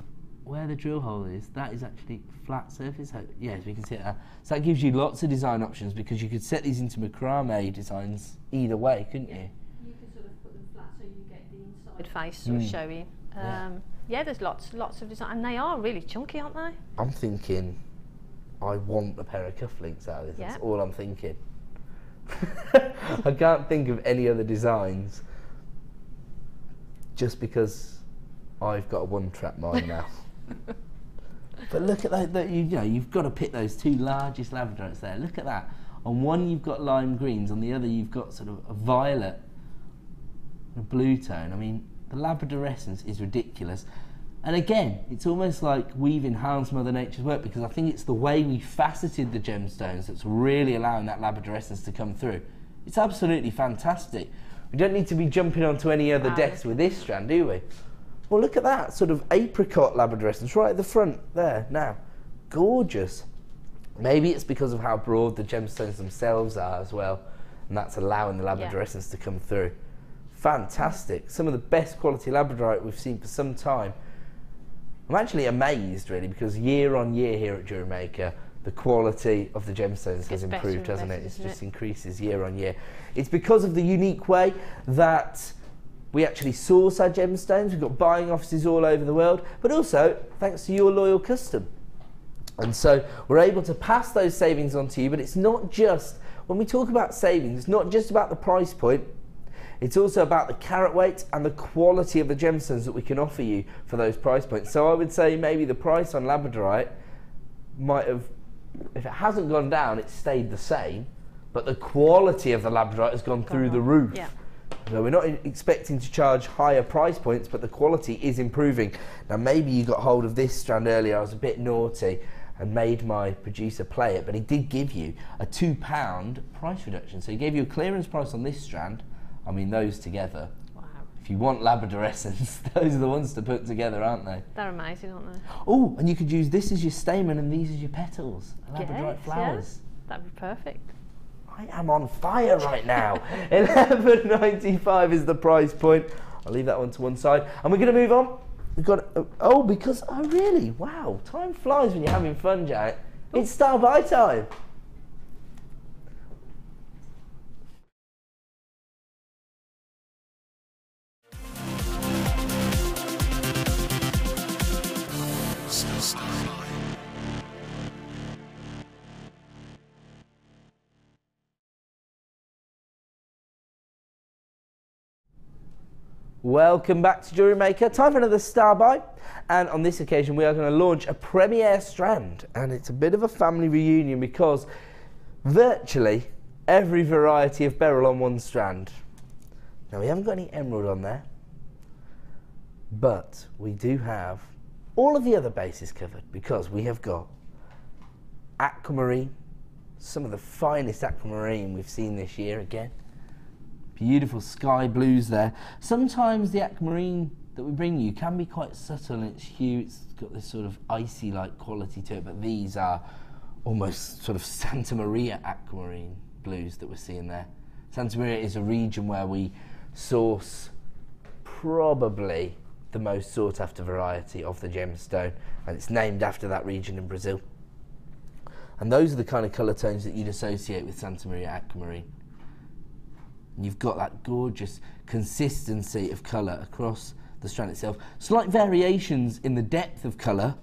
where the drill hole is, that is actually flat surface. Yes, we can see it there. So that gives you lots of design options, because you could set these into macrame designs either way, couldn't you? You can sort of put them flat so you get the inside face sort of showing. Yeah, there's lots of design, and they are really chunky, aren't they? I'm thinking, I want a pair of cufflinks out of this. That's all I'm thinking. I can't think of any other designs, just because I've got a one-trap mind now. But look at that, you know, you've got to pick those two largest labradorites there. Look at that. On one you've got lime greens, on the other you've got sort of a violet, a blue tone. I mean, the labradorescence is ridiculous. And again, it's almost like we've enhanced Mother Nature's work, because I think it's the way we faceted the gemstones that's really allowing that labradorescence to come through. It's absolutely fantastic. We don't need to be jumping onto any other decks with this strand, do we? Well, look at that, sort of apricot labradorescence right at the front there now. Gorgeous. Maybe it's because of how broad the gemstones themselves are as well, and that's allowing the labradorescence to come through. Fantastic. Some of the best quality labradorite we've seen for some time. I'm actually amazed, really, because year on year here at Jewellery Maker, the quality of the gemstones has improved, doesn't it? It just increases year on year. It's because of the unique way that we actually source our gemstones. We've got buying offices all over the world, but also thanks to your loyal custom. And so we're able to pass those savings on to you, but it's not just, when we talk about savings, it's not just about the price point, it's also about the carat weight and the quality of the gemstones that we can offer you for those price points. So I would say maybe the price on Labradorite might have, if it hasn't gone down, it's stayed the same, but the quality of the Labradorite has gone through the roof. Yeah. So we're not expecting to charge higher price points, but the quality is improving. Now maybe you got hold of this strand earlier. I was a bit naughty and made my producer play it, but he did give you a £2 price reduction. So he gave you a clearance price on this strand. I mean, those together. Wow. If you want labradorescence, those are the ones to put together, aren't they? They're amazing, aren't they? Oh, and you could use this as your stamen and these as your petals. Labradorite flowers. Yeah. That'd be perfect. I am on fire right now. $11.95 is the price point. I'll leave that one to one side. And we're going to move on. We've got, oh, really? Wow, time flies when you're having fun, Jack. It's star buy time. Welcome back to Jewellery Maker. Time for another star buy, and on this occasion we are going to launch a premiere strand, and it's a bit of a family reunion because virtually every variety of beryl on one strand. Now we haven't got any emerald on there, but we do have all of the other bases covered because we have got aquamarine, some of the finest aquamarine we've seen this year again. Beautiful sky blues there. Sometimes the aquamarine that we bring you can be quite subtle in its hue. It's got this sort of icy-like quality to it, but these are almost sort of Santa Maria aquamarine blues that we're seeing there. Santa Maria is a region where we source probably the most sought-after variety of the gemstone, and it's named after that region in Brazil. And those are the kind of colour tones that you'd associate with Santa Maria aquamarine. And you've got that gorgeous consistency of colour across the strand itself. Slight variations in the depth of colour,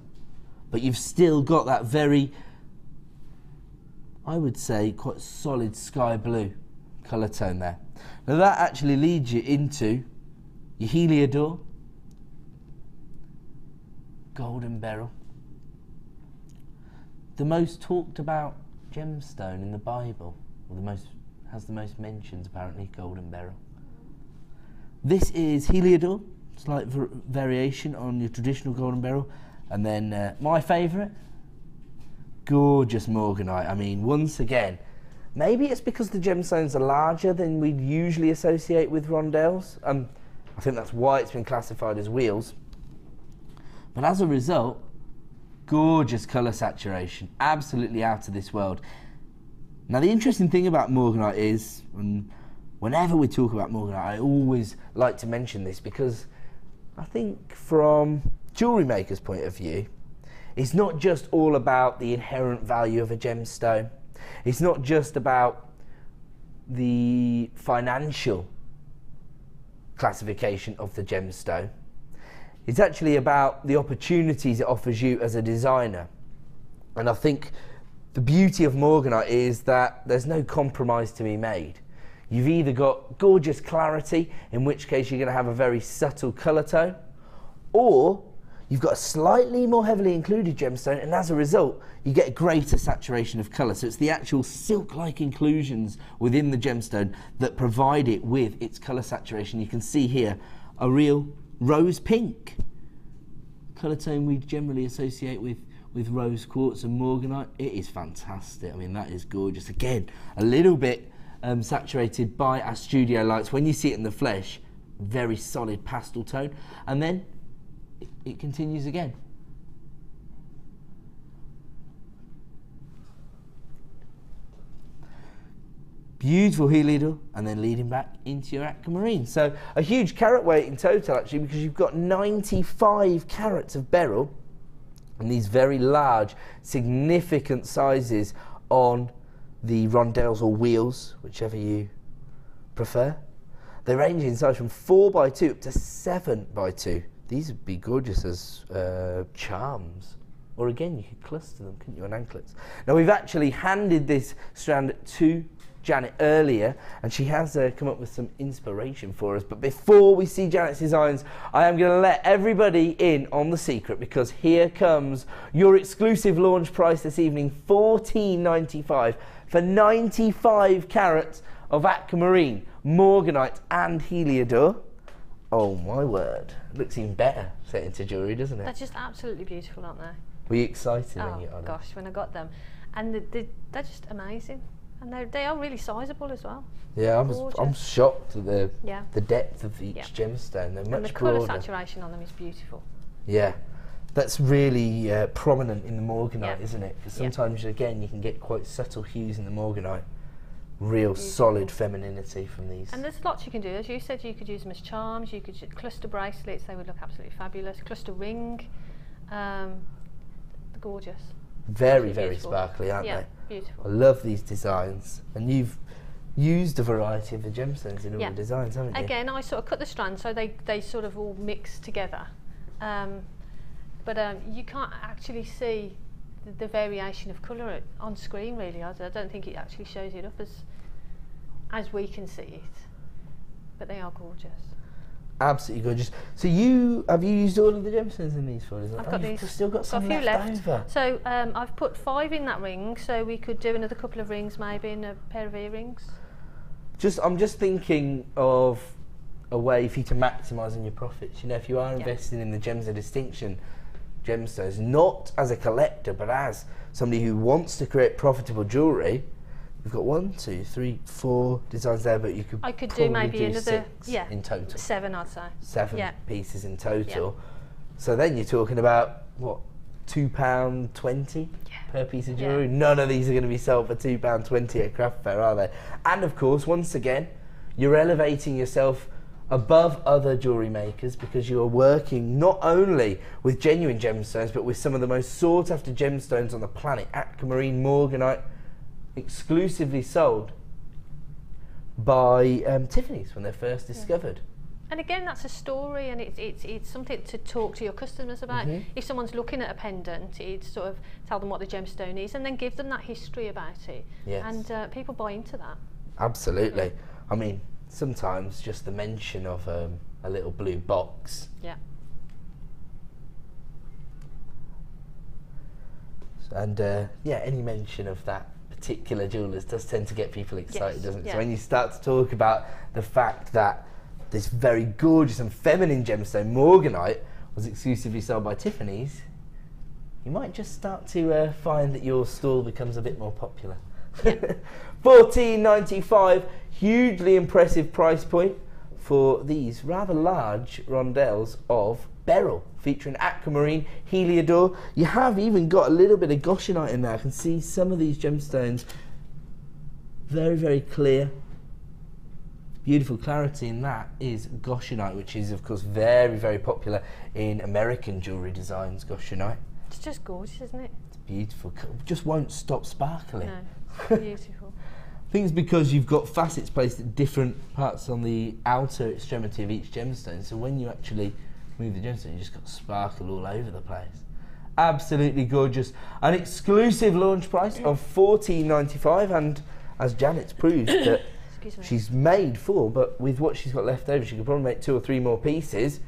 but you've still got that very I would say, quite solid sky blue colour tone there. Now that actually leads you into your Heliodor, golden beryl, the most talked about gemstone in the Bible, or has the most mentions apparently, golden beryl. This is Heliodor, slight variation on your traditional golden beryl, and then my favourite, gorgeous morganite. I mean, once again, maybe it's because the gemstones are larger than we'd usually associate with rondelles. I think that's why it's been classified as wheels. But as a result, gorgeous colour saturation, absolutely out of this world. Now the interesting thing about morganite is, whenever we talk about morganite, I always like to mention this because I think from jewellery makers' point of view, it's not just all about the inherent value of a gemstone. It's not just about the financial classification of the gemstone. It's actually about the opportunities it offers you as a designer. And I think the beauty of morganite is that there's no compromise to be made. You've either got gorgeous clarity, in which case you're going to have a very subtle colour tone, or you've got a slightly more heavily included gemstone, and as a result you get a greater saturation of colour. So it's the actual silk-like inclusions within the gemstone that provide it with its colour saturation. You can see here a real rose pink colour tone we generally associate with rose quartz and morganite. It is fantastic. I mean, that is gorgeous. Again, a little bit saturated by our studio lights. When you see it in the flesh, very solid pastel tone, and then it continues again. Beautiful Heliodor, and then leading back into your aquamarine. So a huge carat weight in total actually, because you've got 95 carats of beryl and these very large, significant sizes on the rondelles or wheels, whichever you prefer. They range in size from 4x2 up to 7x2. These would be gorgeous as charms. Or again, you could cluster them, couldn't you, on anklets. Now we've actually handed this strand to Janet earlier, and she has come up with some inspiration for us. But before we see Janet's designs, I am going to let everybody in on the secret, because here comes your exclusive launch price this evening, $14.95 for 95 carats of aquamarine, morganite and Heliodor. Oh my word, looks even better set into jewellery, doesn't it? They're just absolutely beautiful, aren't they? Were you excited when you got them? Oh gosh, when I got them. And they're just amazing. And they are really sizable as well. Yeah, I'm shocked at the depth of each gemstone. They're much broader. And the colour saturation on them is beautiful. Yeah, that's really prominent in the morganite, isn't it? Because sometimes, again, you can get quite subtle hues in the morganite. Real solid femininity from these. And there's lots you can do. As you said, you could use them as charms. You could cluster bracelets. They would look absolutely fabulous. Cluster ring. Gorgeous. Very, very sparkly, aren't they? Yeah, beautiful. I love these designs. And you've used a variety of the gemstones in all the designs, haven't you? Again, I sort of cut the strands so they sort of all mix together. But you can't actually see the variation of colour on screen, really. I don't think it actually shows it up as we can see it. But they are gorgeous. Absolutely gorgeous. So have you used all of the gemstones in these for us? I've got these. You've still got some a few left over. So I've put 5 in that ring, so we could do another couple of rings maybe and a pair of earrings. I'm just thinking of a way for you to maximise on your profits. You know, if you are investing in the gems of distinction gemstones, not as a collector but as somebody who wants to create profitable jewellery, we've got 1, 2, 3, 4 designs there, but I could do maybe another 6 in total. 7, I'd say. 7 pieces in total. So then you're talking about what, £2.20 per piece of jewellery? None of these are going to be sold for £2.20 at craft fair, are they? And of course, once again, you're elevating yourself above other jewellery makers because you are working not only with genuine gemstones but with some of the most sought after gemstones on the planet. Aquamarine, morganite, exclusively sold by Tiffany's when they're first discovered. And again, that's a story, and it's something to talk to your customers about. If someone's looking at a pendant, it's sort of tell them what the gemstone is, and then give them that history about it. Yes. And people buy into that. Absolutely. I mean, sometimes just the mention of a little blue box. Yeah. And yeah, any mention of that particular jewellers does tend to get people excited, doesn't it? Yeah. So when you start to talk about the fact that this very gorgeous and feminine gemstone, Morganite, was exclusively sold by Tiffany's, you might just start to find that your stall becomes a bit more popular. $14.95, hugely impressive price point for these rather large rondelles of beryl, featuring aquamarine, heliodor. You have even got a little bit of goshenite in there. I can see some of these gemstones very, very clear. Beautiful clarity in that is goshenite, which is of course very, very popular in American jewellery designs, goshenite. It's just gorgeous, isn't it? It's beautiful, just won't stop sparkling. No, beautiful. I think it's because you've got facets placed at different parts on the outer extremity of each gemstone, so when you actually move the gemstone, you just got sparkle all over the place. Absolutely gorgeous. An exclusive launch price of $14.95, and as Janet's proved that she's made 4, but with what she's got left over, she could probably make 2 or 3 more pieces.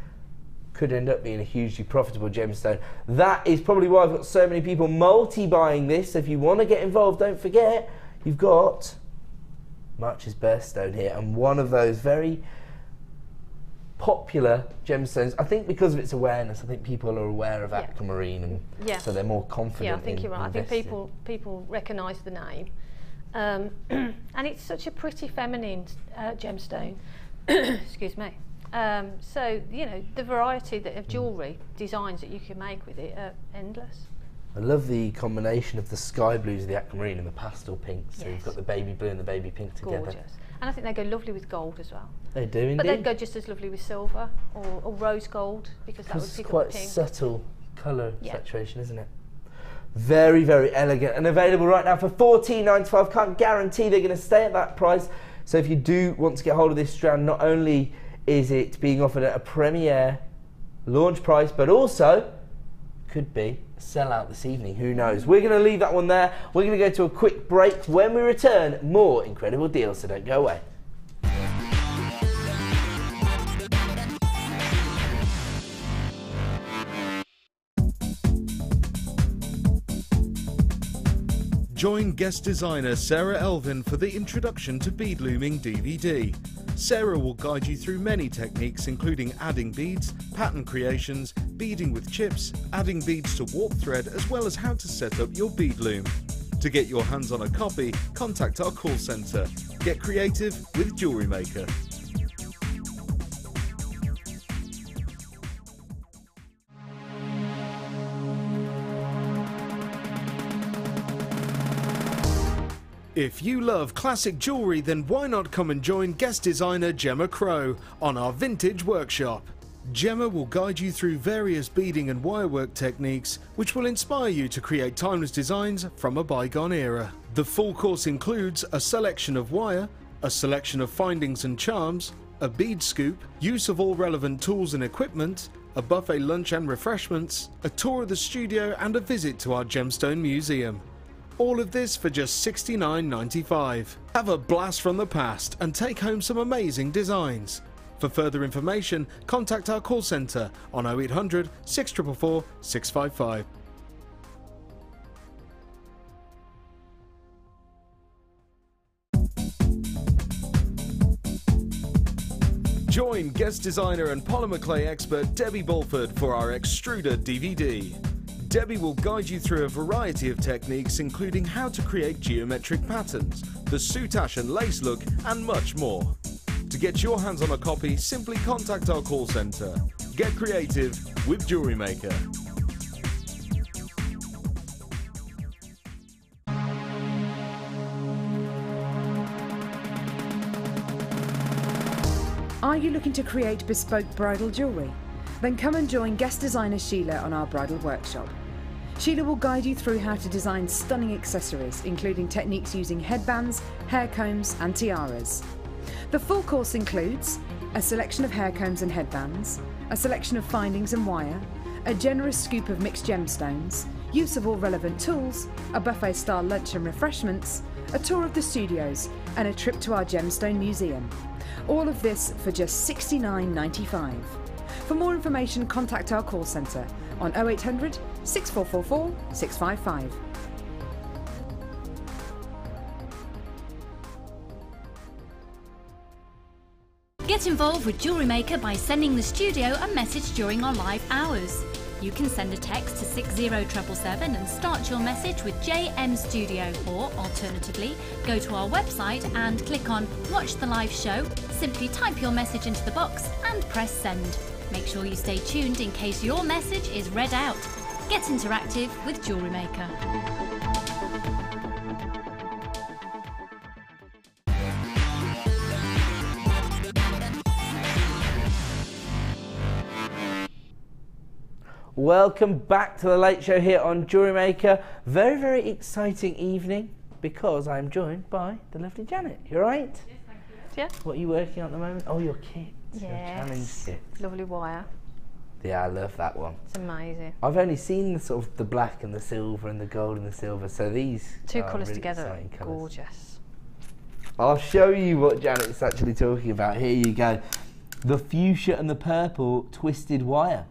Could end up being a hugely profitable gemstone. That is probably why I've got so many people multi-buying this. So if you want to get involved, don't forget, you've got March's birthstone here, and one of those very popular gemstones. I think because of its awareness, I think people are aware of aquamarine, and so they're more confident. Yeah, I think you're right. investing. I think people recognise the name, and it's such a pretty feminine gemstone. Excuse me. So you know, the variety of jewellery designs that you can make with it are endless. I love the combination of the sky blues of the aquamarine and the pastel pinks. So you've got the baby blue and the baby pink together. Gorgeous. And I think they go lovely with gold as well. They do indeed. But they'd go just as lovely with silver or rose gold, because that would It's pick quite up the pink. subtle colour saturation, isn't it? Very, very elegant, and available right now for $14.95. Can't guarantee they're going to stay at that price. So if you do want to get hold of this strand, not only is it being offered at a premiere launch price, but also could be a sellout this evening. Who knows? We're going to leave that one there. We're going to go to a quick break. When we return, more incredible deals, so don't go away. Join guest designer Sarah Elvin for the Introduction to Bead Looming DVD. Sarah will guide you through many techniques, including adding beads, pattern creations, beading with chips, adding beads to warp thread, as well as how to set up your bead loom. To get your hands on a copy, contact our call centre. Get creative with Jewellery Maker. If you love classic jewellery, then why not come and join guest designer Gemma Crow on our vintage workshop. Gemma will guide you through various beading and wirework techniques which will inspire you to create timeless designs from a bygone era. The full course includes a selection of wire, a selection of findings and charms, a bead scoop, use of all relevant tools and equipment, a buffet lunch and refreshments, a tour of the studio, and a visit to our gemstone museum. All of this for just $69.95. Have a blast from the past and take home some amazing designs. For further information, contact our call centre on 0800 644 655. Join guest designer and polymer clay expert Debbie Bulford for our Extruder DVD. Debbie will guide you through a variety of techniques, including how to create geometric patterns, the soutache and lace look, and much more. To get your hands on a copy, simply contact our call centre. Get creative with Jewellery Maker. Are you looking to create bespoke bridal jewellery? Then come and join guest designer Sheila on our bridal workshop. Sheila will guide you through how to design stunning accessories, including techniques using headbands, hair combs and tiaras. The full course includes a selection of hair combs and headbands, a selection of findings and wire, a generous scoop of mixed gemstones, use of all relevant tools, a buffet-style lunch and refreshments, a tour of the studios, and a trip to our gemstone museum. All of this for just $69.95. For more information, contact our call centre on 0800 6444 655. Get involved with Jewellery Maker by sending the studio a message during our live hours. You can send a text to 60777 and start your message with JM Studio, or alternatively, go to our website and click on Watch the Live Show, simply type your message into the box and press send. Make sure you stay tuned in case your message is read out. Get interactive with Jewellery Maker. Welcome back to the Late Show here on Jewellery Maker. Very, very exciting evening because I'm joined by the lovely Janet. You alright? Yes, thank you. Yeah. What are you working on at the moment? Oh, your kit. Yes. Your challenge kit. Lovely wire. Yeah, I love that one. It's amazing. I've only seen the sort of the black and the silver and the gold and the silver, so these Two are colours really together, exciting colours. gorgeous. I'll show you what Janet's actually talking about. Here you go. The fuchsia and the purple twisted wire.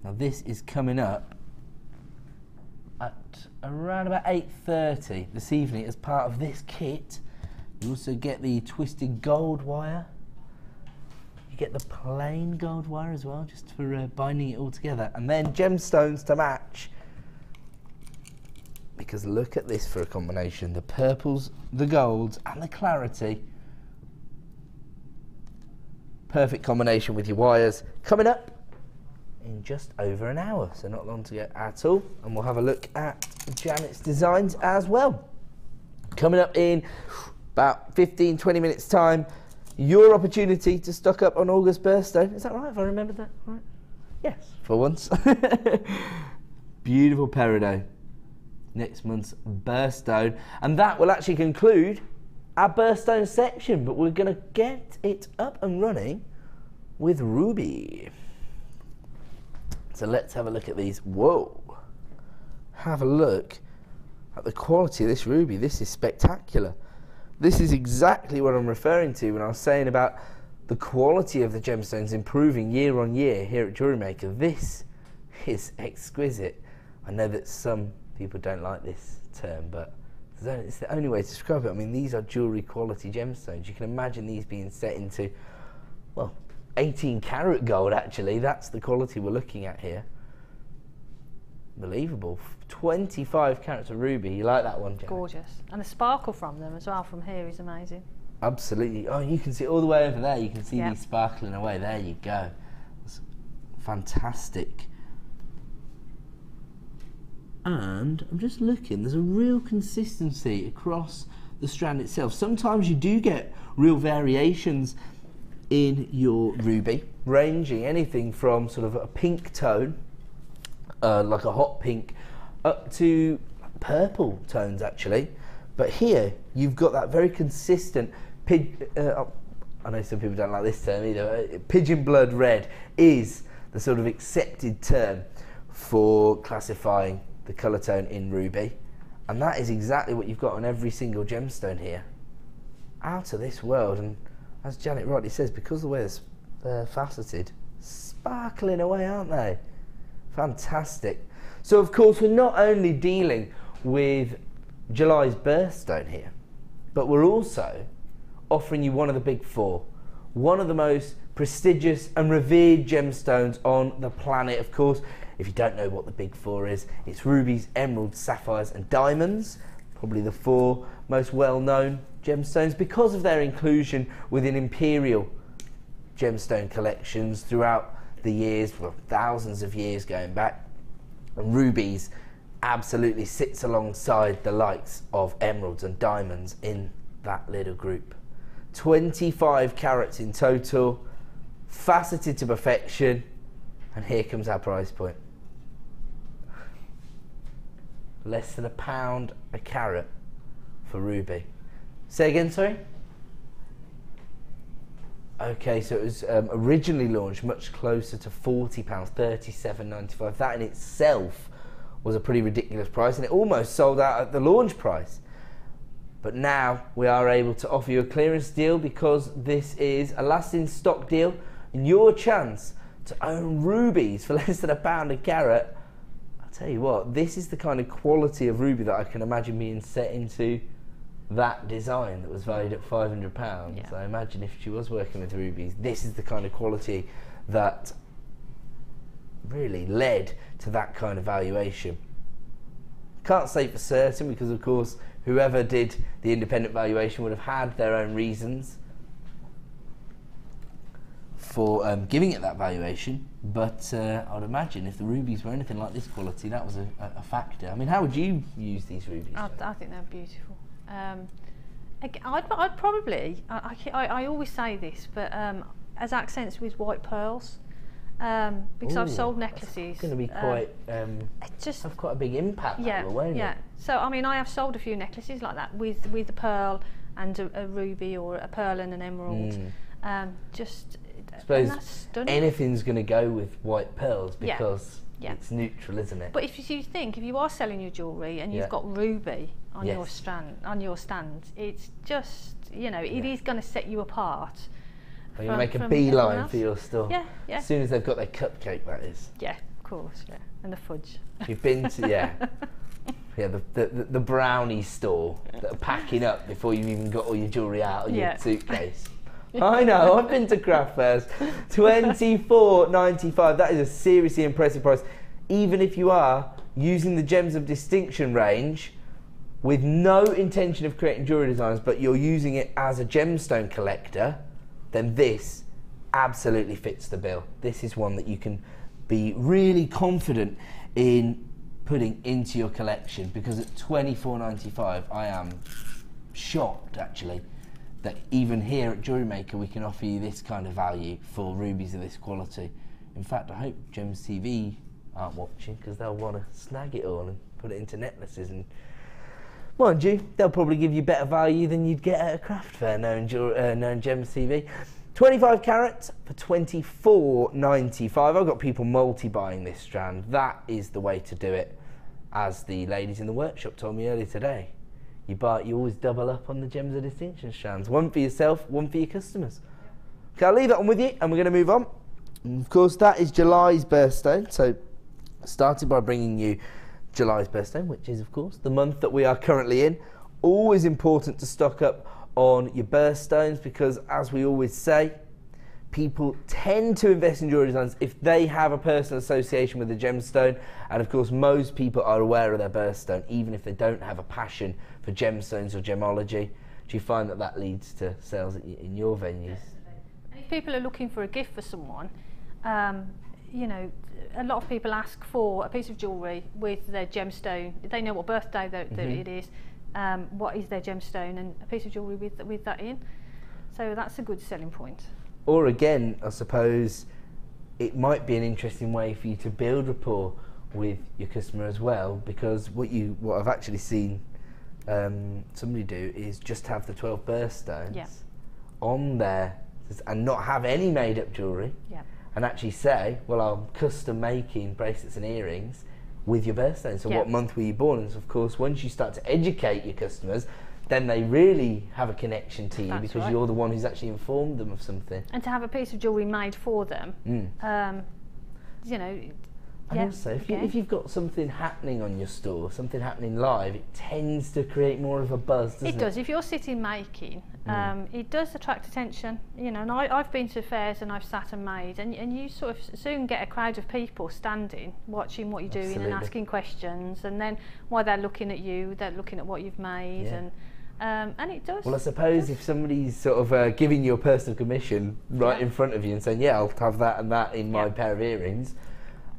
Now this is coming up at around about 8:30 this evening as part of this kit. You also get the twisted gold wire. You get the plain gold wire as well, just for binding it all together. And then gemstones to match. Because look at this for a combination. The purples, the golds, and the clarity. Perfect combination with your wires. Coming up in just over an hour, so not long to go at all. And we'll have a look at Janet's designs as well. Coming up in about 15-20 minutes time, your opportunity to stock up on August birthstone. Is that right? Have I remembered that right? Yes, for once. Beautiful peridot. Next month's birthstone, and that will actually conclude our birthstone section, but we're going to get it up and running with ruby. So let's have a look at these. Whoa, have a look at the quality of this ruby. This is spectacular. This is exactly what I'm referring to when I was saying about the quality of the gemstones improving year on year here at Jewellery Maker. This is exquisite. I know that some people don't like this term, but it's the only way to describe it. I mean, these are jewellery quality gemstones. You can imagine these being set into, well, 18 karat gold actually. That's the quality we're looking at here. Unbelievable. 25 carats of ruby. You like that one, Janet? Gorgeous. And the sparkle from them as well from here is amazing. Absolutely. Oh, you can see all the way over there. You can see these sparkling away. There you go. That's fantastic. And I'm just looking, there's a real consistency across the strand itself. Sometimes you do get real variations in your ruby, ranging anything from sort of a pink tone, like a hot pink, up to purple tones actually. But here you've got that very consistent, I know some people don't like this term either, pigeon blood red is the sort of accepted term for classifying the colour tone in ruby, and that is exactly what you've got on every single gemstone here. Out of this world, and as Janet rightly says, because of the way they're faceted, sparkling away, aren't they? Fantastic. So of course we're not only dealing with July's birthstone here, but we're also offering you one of the big four, one of the most prestigious and revered gemstones on the planet. Of course, if you don't know what the big four is, it's rubies, emeralds, sapphires and diamonds, probably the four most well-known gemstones because of their inclusion within imperial gemstone collections throughout the years, well, thousands of years going back. And rubies absolutely sits alongside the likes of emeralds and diamonds in that little group. 25 carats in total, faceted to perfection, and here comes our price point. Less than £1 a carat for ruby. Say again, sorry? Okay, so it was originally launched much closer to £40, £37.95. That in itself was a pretty ridiculous price, and it almost sold out at the launch price. But now we are able to offer you a clearance deal because this is a last in stock deal, and your chance to own rubies for less than £1 a carat. I'll tell you what, this is the kind of quality of ruby that I can imagine being set into that design that was valued at £500. Yeah. I imagine if she was working with rubies, this is the kind of quality that really led to that kind of valuation. Can't say for certain because of course whoever did the independent valuation would have had their own reasons for giving it that valuation, but I'd imagine if the rubies were anything like this quality, that was a factor. I mean, how would you use these rubies? I think they're beautiful. I'd probably, I always say this, but as accents with white pearls, because I've sold necklaces. It's going to be quite, have quite a big impact. Yeah, won't it? So I mean, I have sold a few necklaces like that with a pearl and a ruby, or a pearl and an emerald. I suppose anything's going to go with white pearls because it's neutral, isn't it? But if you are selling your jewellery and you've got ruby on your stand, it's just, it is going to set you apart. You're going to make a beeline for your store. Yeah. As soon as they've got their cupcake, that is. Yeah, of course. Yeah, and the fudge. You've been to the brownie store that are packing up before you've even got all your jewellery out of your suitcase. I know, I've been to craft fairs. £24.95. That is a seriously impressive price. Even if you are using the Gems of Distinction range with no intention of creating jewellery designs, but you're using it as a gemstone collector, then this absolutely fits the bill. This is one that you can be really confident in putting into your collection, because at £24.95 I am shocked actually that even here at Jewellery Maker we can offer you this kind of value for rubies of this quality. In fact, I hope Gems TV aren't watching, because they'll want to snag it all and put it into necklaces, and mind you, they'll probably give you better value than you'd get at a craft fair knowing Gems TV. 25 carats for £24.95. I've got people multi-buying this strand. That is the way to do it, as the ladies in the workshop told me earlier today. You always double up on the Gems of Distinction strands. One for yourself, one for your customers. Okay, I'll leave that one with you and we're going to move on. And of course, that is July's birthstone. So, started by bringing you July's birthstone, which is, of course, the month that we are currently in. Always important to stock up on your birthstones because, as we always say, people tend to invest in jewellery designs if they have a personal association with the gemstone, and of course most people are aware of their birthstone even if they don't have a passion for gemstones or gemology. Do you find that that leads to sales in your venues? And if people are looking for a gift for someone, you know, a lot of people ask for a piece of jewellery with their gemstone. They know what birthday it is, what is their gemstone, and a piece of jewellery with that in. So that's a good selling point. Or again, I suppose it might be an interesting way for you to build rapport with your customer as well, because what I've actually seen somebody do is just have the 12 birthstones on there and not have any made up jewellery, and actually say, well, I'm custom making bracelets and earrings with your birthstone. So what month were you born? And so of course, once you start to educate your customers, then they really have a connection to you because you're the one who's actually informed them of something. And to have a piece of jewellery made for them, you know. And also, if you've got something happening on your store, something happening live, it tends to create more of a buzz, doesn't it? It does. If you're sitting making, it does attract attention. You know, and I've been to fairs and I've sat and made, and you sort of soon get a crowd of people standing, watching what you're doing and asking questions, and then while they're looking at you, they're looking at what you've made, and it does. Well, I suppose if somebody's sort of giving you a personal commission right in front of you and saying, yeah, I'll have that and that in my pair of earrings,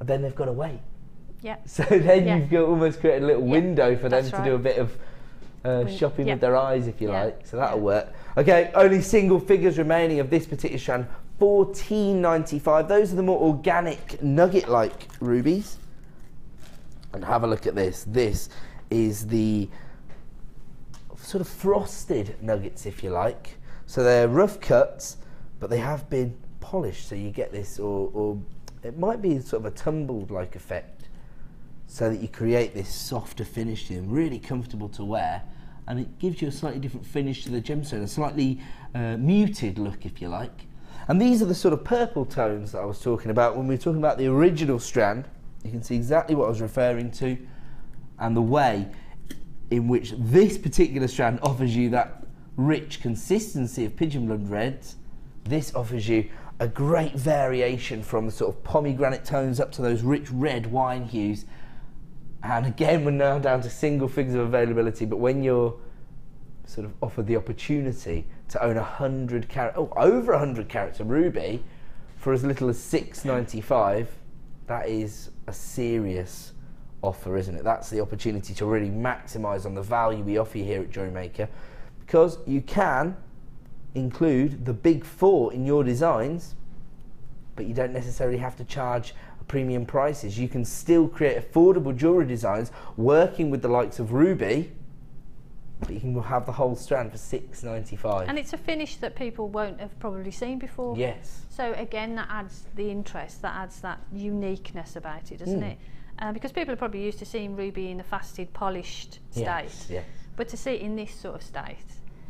then they've got to wait. So then you've got almost created a little window for them to do a bit of shopping with their eyes, if you like. So that'll work. Okay, only single figures remaining of this particular strand, £14.95. Those are the more organic nugget-like rubies. And have a look at this. This is the sort of frosted nuggets, if you like. So they're rough cuts, but they have been polished, so you get this, or it might be sort of a tumbled like effect, so that you create this softer finish to them, really comfortable to wear, and it gives you a slightly different finish to the gemstone, a slightly muted look, if you like. And these are the sort of purple tones that I was talking about when we were talking about the original strand. You can see exactly what I was referring to, and the way in which this particular strand offers you that rich consistency of pigeon blood reds. This offers you a great variation from the sort of pomegranate tones up to those rich red wine hues. And again, we're now down to single figures of availability, but when you're sort of offered the opportunity to own 100 carat, over 100 carats of ruby for as little as $6.95, that is a serious offer, isn't it? That's the opportunity to really maximise on the value we offer you here at Jewellery Maker, because you can include the big four in your designs, but you don't necessarily have to charge premium prices. You can still create affordable jewellery designs working with the likes of ruby, but you can have the whole strand for $6.95. And it's a finish that people won't have probably seen before. Yes. So again, that adds the interest, that adds that uniqueness about it, doesn't it? Because people are probably used to seeing ruby in a faceted, polished state. Yes, yes. But to see it in this sort of state.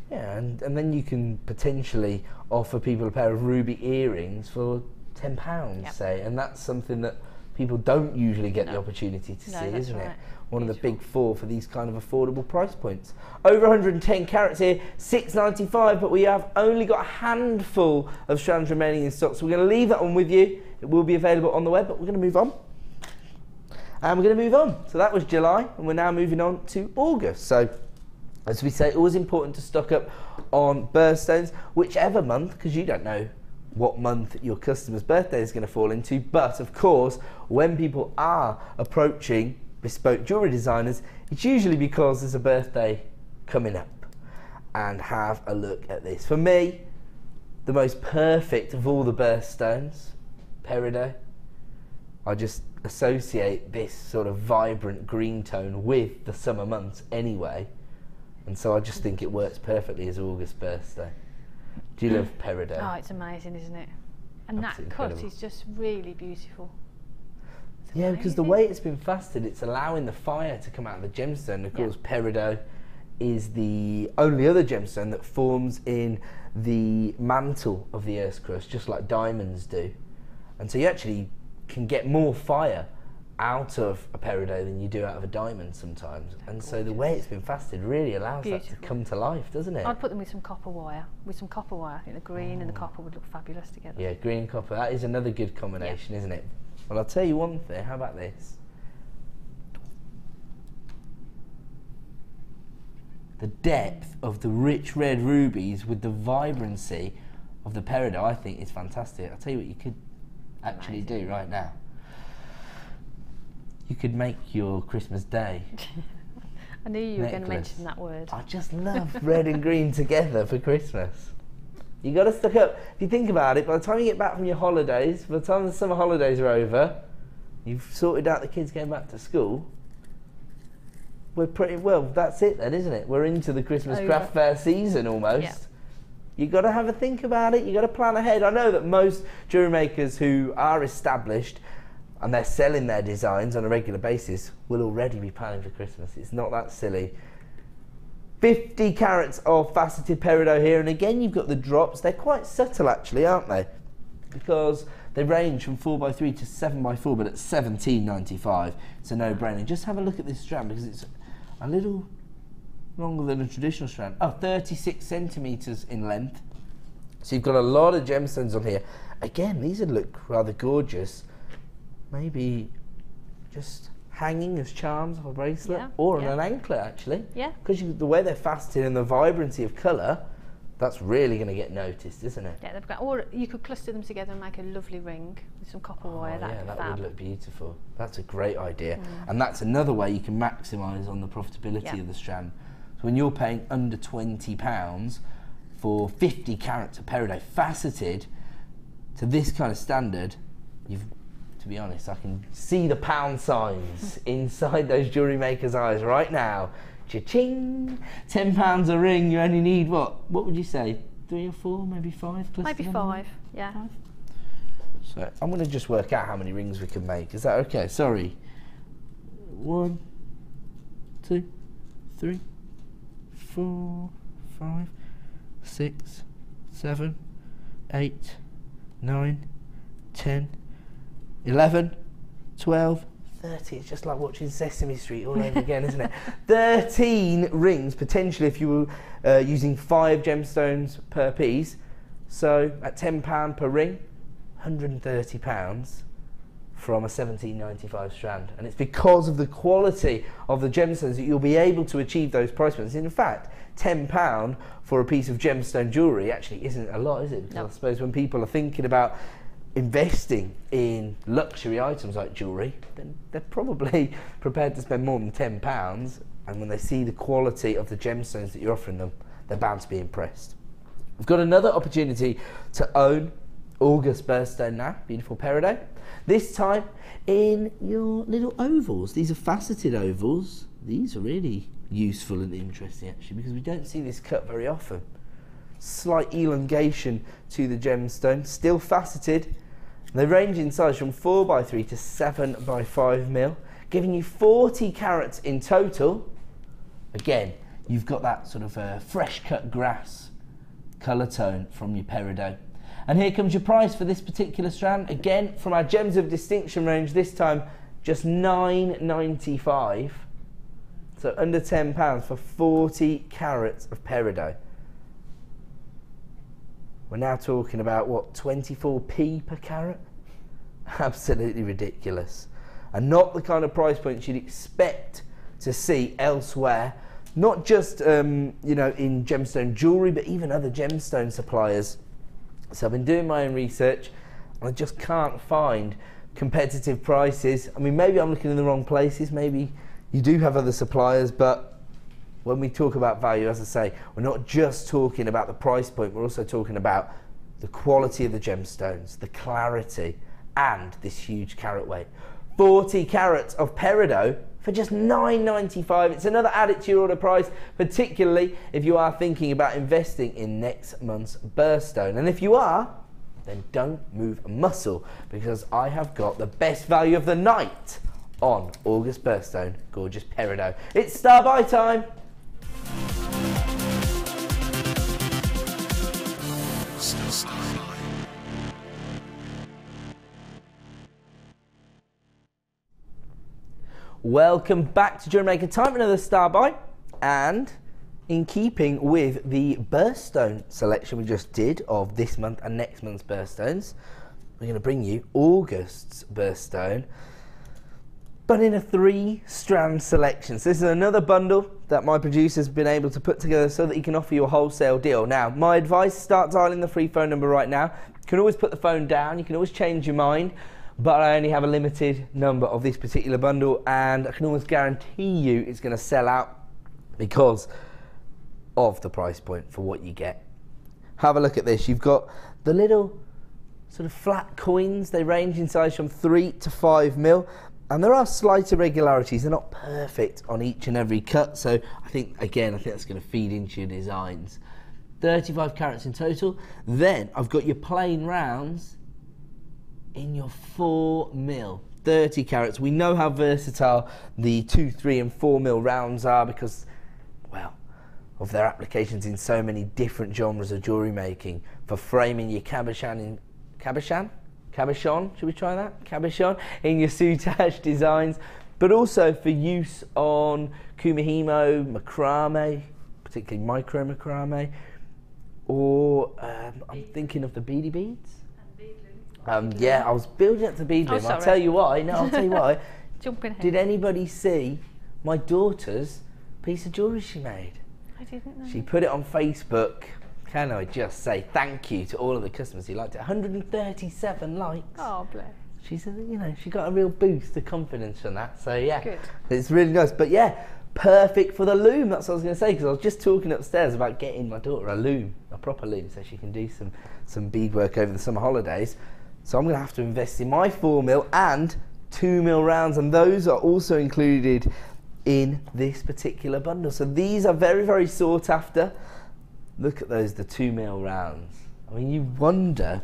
Yeah, and then you can potentially offer people a pair of ruby earrings for £10, say, and that's something that people don't usually get the opportunity to see, isn't it? One of the big four for these kind of affordable price points. Over 110 carats here, $6.95, but we have only got a handful of strands remaining in stock, so we're going to leave that one with you. It will be available on the web, but we're going to move on. And we're going to move on. So that was July, and we're now moving on to August. So, as we say, always important to stock up on birthstones, whichever month, because you don't know what month your customer's birthday is going to fall into. But of course, when people are approaching bespoke jewellery designers, it's usually because there's a birthday coming up. And have a look at this. For me, the most perfect of all the birthstones, peridot. I just associate this sort of vibrant green tone with the summer months anyway. And so I just think it works perfectly as August birthday. Do you love peridot? Oh, it's amazing, isn't it? And Absolutely that cut incredible. is just really beautiful. Yeah, because the way it's been faceted, it's allowing the fire to come out of the gemstone. Of course, peridot is the only other gemstone that forms in the mantle of the Earth's crust, just like diamonds do. And so you actually can get more fire out of a peridot than you do out of a diamond sometimes. And so the way it's been faceted really allows that to come to life, doesn't it? I'd put them with some copper wire. With some copper wire, I think the green and the copper would look fabulous together. Yeah, green and copper, that is another good combination, isn't it? Well, I'll tell you one thing, how about this? The depth of the rich red rubies with the vibrancy of the peridot, I think is fantastic. I'll tell you what you could actually do right now. You could make your Christmas day. I knew you were going to mention that word. I just love red and green together for Christmas. You got to stock up. If you think about it, by the time you get back from your holidays, by the time the summer holidays are over, you've sorted out the kids going back to school, we're pretty well, that's it then, isn't it? We're into the Christmas craft fair season almost. Yeah. You've got to have a think about it, you've got to plan ahead. I know that most jewellery makers who are established and they're selling their designs on a regular basis will already be planning for Christmas. It's not that silly. 50 carats of faceted peridot here, and again you've got the drops. They're quite subtle actually, aren't they? Because they range from 4x3 to 7x4, but at $17.95, it's a no-brainer. Just have a look at this strand because it's a little longer than a traditional strand. Oh, 36 centimetres in length. So you've got a lot of gemstones on here. Again, these would look rather gorgeous. Maybe just hanging as charms of a bracelet or on an anklet actually. Yeah. Because the way they're faceted and the vibrancy of colour, that's really going to get noticed, isn't it? Yeah, they've got, or you could cluster them together and make a lovely ring with some copper wire. That would look beautiful. That's a great idea. And that's another way you can maximise on the profitability of the strand. So when you're paying under £20 for 50 carats of peridot faceted to this kind of standard, to be honest, I can see the pound signs inside those jewellery makers' eyes right now. Cha-ching! £10 a ring, you only need what? What would you say? 3 or 4, maybe 5? Maybe 5, yeah. 5. So I'm going to just work out how many rings we can make. Is that okay? Sorry. 1, 2, 3, 4, 5, 6, 7, 8, 9, 10, 11, 12, 30. It's just like watching Sesame Street all over again, isn't it? 13 rings, potentially, if you were using 5 gemstones per piece. So at £10 per ring, £130 from a £17.95 strand. And it's because of the quality of the gemstones that you'll be able to achieve those price points. In fact, £10 for a piece of gemstone jewellery actually isn't a lot, is it? Because I suppose when people are thinking about investing in luxury items like jewellery, then they're probably prepared to spend more than £10, and when they see the quality of the gemstones that you're offering them, they're bound to be impressed. We've got another opportunity to own August birthstone now, beautiful peridot. This time in your little ovals. These are faceted ovals. These are really useful and interesting actually, because we don't see this cut very often. Slight elongation to the gemstone, still faceted. They range in size from 4x3 to 7x5mm, giving you 40 carats in total. Again, you've got that sort of fresh cut grass colour tone from your peridot. And here comes your price for this particular strand. Again, from our Gems of Distinction range, this time just £9.95. So under £10 for 40 carats of peridot. We're now talking about, what, 24p per carat? Absolutely ridiculous. And not the kind of price points you'd expect to see elsewhere. Not just, you know, in gemstone jewellery, but even other gemstone suppliers. So I've been doing my own research, and I just can't find competitive prices. I mean, maybe I'm looking in the wrong places. Maybe you do have other suppliers, but when we talk about value, as I say, we're not just talking about the price point, we're also talking about the quality of the gemstones, the clarity, and this huge carat weight. 40 carats of peridot for just £9.95. It's another added to your order price, particularly if you are thinking about investing in next month's birthstone. And if you are, then don't move a muscle, because I have got the best value of the night on August birthstone, gorgeous peridot. It's star buy time. Welcome back to Jewellery Making. Time for another star buy, and in keeping with the birthstone selection we just did of this month and next month's birthstones, we're going to bring you August's birthstone, but in a 3-strand selection. So this is another bundle that my producer's been able to put together so that he can offer you a wholesale deal. Now, my advice, start dialing the free phone number right now. You can always put the phone down, you can always change your mind, but I only have a limited number of this particular bundle, and I can almost guarantee you it's going to sell out because of the price point for what you get. Have a look at this. You've got the little sort of flat coins. They range in size from 3 to 5mm, and there are slight irregularities. They're not perfect on each and every cut, so I think that's going to feed into your designs. 35 carats in total. Then I've got your plain rounds in your 4mm, 30 carats. We know how versatile the 2, 3 and 4mm rounds are because, well, of their applications in so many different genres of jewellery making. For framing your cabochon, should we try that? Cabochon in your soutache designs, but also for use on kumihimo, macrame, particularly micro macrame, or I'm thinking of the beady beads. Yeah, I was building up the bead loom. I'll tell you why. No, I'll tell you why. Jumping ahead. Did anybody see my daughter's piece of jewellery she made? I didn't know. She put it on Facebook. Can I just say thank you to all of the customers who liked it? 137 likes. Oh, bless. She's, you know, she got a real boost of confidence from that. So yeah, good. It's really nice. But yeah, perfect for the loom. That's what I was going to say, because I was just talking upstairs about getting my daughter a loom, a proper loom, so she can do some beadwork over the summer holidays. So I'm going to have to invest in my 4mm and 2mm rounds, and those are also included in this particular bundle. So these are very, very sought after. Look at those, the 2mm rounds. I mean, you wonder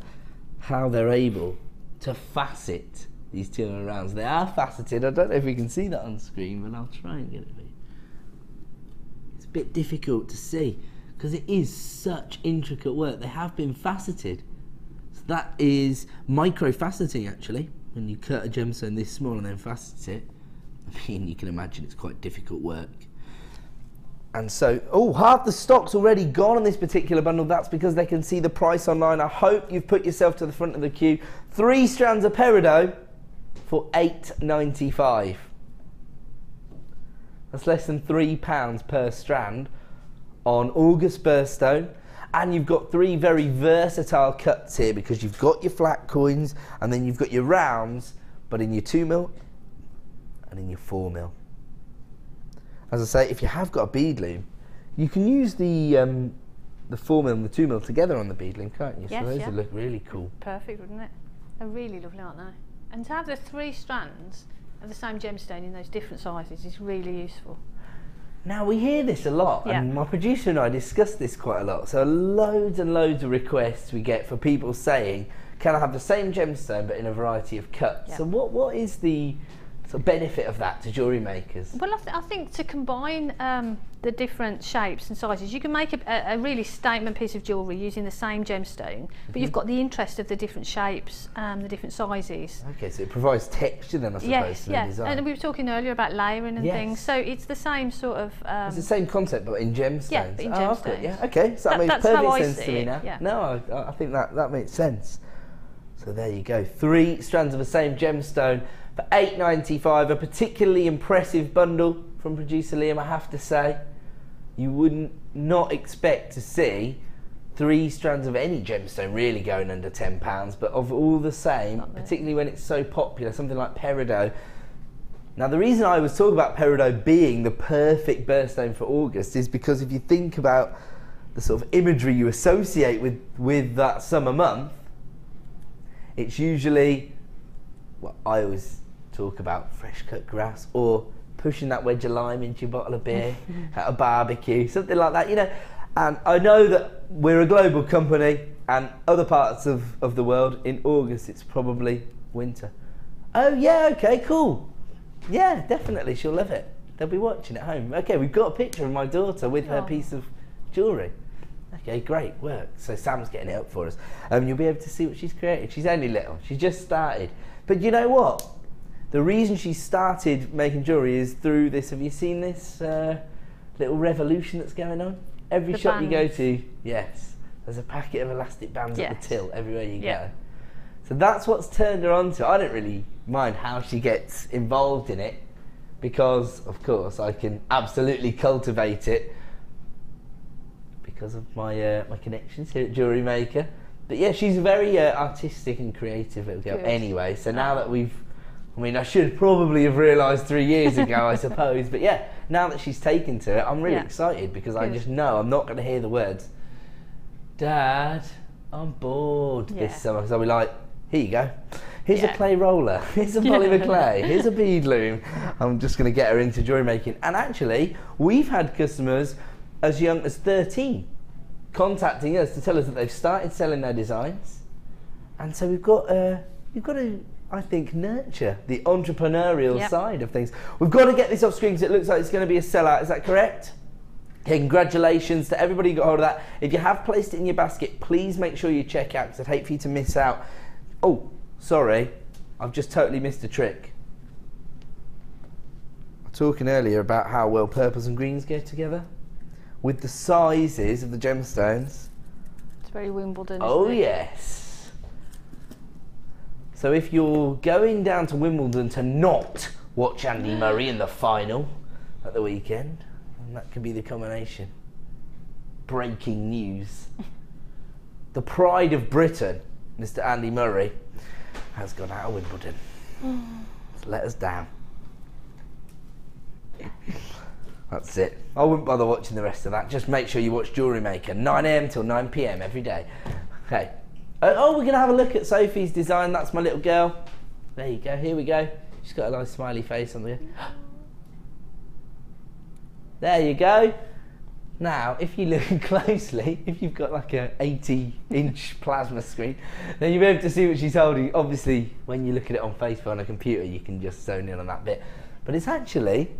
how they're able to facet these 2mm rounds. They are faceted. I don't know if we can see that on screen, but I'll try and get it. It's a bit difficult to see because it is such intricate work. They have been faceted. So that is micro faceting, actually. When you cut a gemstone this small and then facet it, I mean, you can imagine it's quite difficult work. And so, oh, half the stock's already gone on this particular bundle. That's because they can see the price online. I hope you've put yourself to the front of the queue. 3 strands of peridot for £8.95. That's less than £3 per strand on August birthstone. And you've got 3 very versatile cuts here because you've got your flat coins and then you've got your rounds, but in your 2mm and in your 4mm. As I say, if you have got a bead loom, you can use the 4mm and the 2mm together on the bead loom, can't you? Yes, so those yeah. would look really cool. Perfect, wouldn't it? They're really lovely, aren't they? And to have the 3 strands of the same gemstone in those different sizes is really useful. Now we hear this a lot, and my producer and I discuss this quite a lot. So loads and loads of requests we get for people saying, can I have the same gemstone but in a variety of cuts? So what is the sort of benefit of that to jewellery makers? Well, I think to combine the different shapes and sizes, you can make a really statement piece of jewellery using the same gemstone, but you've got the interest of the different shapes, the different sizes. Okay, so it provides texture then, I suppose, to the design. And we were talking earlier about layering and things, so it's the same sort of... it's the same concept, but in gemstones. Yeah, but in gemstones. Yeah, okay, so that makes that's how perfect I sense see to me it, now. yeah. No, I think that makes sense. So there you go, 3 strands of the same gemstone for £8.95, a particularly impressive bundle from producer Liam, I have to say. You wouldn't not expect to see 3 strands of any gemstone really going under £10, but of all the same, particularly when it's so popular, something like peridot. Now the reason I was talking about peridot being the perfect birthstone for August is because if you think about the sort of imagery you associate with that summer month, it's usually what I always talk about, fresh cut grass or pushing that wedge of lime into your bottle of beer at a barbecue, something like that, you know. And I know that we're a global company and other parts of the world, in August it's probably winter. Oh yeah, okay, cool. Yeah, definitely, she'll love it. They'll be watching at home. Okay, we've got a picture of my daughter with her piece of jewellery. Okay, great work. So Sam's getting it up for us. You'll be able to see what she's created. She's only little, she's just started. But you know what? The reason she started making jewellery is through this. Have you seen this little revolution that's going on? Every shop you go to, yes, there's a packet of elastic bands at the till everywhere you go. So that's what's turned her on to. I don't really mind how she gets involved in it because, of course, I can absolutely cultivate it because of my my connections here at Jewellery Maker. But yeah, she's a very artistic and creative little girl anyway. So now that I mean, I should probably have realised 3 years ago, I suppose. But yeah, now that she's taken to it, I'm really excited because I just know I'm not going to hear the words, Dad, I'm bored this summer. Because I'll be like, here you go. Here's a clay roller. Here's a polymer clay. Here's a bead loom. I'm just going to get her into jewellery making. And actually, we've had customers as young as 13 contacting us to tell us that they've started selling their designs. And so we've got to, I think, nurture the entrepreneurial side of things. We've got to get this off screen because it looks like it's going to be a sellout. Is that correct? Okay, congratulations to everybody who got hold of that. If you have placed it in your basket, please make sure you check out because I'd hate for you to miss out. Oh, sorry, I've just totally missed a trick. I was talking earlier about how well purples and greens go together with the sizes of the gemstones. It's very Wimbledon, isn't it? Yes. So if you're going down to Wimbledon to not watch Andy Murray in the final at the weekend, and that could be the combination. Breaking news. The pride of Britain, Mr. Andy Murray, has gone out of Wimbledon. So let us down. That's it. I wouldn't bother watching the rest of that. Just make sure you watch Jewellery Maker, 9 AM till 9 PM every day. Okay. Oh, we're going to have a look at Sophie's design. That's my little girl. There you go. Here we go. She's got a nice smiley face on there. There you go. Now, if you look closely, if you've got like a 80-inch plasma screen, then you'll be able to see what she's holding. Obviously, when you look at it on Facebook on a computer, you can just zone in on that bit. But it's actually,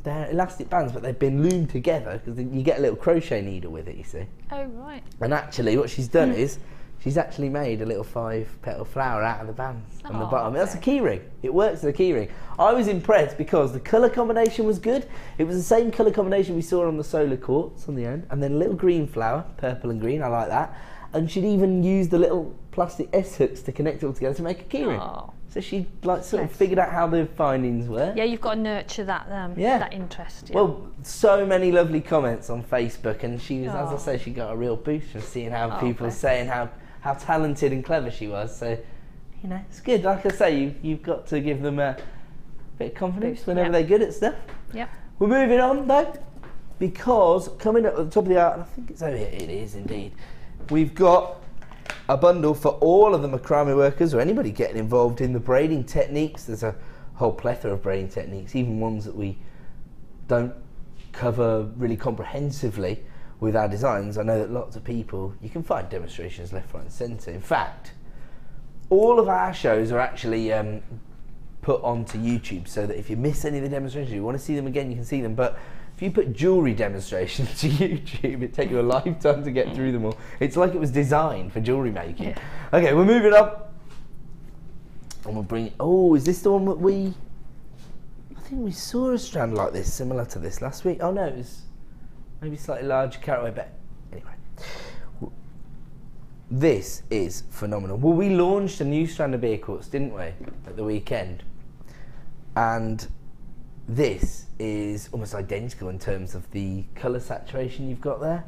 they're elastic bands, but they've been loomed together because you get a little crochet needle with it, you see. Oh, right. And actually, what she's done is, she's actually made a little 5-petal flower out of the bands on the bottom. That's a key ring. It works as a key ring. I was impressed because the colour combination was good. It was the same colour combination we saw on the solar quartz on the end, and then a little green flower, purple and green, I like that. And she'd even used the little plastic S-hooks to connect it all together to make a key ring. So she like sort of figured out how the findings were. Yeah, you've got to nurture that that interest. Yeah. Well, so many lovely comments on Facebook, and she was, as I say, she got a real boost from seeing how people were saying how talented and clever she was. So, you know, it's good. Like I say, you've got to give them a bit of confidence whenever they're good at stuff. Yep. We're moving on though, because coming up at the top of the hour, and I think it's over here, it is indeed, we've got a bundle for all of the macrame workers or anybody getting involved in the braiding techniques. There's a whole plethora of braiding techniques, even ones that we don't cover really comprehensively with our designs. I know that lots of people, you can find demonstrations left, right and centre. In fact, all of our shows are actually put onto YouTube, so that if you miss any of the demonstrations, you want to see them again, you can see them. But if you put jewellery demonstrations to YouTube, it'd take you a lifetime to get through them all. It's like it was designed for jewellery making. Yeah. Okay, we're moving up. And we'll bring, oh, is this the one that I think we saw a strand like this, similar to this last week. Oh no, it was maybe slightly larger caratway, but anyway. This is phenomenal. Well, we launched a new strand of beer quartz, didn't we, at the weekend? And this is almost identical in terms of the colour saturation you've got there.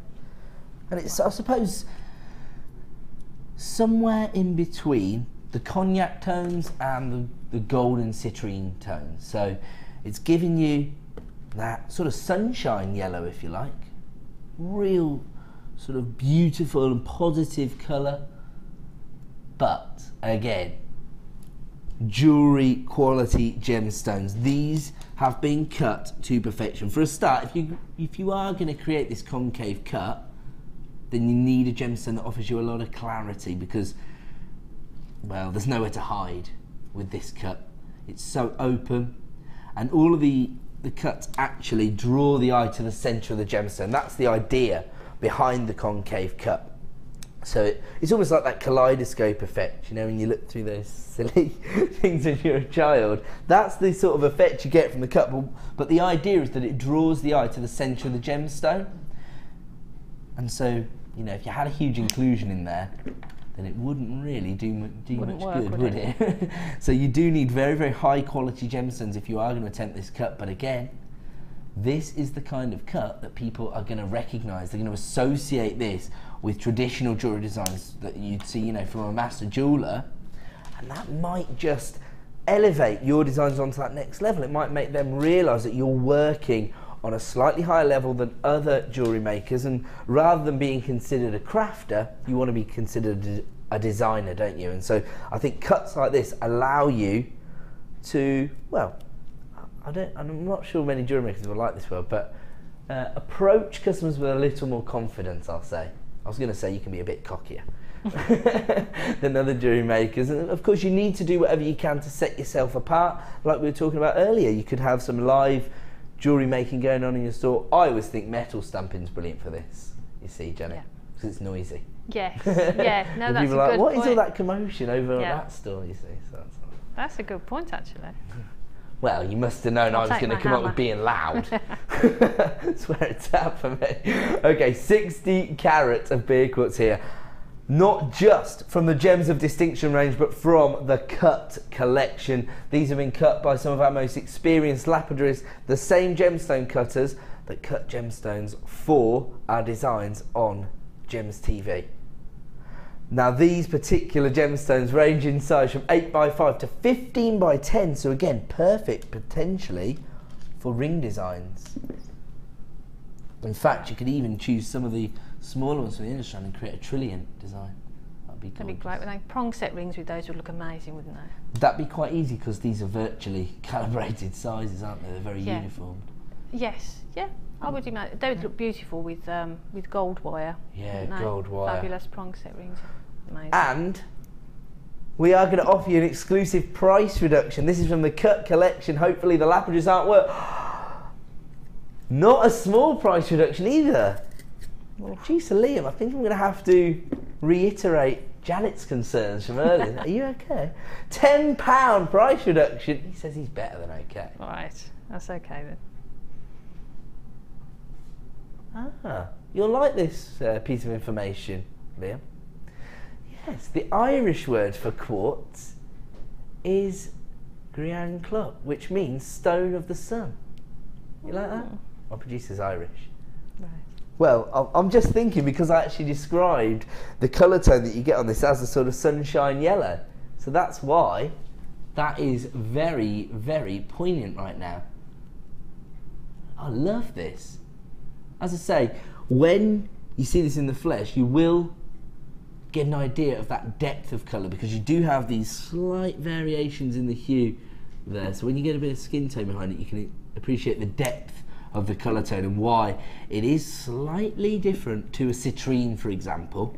And it's, I suppose, somewhere in between the cognac tones and the golden citrine tones. So it's giving you that sort of sunshine yellow, if you like. Real sort of beautiful and positive colour. But again, jewellery quality gemstones. These have been cut to perfection. For a start, if you are going to create this concave cut, then you need a gemstone that offers you a lot of clarity, because, well, there's nowhere to hide with this cut. It's so open, and all of the cuts actually draw the eye to the centre of the gemstone. That's the idea behind the concave cut. So it's almost like that kaleidoscope effect, you know, when you look through those silly things when you're a child. That's the sort of effect you get from the cut, but the idea is that it draws the eye to the centre of the gemstone. And so, you know, if you had a huge inclusion in there, then it wouldn't really do much good, would it? So you do need very, very high quality gemstones if you are going to attempt this cut. But again, this is the kind of cut that people are going to recognise. They're going to associate this with traditional jewellery designs that you'd see, you know, from a master jeweller, and that might just elevate your designs onto that next level. It might make them realise that you're working on a slightly higher level than other jewellery makers, and rather than being considered a crafter, you want to be considered a designer, don't you? And so I think cuts like this allow you to, well, I'm not sure many jewellery makers will like this word, but approach customers with a little more confidence, I'll say. I was going to say you can be a bit cockier than other jewellery makers. And of course you need to do whatever you can to set yourself apart. Like we were talking about earlier, you could have some live jewellery making going on in your store. I always think metal stamping's brilliant for this, you see, Jenny, because it's noisy. Yes, yeah, no, that's a good point. What is all that commotion over at that store, you see? So that's a good point, actually. Well, you must have known I was going to come up with being loud. That's where it's at for me. Okay, 60 carats of beer quartz here. Not just from the Gems of Distinction range, but from the Cut collection. These have been cut by some of our most experienced lapidarists, the same gemstone cutters that cut gemstones for our designs on Gems TV. Now these particular gemstones range in size from 8x5 to 15x10, so again, perfect potentially for ring designs. In fact, you could even choose some of the smaller ones from the inner strand and create a trillion design. That'd be gorgeous. That'd be great. With like prong set rings with those would look amazing, wouldn't they? That'd be quite easy because these are virtually calibrated sizes, aren't they? They're very uniform. Yes, yeah. I would imagine they would look beautiful with gold wire. Yeah, gold wire. Fabulous prong set rings. Amazing. And we are going to offer you an exclusive price reduction. This is from the Cut collection. Hopefully the Labradoris aren't worth. Not a small price reduction either. Well, geez, Liam, I think I'm going to have to reiterate Janet's concerns from earlier. Are you okay? £10 price reduction. He says he's better than okay. Right, that's okay then. Ah, you'll like this piece of information, Liam. Yes, the Irish word for quartz is Grian Club, which means stone of the sun. You like that? My producer's Irish. Right. Well, I'm just thinking, because I actually described the colour tone that you get on this as a sort of sunshine yellow. So that's why that is very, very poignant right now. I love this. As I say, when you see this in the flesh, you will get an idea of that depth of colour, because you do have these slight variations in the hue there. So when you get a bit of skin tone behind it, you can appreciate the depth of the colour tone and why it is slightly different to a citrine, for example.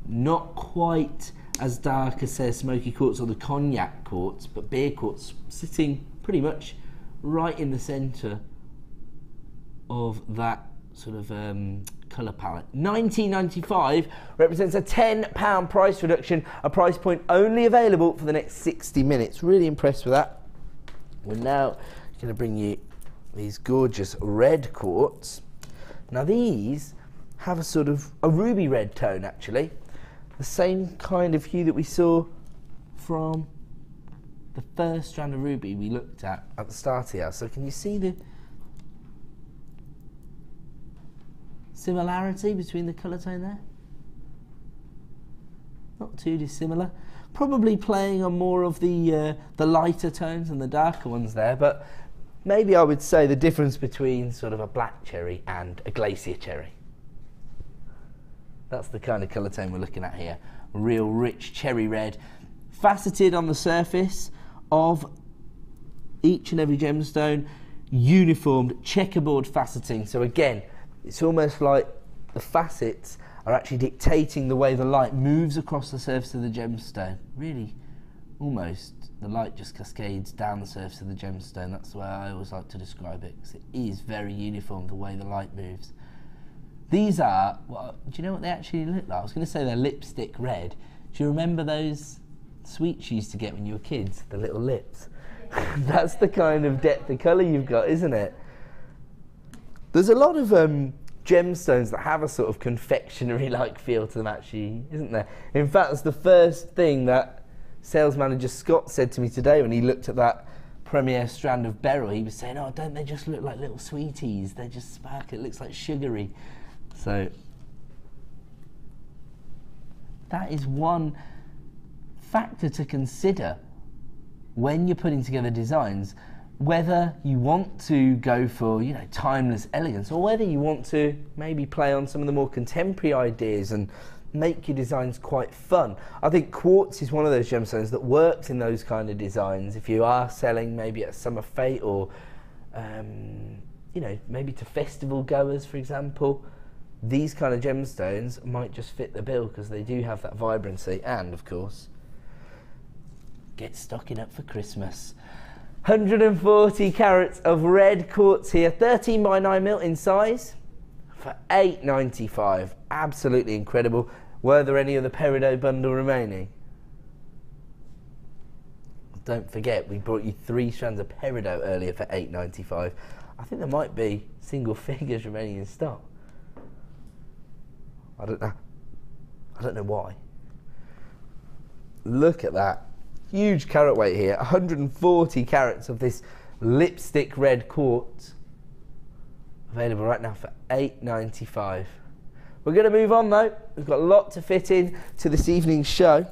Not quite as dark as, say, smoky quartz or the cognac quartz, but beer quartz sitting pretty much right in the centre of that sort of colour palette. £19.95 represents a £10 price reduction, a price point only available for the next 60 minutes. Really impressed with that. We're now going to bring you these gorgeous red quartz. Now these have a sort of a ruby red tone, actually. The same kind of hue that we saw from the first strand of ruby we looked at the start here. So can you see the similarity between the colour tone there? Not too dissimilar. Probably playing on more of the lighter tones and the darker ones there, but maybe I would say the difference between sort of a black cherry and a glacier cherry. That's the kind of colour tone we're looking at here. Real rich cherry red, faceted on the surface of each and every gemstone, uniformed checkerboard faceting. So again, it's almost like the facets are actually dictating the way the light moves across the surface of the gemstone. Really, almost, the light just cascades down the surface of the gemstone. That's the way I always like to describe it, because it is very uniform, the way the light moves. These are, well, do you know what they actually look like? I was going to say they're lipstick red. Do you remember those sweets you used to get when you were kids, the little lips? That's the kind of depth of colour you've got, isn't it? There's a lot of gemstones that have a sort of confectionery-like feel to them, actually, isn't there? In fact, that's the first thing that sales manager Scott said to me today when he looked at that premier strand of beryl. He was saying, oh, don't they just look like little sweeties? They just sparkle, it looks like sugary. So that is one factor to consider when you're putting together designs, whether you want to go for, you know, timeless elegance, or whether you want to maybe play on some of the more contemporary ideas and make your designs quite fun. I think quartz is one of those gemstones that works in those kind of designs. If you are selling maybe at a summer fete, or you know, maybe to festival goers, for example, these kind of gemstones might just fit the bill, because they do have that vibrancy. And of course, get stocking up for Christmas. 140 carats of red quartz here, 13 by 9 mil in size, for £8.95. Absolutely incredible. Were there any of the peridot bundle remaining? Don't forget, we brought you 3 strands of peridot earlier for £8.95. I think there might be single figures remaining in stock. I don't know. I don't know why. Look at that. Huge carat weight here, 140 carats of this lipstick red quartz. Available right now for £8.95. We're going to move on though. We've got a lot to fit in to this evening's show.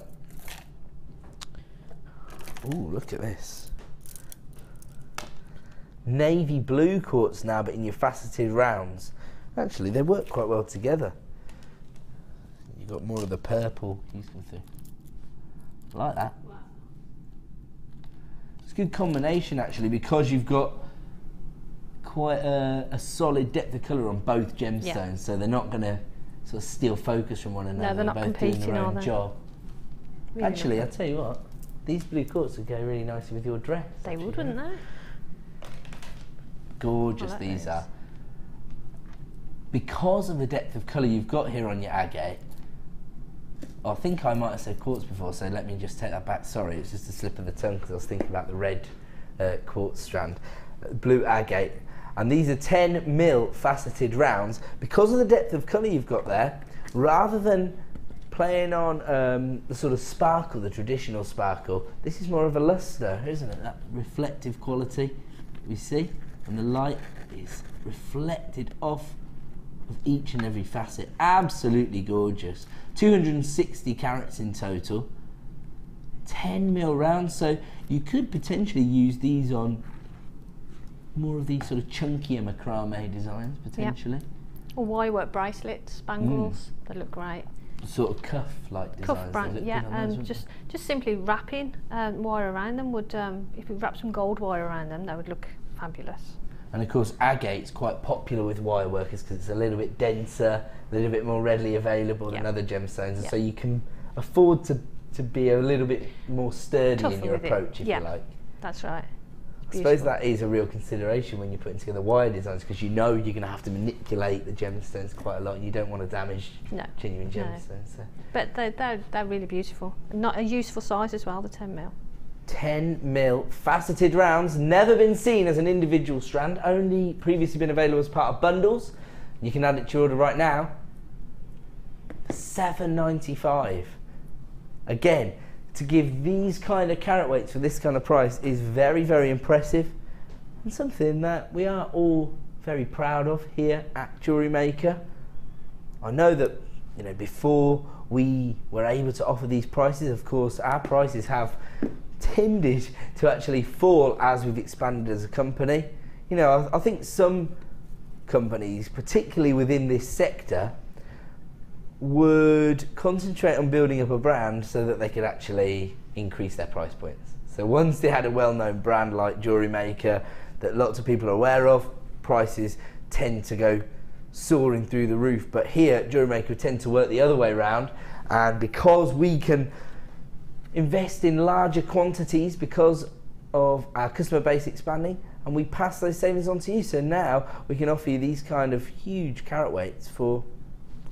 Ooh, look at this. Navy blue quartz now, but in your faceted rounds. Actually, they work quite well together. You've got more of the purple you can see. I like that. It's a good combination actually, because you've got quite a solid depth of colour on both gemstones, so they're not going to sort of steal focus from one another. No, they're not both competing, doing their own are they? job. Really Actually, lovely. I'll tell you what, these blue quartz would go really nicely with your dress. They actually, would, wouldn't they? Gorgeous I like these those. are. Because of the depth of colour you've got here on your agate, I think I might have said quartz before, so let me just take that back. Sorry, it's just a slip of the tongue because I was thinking about the red quartz strand. Blue agate. And these are 10mm faceted rounds. Because of the depth of colour you've got there, rather than playing on the sort of sparkle, the traditional sparkle, this is more of a lustre, isn't it? That reflective quality we see, and the light is reflected off of each and every facet. Absolutely gorgeous. 260 carats in total, 10mm rounds, so you could potentially use these on more of these sort of chunkier macrame designs, potentially. Yep. Or wire work bracelets, spangles, they look great. Sort of cuff-like designs. Cuff brand, yeah, and just simply wrapping wire around them would, if we wrap some gold wire around them, they would look fabulous. And of course, agate's quite popular with wire workers because it's a little bit denser, a little bit more readily available than other gemstones, and so you can afford to be a little bit more sturdy in your approach, if you like. That's right. I suppose that is a real consideration when you're putting together wire designs, because you know you're going to have to manipulate the gemstones quite a lot, and you don't want to damage genuine gemstones. So. But they're really beautiful. Not a useful size as well, the 10mm. 10mm faceted rounds, never been seen as an individual strand, only previously been available as part of bundles. You can add it to your order right now. $7.95. Again, to give these kind of carat weights for this kind of price is very, very impressive, and something that we are all very proud of here at Jewellery Maker. I know that, you know, before we were able to offer these prices, of course, our prices have tended to actually fall as we've expanded as a company. You know, I think some companies, particularly within this sector, would concentrate on building up a brand so that they could actually increase their price points. So once they had a well-known brand like Jewellery Maker that lots of people are aware of, prices tend to go soaring through the roof. But here at Jewellery Maker we tend to work the other way around, and because we can invest in larger quantities because of our customer base expanding, and we pass those savings on to you, so now we can offer you these kind of huge carat weights for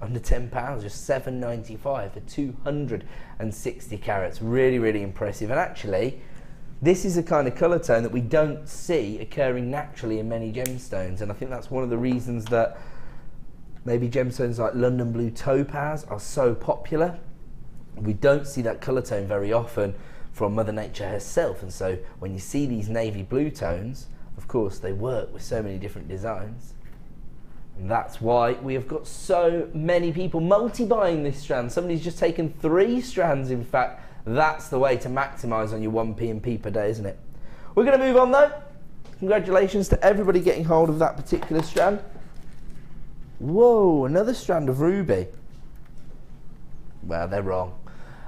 under £10, just $7.95 for 260 carats. Really, really impressive. And actually, this is a kind of colour tone that we don't see occurring naturally in many gemstones, and I think that's one of the reasons that maybe gemstones like London Blue Topaz are so popular. We don't see that colour tone very often from Mother Nature herself, and so when you see these navy blue tones, of course they work with so many different designs. And that's why we have got so many people multi-buying this strand. Somebody's just taken 3 strands, in fact. That's the way to maximise on your 1p&p per day, isn't it? We're going to move on though. Congratulations to everybody getting hold of that particular strand. Whoa, another strand of ruby. Well, they're wrong.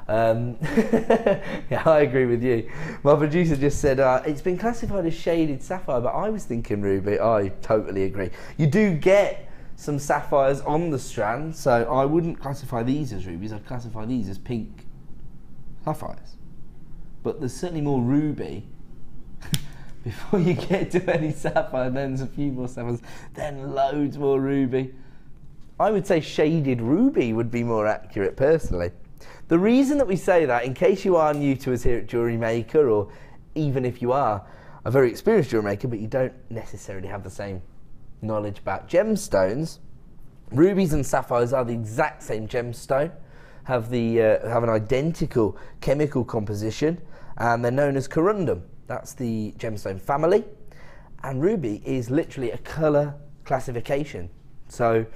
Yeah, I agree with you. My producer just said it's been classified as shaded sapphire, but I was thinking ruby. I totally agree. You do get some sapphires on the strand, so I wouldn't classify these as rubies. I'd classify these as pink sapphires. But there's certainly more ruby before you get to any sapphire. Then there's a few more sapphires, then loads more ruby. I would say shaded ruby would be more accurate personally. The reason that we say that, in case you are new to us here at Jewellery Maker, or even if you are a very experienced jewellery maker but you don't necessarily have the same knowledge about gemstones, rubies and sapphires are the exact same gemstone, have an identical chemical composition, and they're known as corundum. That's the gemstone family, and ruby is literally a colour classification. So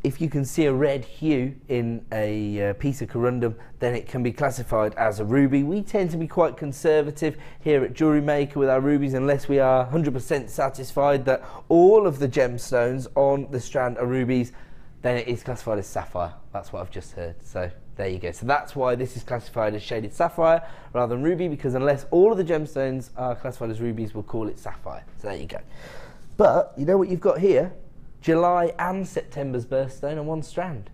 if you can see a red hue in a piece of corundum, then it can be classified as a ruby. We tend to be quite conservative here at Jewellery Maker with our rubies, unless we are 100% satisfied that all of the gemstones on the strand are rubies, then it is classified as sapphire. That's what I've just heard. So there you go. So that's why this is classified as shaded sapphire rather than ruby, because unless all of the gemstones are classified as rubies, we'll call it sapphire. So there you go. But you know what you've got here? July and September's birthstone on one strand.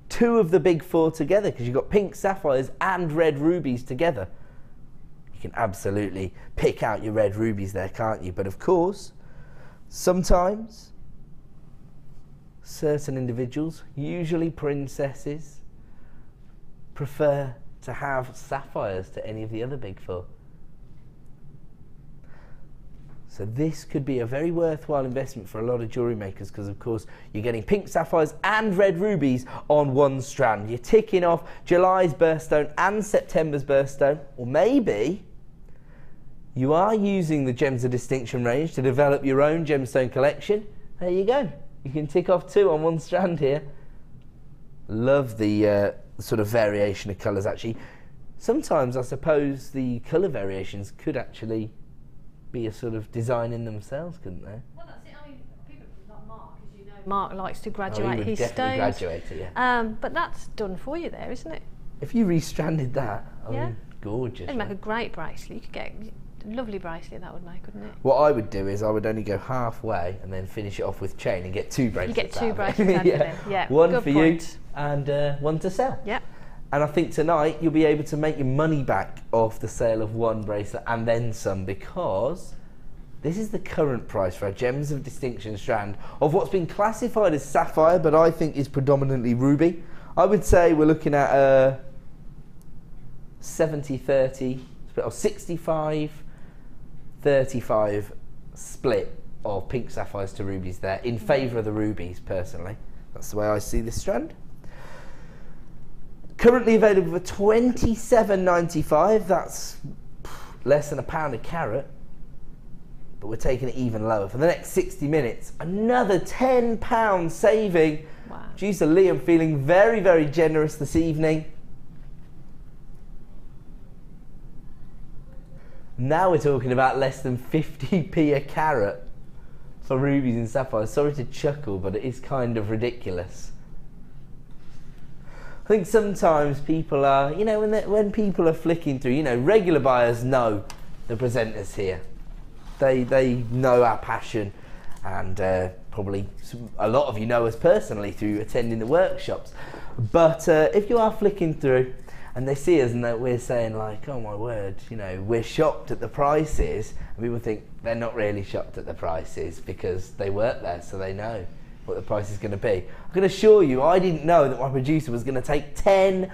2 of the big 4 together, because you've got pink sapphires and red rubies together. You can absolutely pick out your red rubies there, can't you? But of course, sometimes certain individuals, usually princesses, prefer to have sapphires to any of the other big 4. So this could be a very worthwhile investment for a lot of jewellery makers, because of course you're getting pink sapphires and red rubies on one strand. You're ticking off July's birthstone and September's birthstone, or maybe you are using the Gems of Distinction range to develop your own gemstone collection. There you go. You can tick off 2 on one strand here. Love the sort of variation of colours actually. Sometimes I suppose the colour variations could actually be a sort of design in themselves, couldn't they? Well, that's it. I mean, people like Mark, as you know, Mark likes to graduate his definitely stones. graduate it, yeah. But that's done for you there, isn't it? If you restranded that, I Yeah. mean, gorgeous. It'd make a great bracelet. You could get a lovely bracelet that would make, wouldn't it? What I would do is I would only go halfway and then finish it off with chain and get 2 bracelets. You get 2 out of it. bracelets out of Yeah. it. Yeah. One Good for point. you and one to sell. Yeah. And I think tonight you'll be able to make your money back off the sale of 1 bracelet and then some, because this is the current price for a Gems of Distinction strand of what's been classified as sapphire, but I think is predominantly ruby. I would say we're looking at a 70-30 or 65-35 split of pink sapphires to rubies there, in favour of the rubies personally. That's the way I see this strand. Currently available for $27.95. That's less than £1 a carat, but we're taking it even lower. For the next 60 minutes, another £10 saving. Wow. Producer Liam feeling very, very generous this evening. Now we're talking about less than 50p a carat for rubies and sapphires. Sorry to chuckle, but it is kind of ridiculous. I think sometimes people are, you know, when people are flicking through, you know, regular buyers know the presenters here. They know our passion, and probably a lot of you know us personally through attending the workshops. But if you are flicking through and they see us and we're saying like, oh my word, you know, we're shocked at the prices, and people think they're not really shocked at the prices because they work there, so they know what the price is going to be. I can assure you, I didn't know that my producer was going to take £10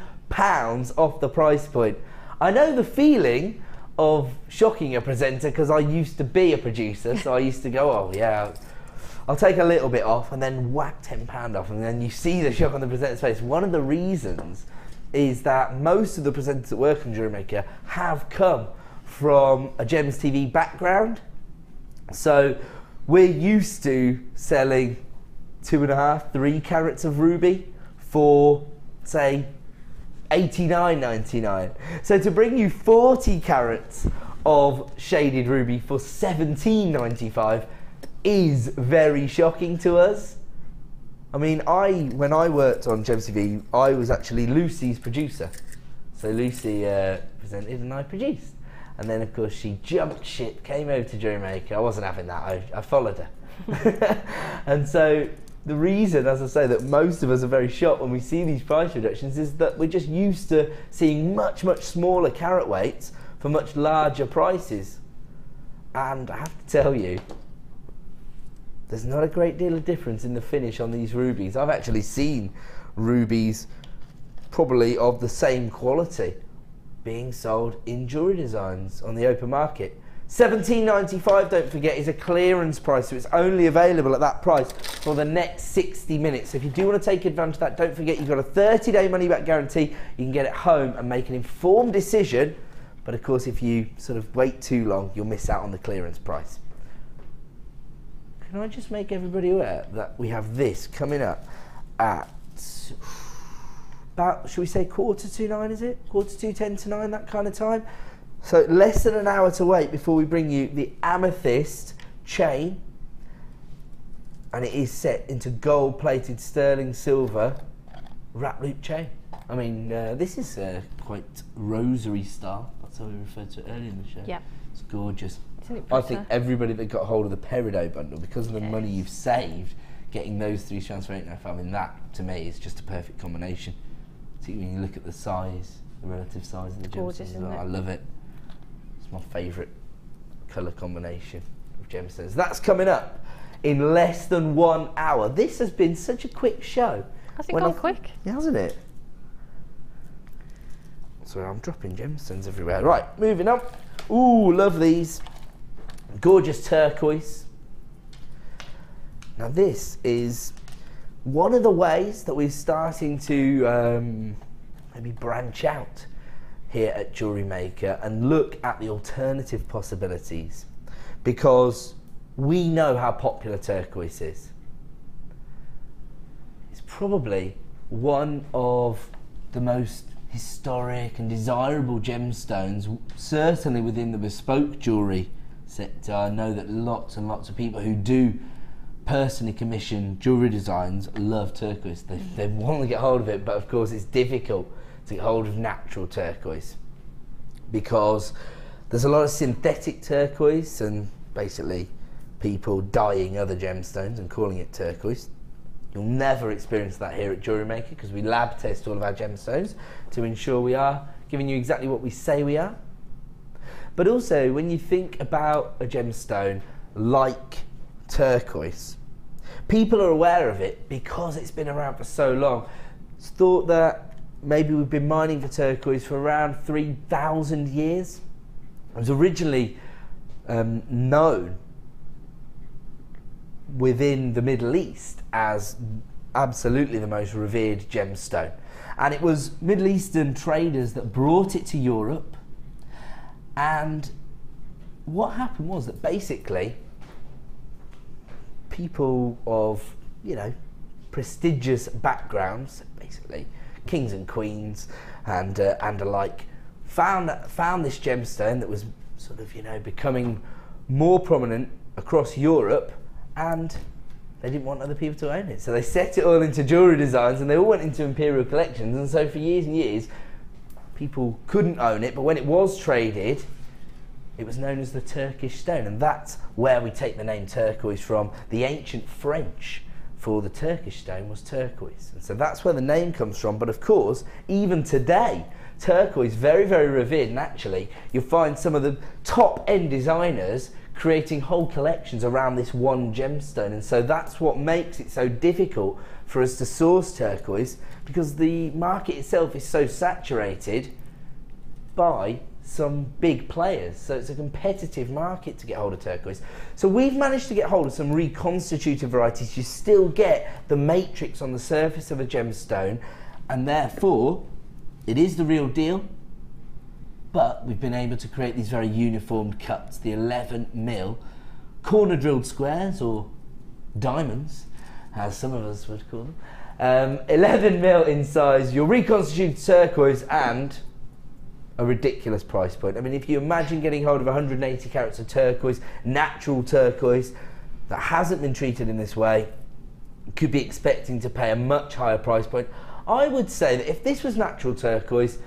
off the price point. I know the feeling of shocking a presenter because I used to be a producer, so I used to go, oh yeah, I'll take a little bit off, and then whack £10 off, and then you see the shock on the presenter's face. One of the reasons is that most of the presenters that work on Jewellery Maker have come from a Gems TV background, so we're used to selling 2.5, 3 carats of ruby for, say, $89.99. So to bring you 40 carats of shaded ruby for $17.95 is very shocking to us. I mean, when I worked on Gems TV, I was actually Lucy's producer. So Lucy presented and I produced. And then of course she jumped ship, came over to Jewellery Maker. I wasn't having that, I followed her. And so the reason, as I say, that most of us are very shocked when we see these price reductions is that we're just used to seeing much, much smaller carat weights for much larger prices. And I have to tell you, there's not a great deal of difference in the finish on these rubies. I've actually seen rubies probably of the same quality being sold in jewellery designs on the open market. $17.95, don't forget, is a clearance price, so it's only available at that price for the next 60 minutes. So if you do want to take advantage of that, don't forget you've got a 30-day money-back guarantee. You can get it home and make an informed decision, but of course if you sort of wait too long, you'll miss out on the clearance price. Can I just make everybody aware that we have this coming up at about, should we say 8:45, is it? 8:45, 10 to 9, that kind of time? So less than an hour to wait before we bring you the Amethyst chain, and it is set into gold-plated sterling silver wrap loop chain. I mean, this is quite rosary style. That's how we referred to it earlier in the show. Yeah. It's gorgeous. It's Isn't it I pretty? think everybody that got hold of the Peridot bundle, because of the money you've saved, getting those 3 strands for £8.95, I mean, that to me is just a perfect combination. Particularly when you look at the size, the relative size of the Gorgeous, gemstones. isn't it? I love it. It's my favourite colour combination of gemstones. That's coming up in less than 1 hour. This has been such a quick show. Has it gone quick? Yeah, hasn't it? Sorry, I'm dropping gemstones everywhere. Right, moving on. Ooh, love these. Gorgeous turquoise. Now this is one of the ways that we're starting to maybe branch out here at Jewellery Maker and look at the alternative possibilities, because we know how popular turquoise is. It's probably one of the most historic and desirable gemstones, certainly within the bespoke jewellery sector. I know that lots and lots of people who do personally commission jewellery designs love turquoise. They want to get hold of it, but of course it's difficult to get hold of natural turquoise because there's a lot of synthetic turquoise and basically people dyeing other gemstones and calling it turquoise. You'll never experience that here at Jewellery Maker because we lab test all of our gemstones to ensure we are giving you exactly what we say we are. But also, when you think about a gemstone like turquoise, people are aware of it because it's been around for so long. It's thought that maybe we've been mining for turquoise for around 3,000 years. It was originally known within the Middle East as absolutely the most revered gemstone, and it was Middle Eastern traders that brought it to Europe. And what happened was that basically people of, you know, prestigious backgrounds, basically kings and queens and alike, found this gemstone that was sort of, you know, becoming more prominent across Europe, and they didn't want other people to own it, so they set it all into jewellery designs and they all went into imperial collections. And so for years and years people couldn't own it, but when it was traded it was known as the Turkish stone, and that's where we take the name turquoise from. The ancient French for the Turkish stone was turquoise, and so that's where the name comes from. But of course, even today, turquoise, very, very revered, and actually you'll find some of the top end designers creating whole collections around this one gemstone. And so that's what makes it so difficult for us to source turquoise, because the market itself is so saturated by some big players. So it's a competitive market to get hold of turquoise. So we've managed to get hold of some reconstituted varieties. You still get the matrix on the surface of a gemstone, and therefore it is the real deal. But we've been able to create these very uniformed cuts, the 11mm corner drilled squares, or diamonds, as some of us would call them. 11mm in size, your reconstituted turquoise, and a ridiculous price point. I mean, if you imagine getting hold of 180 carats of turquoise, natural turquoise, that hasn't been treated in this way, you could be expecting to pay a much higher price point. I would say that if this was natural turquoise,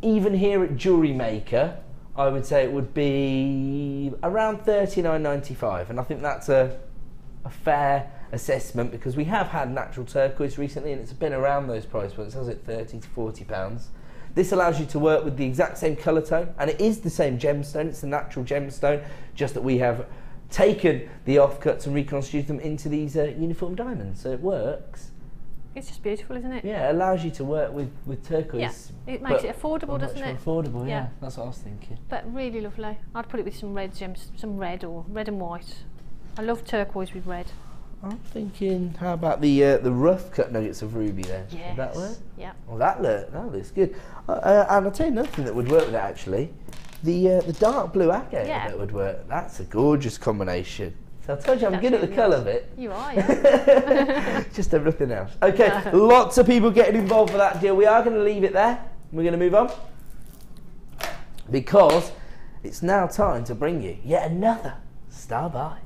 even here at Jewellery Maker, I would say it would be around $39.95, and I think that's a fair assessment, because we have had natural turquoise recently and it's been around those price points. I was at £30 to £40. This allows you to work with the exact same colour tone, and it is the same gemstone, it's the natural gemstone, just that we have taken the offcuts and reconstituted them into these uniform diamonds, so it works. It's just beautiful, isn't it? Yeah, it allows you to work with turquoise. Yeah, it makes it affordable, doesn't it? Affordable, yeah. Yeah. That's what I was thinking. But really lovely. I'd put it with some red gems, some red, or red and white. I love turquoise with red. I'm thinking, how about the rough cut nuggets of ruby there? Yes. Would that work? Yeah. Well, that looks good. And I'll tell you another thing that would work with that, actually. The dark blue agate that would work. That's a gorgeous combination. So I told you I'm good at the colour bit. You are, yeah. Just everything else. Okay, lots of people getting involved for that deal. We are going to leave it there. We're going to move on, because it's now time to bring you yet another star buy.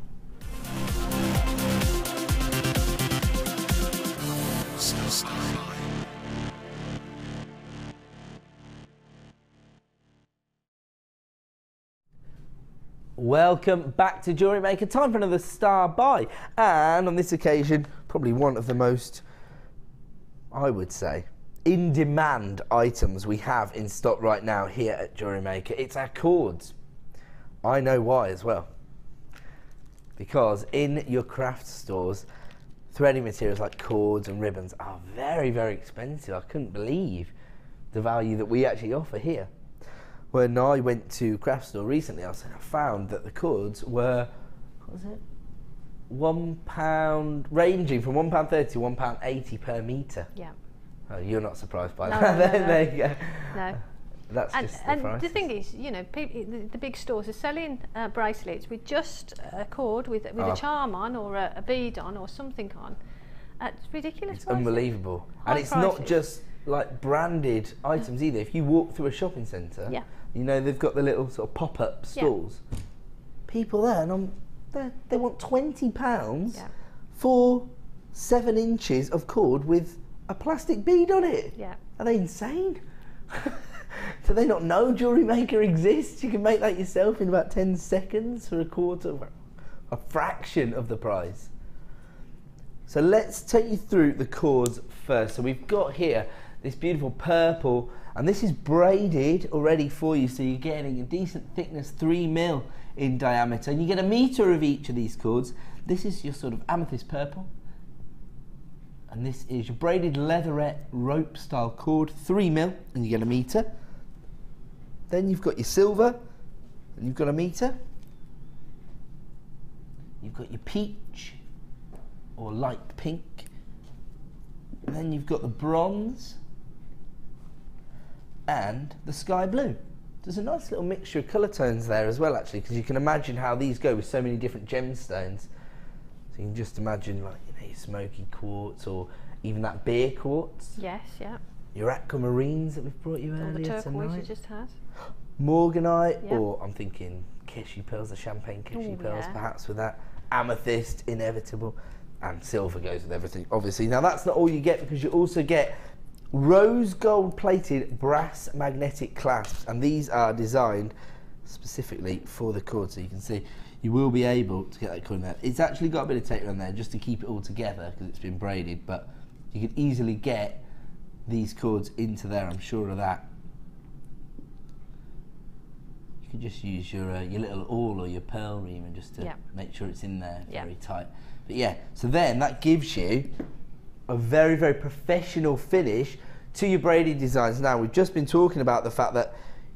Welcome back to Jewellery Maker. Time for another star buy, and on this occasion probably one of the most, I would say, in demand items we have in stock right now here at Jewellery Maker. It's our cords. I know why as well, because in your craft stores threading materials like cords and ribbons are very, very expensive. I couldn't believe the value that we actually offer here. When I went to craft store recently, I found that the cords were, what was it, £1, ranging from £1.30 to £1.80 per metre. Yeah. Oh, you're not surprised by No, that. no, no. There you go. No. That's just the price. And the thing is, you know, the big stores are selling bracelets with just a cord with a charm on, or a bead on, or something on. It's ridiculous. It's prices. unbelievable. High And it's prices. not just like branded items either. If you walk through a shopping centre, Yeah. you know, they've got the little sort of pop-up stalls. People there, and they want £20 for 7 inches of cord with a plastic bead on it. Yeah. Are they insane? Do they not know Jewellery Maker exists? You can make that yourself in about 10 seconds for a fraction of the price. So let's take you through the cords first. So we've got here this beautiful purple, and this is braided already for you, so you're getting a decent thickness, 3mm in diameter, and you get 1 metre of each of these cords. This is your sort of amethyst purple, and this is your braided leatherette rope style cord, 3mm, and you get 1 metre. Then you've got your silver, and you've got 1 metre. You've got your peach, or light pink. And then you've got the bronze and the sky blue. There's a nice little mixture of colour tones there as well, actually, because you can imagine how these go with so many different gemstones. So you can just imagine, like, you know, your smoky quartz, or even that beer quartz. Yes, yeah. Your aquamarines that we've brought you All the earlier turquoise you tonight. just had. Morganite, Yeah. or I'm thinking Kishu pearls, the champagne Kishu Ooh, pearls, yeah. perhaps with that. Amethyst, inevitable. And silver goes with everything, obviously. Now that's not all you get, because you also get rose gold plated brass magnetic clasps, and these are designed specifically for the cord, so you can see you will be able to get that cord in there. It's actually got a bit of tape on there just to keep it all together because it's been braided, but you could easily get these cords into there, I'm sure of that. You could just use your little awl or your pearl reamer just to make sure it's in there very tight. But yeah, so then that gives you a very, very professional finish to your braided designs. Now, we've just been talking about the fact that,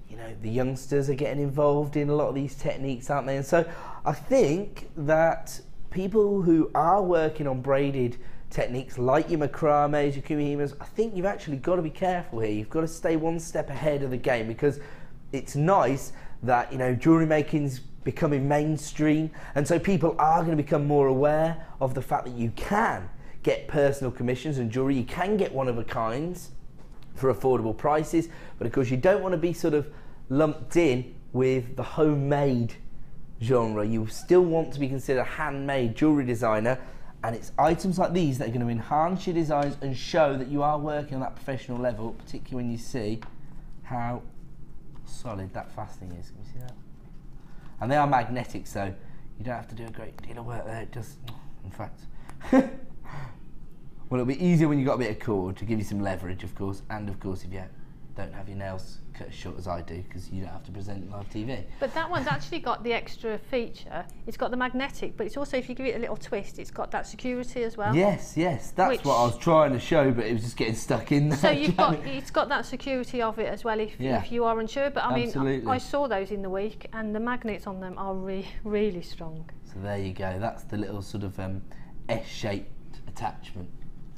you know, the youngsters are getting involved in a lot of these techniques, aren't they? And so I think that people who are working on braided techniques like your macrames, your kumihimas, I think you've actually got to be careful here. You've got to stay one step ahead of the game, because it's nice that, you know, jewellery making's becoming mainstream, and so people are going to become more aware of the fact that you can get personal commissions and jewellery, you can get one-of-a-kinds for affordable prices, but of course you don't want to be sort of lumped in with the homemade genre. You still want to be considered a handmade jewellery designer, and it's items like these that are going to enhance your designs and show that you are working on that professional level, particularly when you see how solid that fastening is. Can you see that? And they are magnetic, so you don't have to do a great deal of work there. It just, in fact, well, it'll be easier when you've got a bit of cord to give you some leverage, of course, and of course if you don't have your nails cut as short as I do, because you don't have to present live TV. But that one's actually got the extra feature. It's got the magnetic, but it's also, if you give it a little twist, it's got that security as well. Yes, yes, that's what I was trying to show, but it was just getting stuck in there. So it's got that security of it as well, if you are unsure. But I mean, I saw those in the week, and the magnets on them are really strong. So there you go. That's the little sort of S-shaped attachment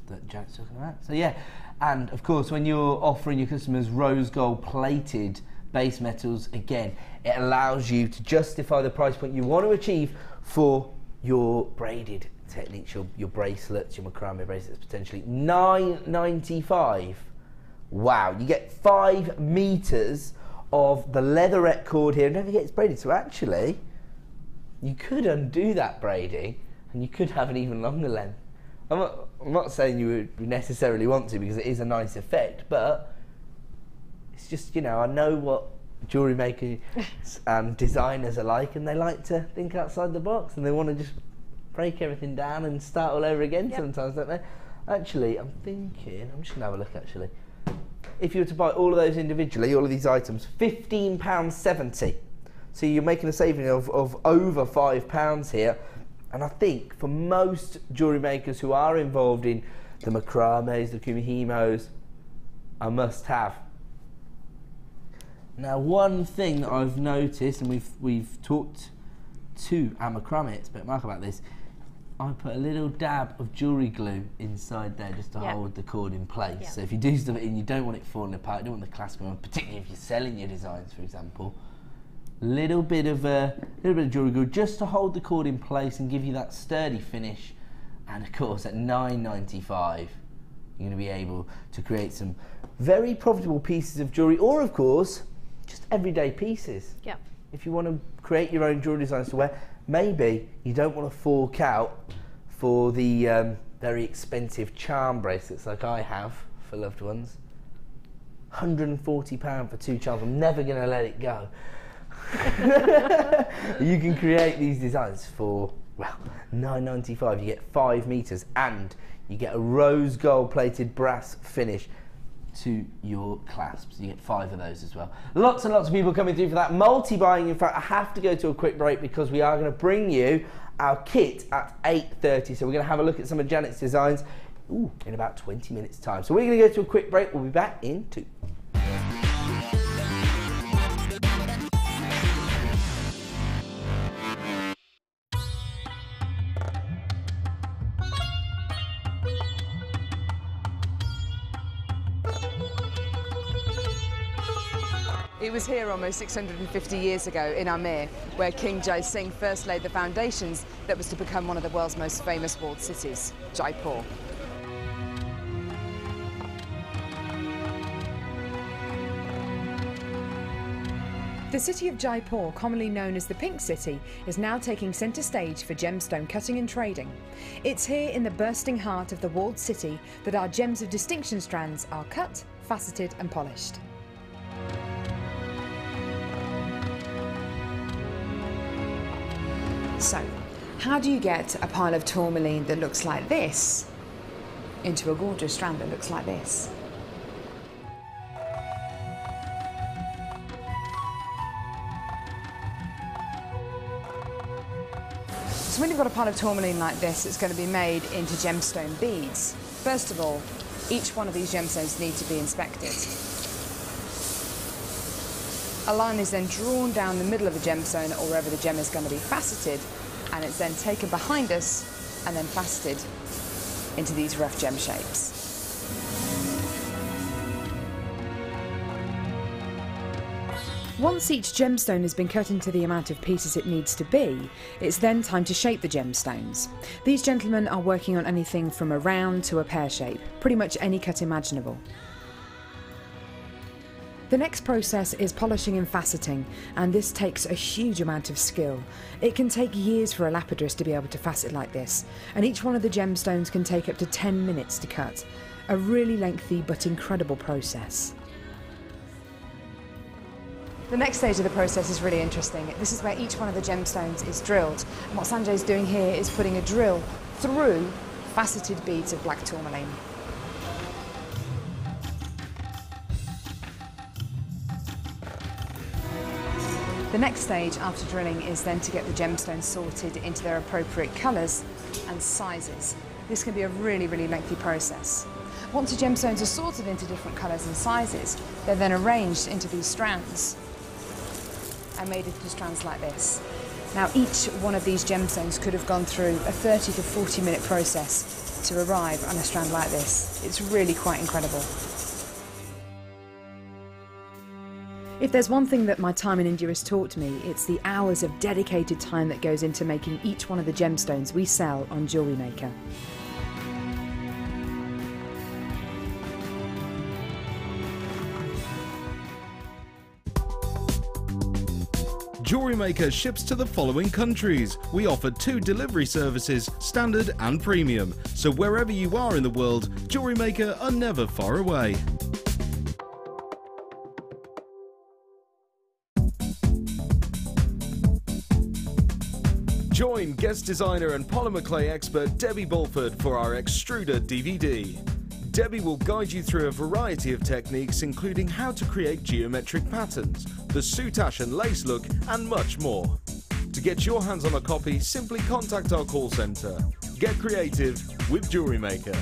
that Jack's talking about. So yeah, and of course when you're offering your customers rose gold plated base metals, again, it allows you to justify the price point you want to achieve for your braided techniques, your bracelets, your macrame bracelets, potentially $9.95. Wow, you get 5 meters of the leatherette cord here, and don't forget it's braided, so actually you could undo that braiding and you could have an even longer length. I'm not saying you would necessarily want to, because it is a nice effect, but it's just, you know, I know what jewellery makers and designers alike, and they like to think outside the box, and they want to just break everything down and start all over again sometimes, don't they? Actually, I'm thinking, I'm just going to have a look actually. If you were to buy all of those individually, all of these items, £15.70. So you're making a saving of over £5 here. And I think for most jewellery makers who are involved in the macrames, the kumihimos, a must-have. Now, one thing that I've noticed, and we've talked to our macrame expert Mark about this, I put a little dab of jewellery glue inside there just to hold the cord in place. So if you do stuff in, you don't want it falling apart, you don't want the clasp on, particularly if you're selling your designs, for example. Little bit of jewellery glue just to hold the cord in place and give you that sturdy finish. And of course, at $9.95, you're going to be able to create some very profitable pieces of jewellery, or of course, just everyday pieces. Yep. If you want to create your own jewellery designs to wear, maybe you don't want to fork out for the very expensive charm bracelets like I have for loved ones. £140 for 2 charms. I'm never going to let it go. You can create these designs for, well, $9.95. You get 5 meters and you get a rose gold plated brass finish to your clasps. You get 5 of those as well. Lots and lots of people coming through for that multi-buying. In fact, I have to go to a quick break because we are going to bring you our kit at 8:30. So we're going to have a look at some of Janet's designs in about 20 minutes time. So we're going to go to a quick break. We'll be back in 2. It was here almost 650 years ago in Amir where King Jai Singh first laid the foundations that was to become one of the world's most famous walled cities, Jaipur. The city of Jaipur, commonly known as the Pink City, is now taking centre stage for gemstone cutting and trading. It's here in the bursting heart of the walled city that our gems of distinction strands are cut, faceted and polished. So, how do you get a pile of tourmaline that looks like this into a gorgeous strand that looks like this? So when you've got a pile of tourmaline like this, it's going to be made into gemstone beads. First of all, each one of these gemstones need to be inspected. A line is then drawn down the middle of the gemstone or wherever the gem is going to be faceted, and it's then taken behind us and then faceted into these rough gem shapes. Once each gemstone has been cut into the amount of pieces it needs to be, it's then time to shape the gemstones. These gentlemen are working on anything from a round to a pear shape, pretty much any cut imaginable. The next process is polishing and faceting, and this takes a huge amount of skill. It can take years for a lapidurist to be able to facet like this, and each one of the gemstones can take up to 10 minutes to cut. A really lengthy but incredible process. The next stage of the process is really interesting. This is where each one of the gemstones is drilled. And what Sanjay's doing here is putting a drill through faceted beads of black tourmaline. The next stage after drilling is then to get the gemstones sorted into their appropriate colours and sizes. This can be a really, really lengthy process. Once the gemstones are sorted into different colours and sizes, they're then arranged into these strands and made into strands like this. Now each one of these gemstones could have gone through a 30 to 40 minute process to arrive on a strand like this. It's really quite incredible. If there's one thing that my time in India has taught me, it's the hours of dedicated time that goes into making each one of the gemstones we sell on Jewellery Maker. Jewellery Maker ships to the following countries. We offer 2 delivery services, standard and premium. So wherever you are in the world, Jewellery Maker are never far away. Join guest designer and polymer clay expert Debbie Bulford for our Extruder DVD. Debbie will guide you through a variety of techniques, including how to create geometric patterns, the soutache and lace look, and much more. To get your hands on a copy, simply contact our call centre. Get creative with Jewellery Maker.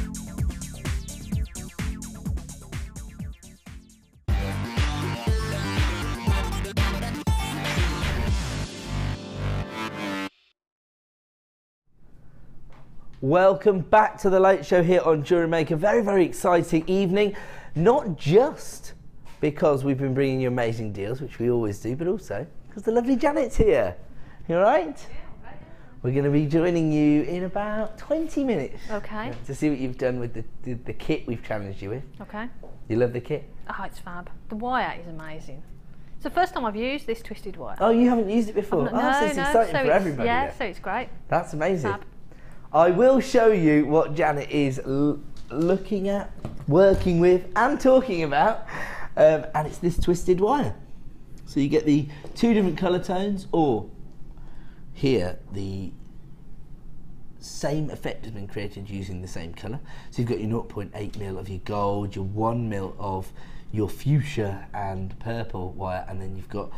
Welcome back to the late show here on Jewellery Maker. Very, very exciting evening. Not just because we've been bringing you amazing deals, which we always do, but also because the lovely Janet's here. You all right? Yeah, right. We're going to be joining you in about 20 minutes. Okay. To see what you've done with the kit we've challenged you with. Okay. You love the kit? Oh, it's fab. The wire is amazing. It's the first time I've used this twisted wire. Oh, you haven't used it before? No, so it's exciting for everybody. Yeah, then. so it's great. That's amazing. Fab. I will show you what Janet is looking at, working with and talking about, and it's this twisted wire. So you get the two different colour tones, or here the same effect has been created using the same colour. So you've got your 0.8mm of your gold, your 1mm of your fuchsia and purple wire, and then you've got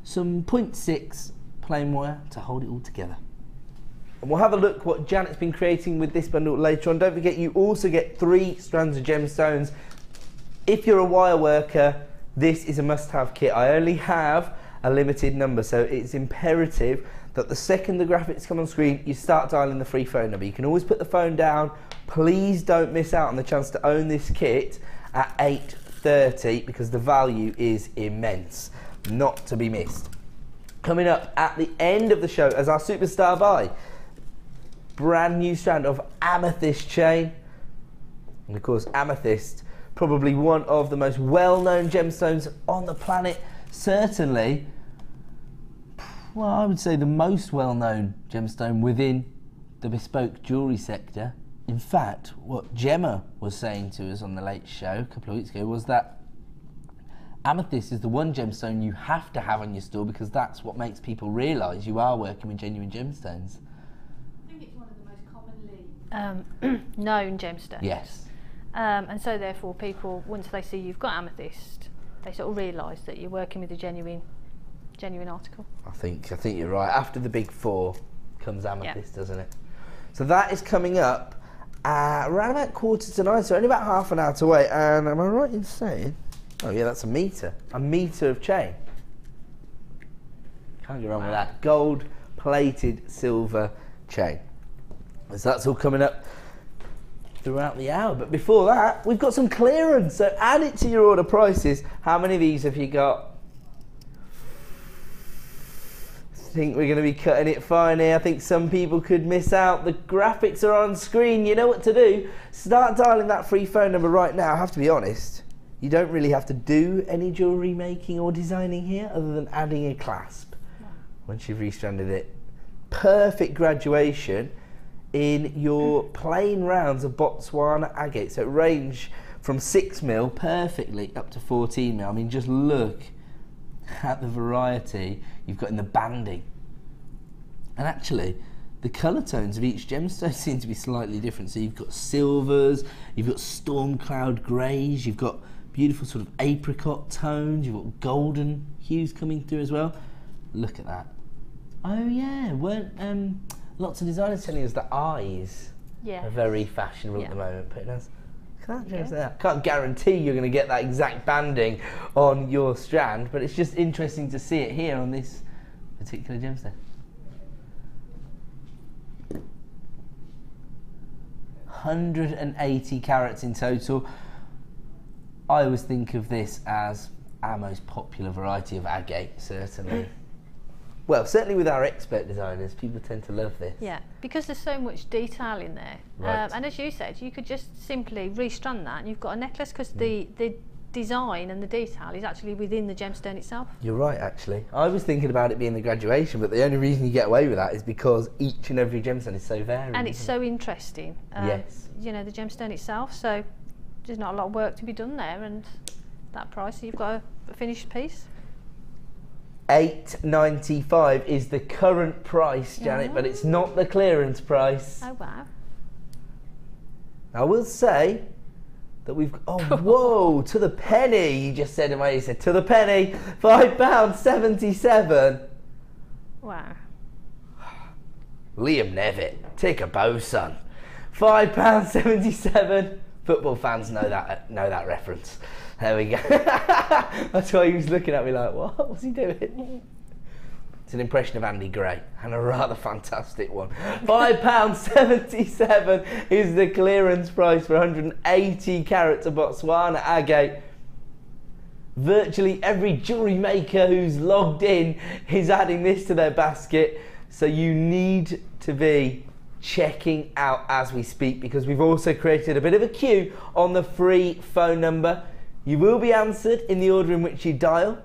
some 0.6 plain wire to hold it all together. And we'll have a look what Janet's been creating with this bundle later on. Don't forget, you also get 3 strands of gemstones. If you're a wire worker, this is a must-have kit. I only have a limited number, so it's imperative that the second the graphics come on screen, you start dialing the free phone number. You can always put the phone down. Please don't miss out on the chance to own this kit at 8:30 because the value is immense, not to be missed. Coming up at the end of the show as our superstar buy, brand new strand of Amethyst chain. And of course, Amethyst, probably one of the most well-known gemstones on the planet. Certainly, well, I would say the most well-known gemstone within the bespoke jewellery sector. In fact, what Gemma was saying to us on the Late Show a couple of weeks ago was that Amethyst is the one gemstone you have to have on your store because that's what makes people realise you are working with genuine gemstones. Known gemstones. Yes. And so therefore people, once they see you've got amethyst, they sort of realise that you're working with a genuine article. I think you're right. After the big 4 comes Amethyst, doesn't it? So that is coming up around about 8:45, so only about half an hour away. And am I right in saying, oh yeah, that's a metre of chain. Can't go wrong with that. Gold plated silver chain. So that's all coming up throughout the hour. But before that, we've got some clearance. So add it to your order prices. How many of these have you got? I think we're going to be cutting it fine here. I think some people could miss out. The graphics are on screen. You know what to do. Start dialing that free phone number right now. I have to be honest, you don't really have to do any jewellery making or designing here other than adding a clasp. Once you've restranded it. Perfect graduation in your plain rounds of Botswana agate. So it range from 6mm perfectly up to 14mm. I mean, just look at the variety you've got in the banding. And actually, the colour tones of each gemstone seem to be slightly different. So you've got silvers, you've got storm cloud greys, you've got beautiful sort of apricot tones, you've got golden hues coming through as well. Look at that. Oh yeah, weren't lots of designers telling us that eyes are very fashionable at the moment, putting us. Can't guarantee you're going to get that exact banding on your strand, but it's just interesting to see it here on this particular gemstone. 180 carats in total. I always think of this as our most popular variety of agate, certainly. Well, certainly with our expert designers, people tend to love this. Yeah, because there's so much detail in there. Right. And as you said, you could just simply restrand that and you've got a necklace because the design and the detail is actually within the gemstone itself. You're right, actually. I was thinking about it being the graduation, but the only reason you get away with that is because each and every gemstone is so varied. And it's so interesting. Yes. You know, the gemstone itself, so there's not a lot of work to be done there, and that price, you've got a finished piece. $8.95 is the current price, Janet, but it's not the clearance price. Oh, wow. I will say that we've... Oh, whoa, to the penny. You just said in my ear, you said, to the penny, £5.77. Wow. Liam Nevitt, take a bow, son. £5.77. Football fans know that reference. There we go. That's why he was looking at me like, what? What's he doing? It's an impression of Andy Gray, and a rather fantastic one. £5.77 is the clearance price for 180 carats of Botswana agate. Virtually every jewellery maker who's logged in is adding this to their basket, so you need to be checking out as we speak, because we've also created a bit of a queue on the free phone number. You will be answered in the order in which you dial,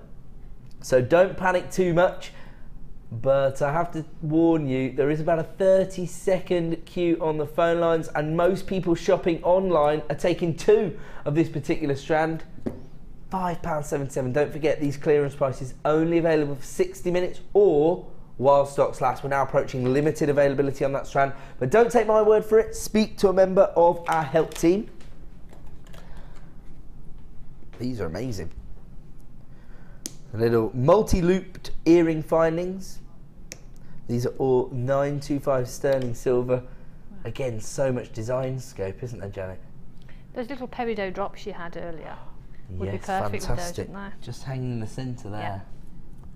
so don't panic too much. But I have to warn you, there is about a 30-second queue on the phone lines, and most people shopping online are taking 2 of this particular strand. £5.77. Don't forget, these clearance prices only available for 60 minutes or while stocks last. We're now approaching limited availability on that strand, but don't take my word for it. Speak to a member of our help team. These are amazing. Little multi-looped earring findings. These are all 925 sterling silver. Wow. Again, so much design scope, isn't there, Janet? Those little peridot drops you had earlier would be perfect fantastic. with those, wouldn't they? Just hanging in the centre there.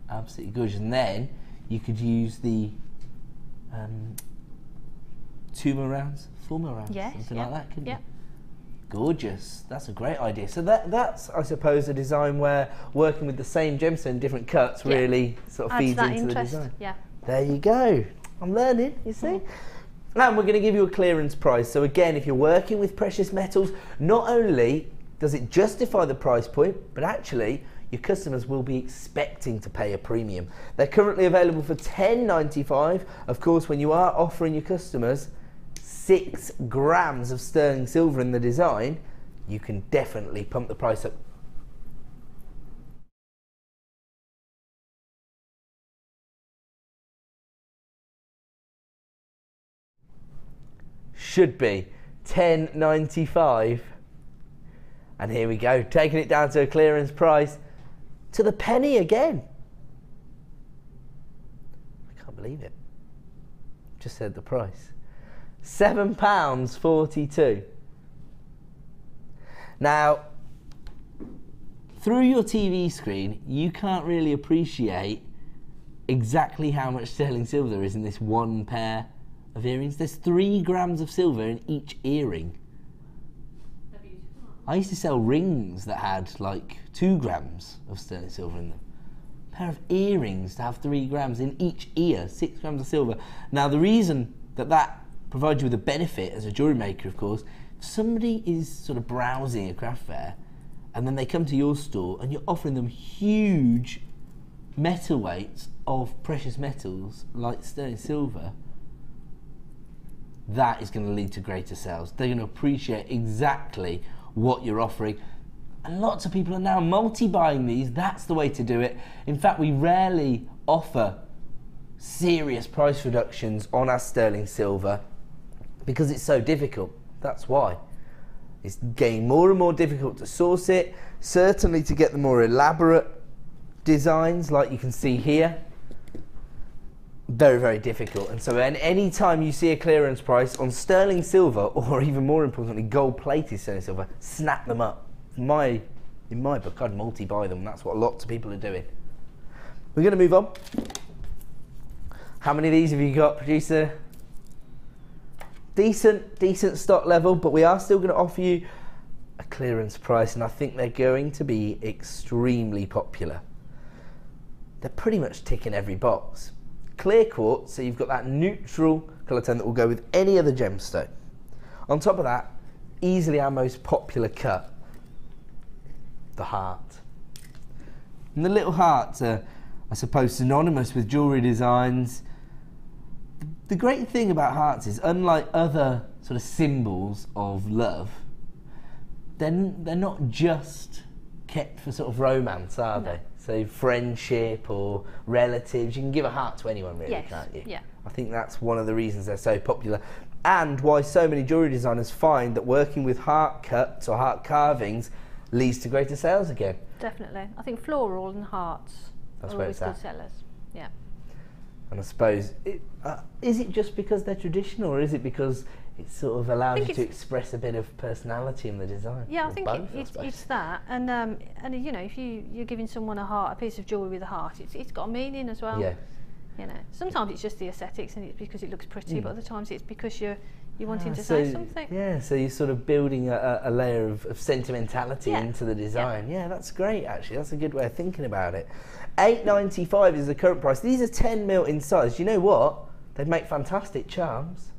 Yeah. Absolutely gorgeous. And then you could use the 2 mil rounds, 4 mil rounds, something like that, couldn't you? Gorgeous. That's a great idea. So that's, I suppose, a design where working with the same gemstone, different cuts, really sort of feeds into the design. Yeah. There you go. I'm learning, you see. And we're going to give you a clearance price. So again, if you're working with precious metals, not only does it justify the price point, but actually your customers will be expecting to pay a premium. They're currently available for $10.95. Of course, when you are offering your customers 6 grams of sterling silver in the design, you can definitely pump the price up. Should be $10.95. And here we go, taking it down to a clearance price to the penny again. I can't believe it. Just said the price. £7.42. Now, through your TV screen, you can't really appreciate exactly how much sterling silver there is in this one pair of earrings. There's 3 grams of silver in each earring. I used to sell rings that had like 2 grams of sterling silver in them. A pair of earrings to have 3 grams in each ear, 6 grams of silver. Now the reason that provides you with a benefit as a jewellery maker, of course, if somebody is sort of browsing a craft fair and then they come to your store and you're offering them huge metal weights of precious metals like sterling silver, that is going to lead to greater sales. They're going to appreciate exactly what you're offering. And lots of people are now multi-buying these. That's the way to do it. In fact, we rarely offer serious price reductions on our sterling silver because it's so difficult. That's why. It's getting more and more difficult to source it, certainly to get the more elaborate designs like you can see here. Very, very difficult. And so any time you see a clearance price on sterling silver, or even more importantly gold-plated sterling silver, snap them up. In my book, I'd multi-buy them. That's what lots of people are doing. We're going to move on. How many of these have you got, producer? Decent stock level, but we are still going to offer you a clearance price, and I think they're going to be extremely popular. They're pretty much ticking every box. Clear quartz, so you've got that neutral colour tone that will go with any other gemstone. On top of that, easily our most popular cut, the heart. And the little hearts are, I suppose, synonymous with jewellery designs. The great thing about hearts is, unlike other sort of symbols of love, they're not just kept for sort of romance, are they? So friendship or relatives, you can give a heart to anyone really, can't you? Yeah. I think that's one of the reasons they're so popular, and why so many jewellery designers find that working with heart cuts or heart carvings leads to greater sales again. Definitely. I think floral and hearts are always good sellers. Yeah. And I suppose, is it just because they're traditional, or is it because it sort of allows you to express a bit of personality in the design? Yeah, I think it's that, and you know, if you're giving someone a piece of jewellery with a heart, it's got a meaning as well. Yeah. You know, sometimes it's just the aesthetics and it's because it looks pretty, but other times it's because you're wanting to say something. Yeah, so you're sort of building a layer of sentimentality into the design. Yeah, that's great actually. That's a good way of thinking about it. $8.95 is the current price. These are 10 mil in size. You know what? They'd make fantastic charms.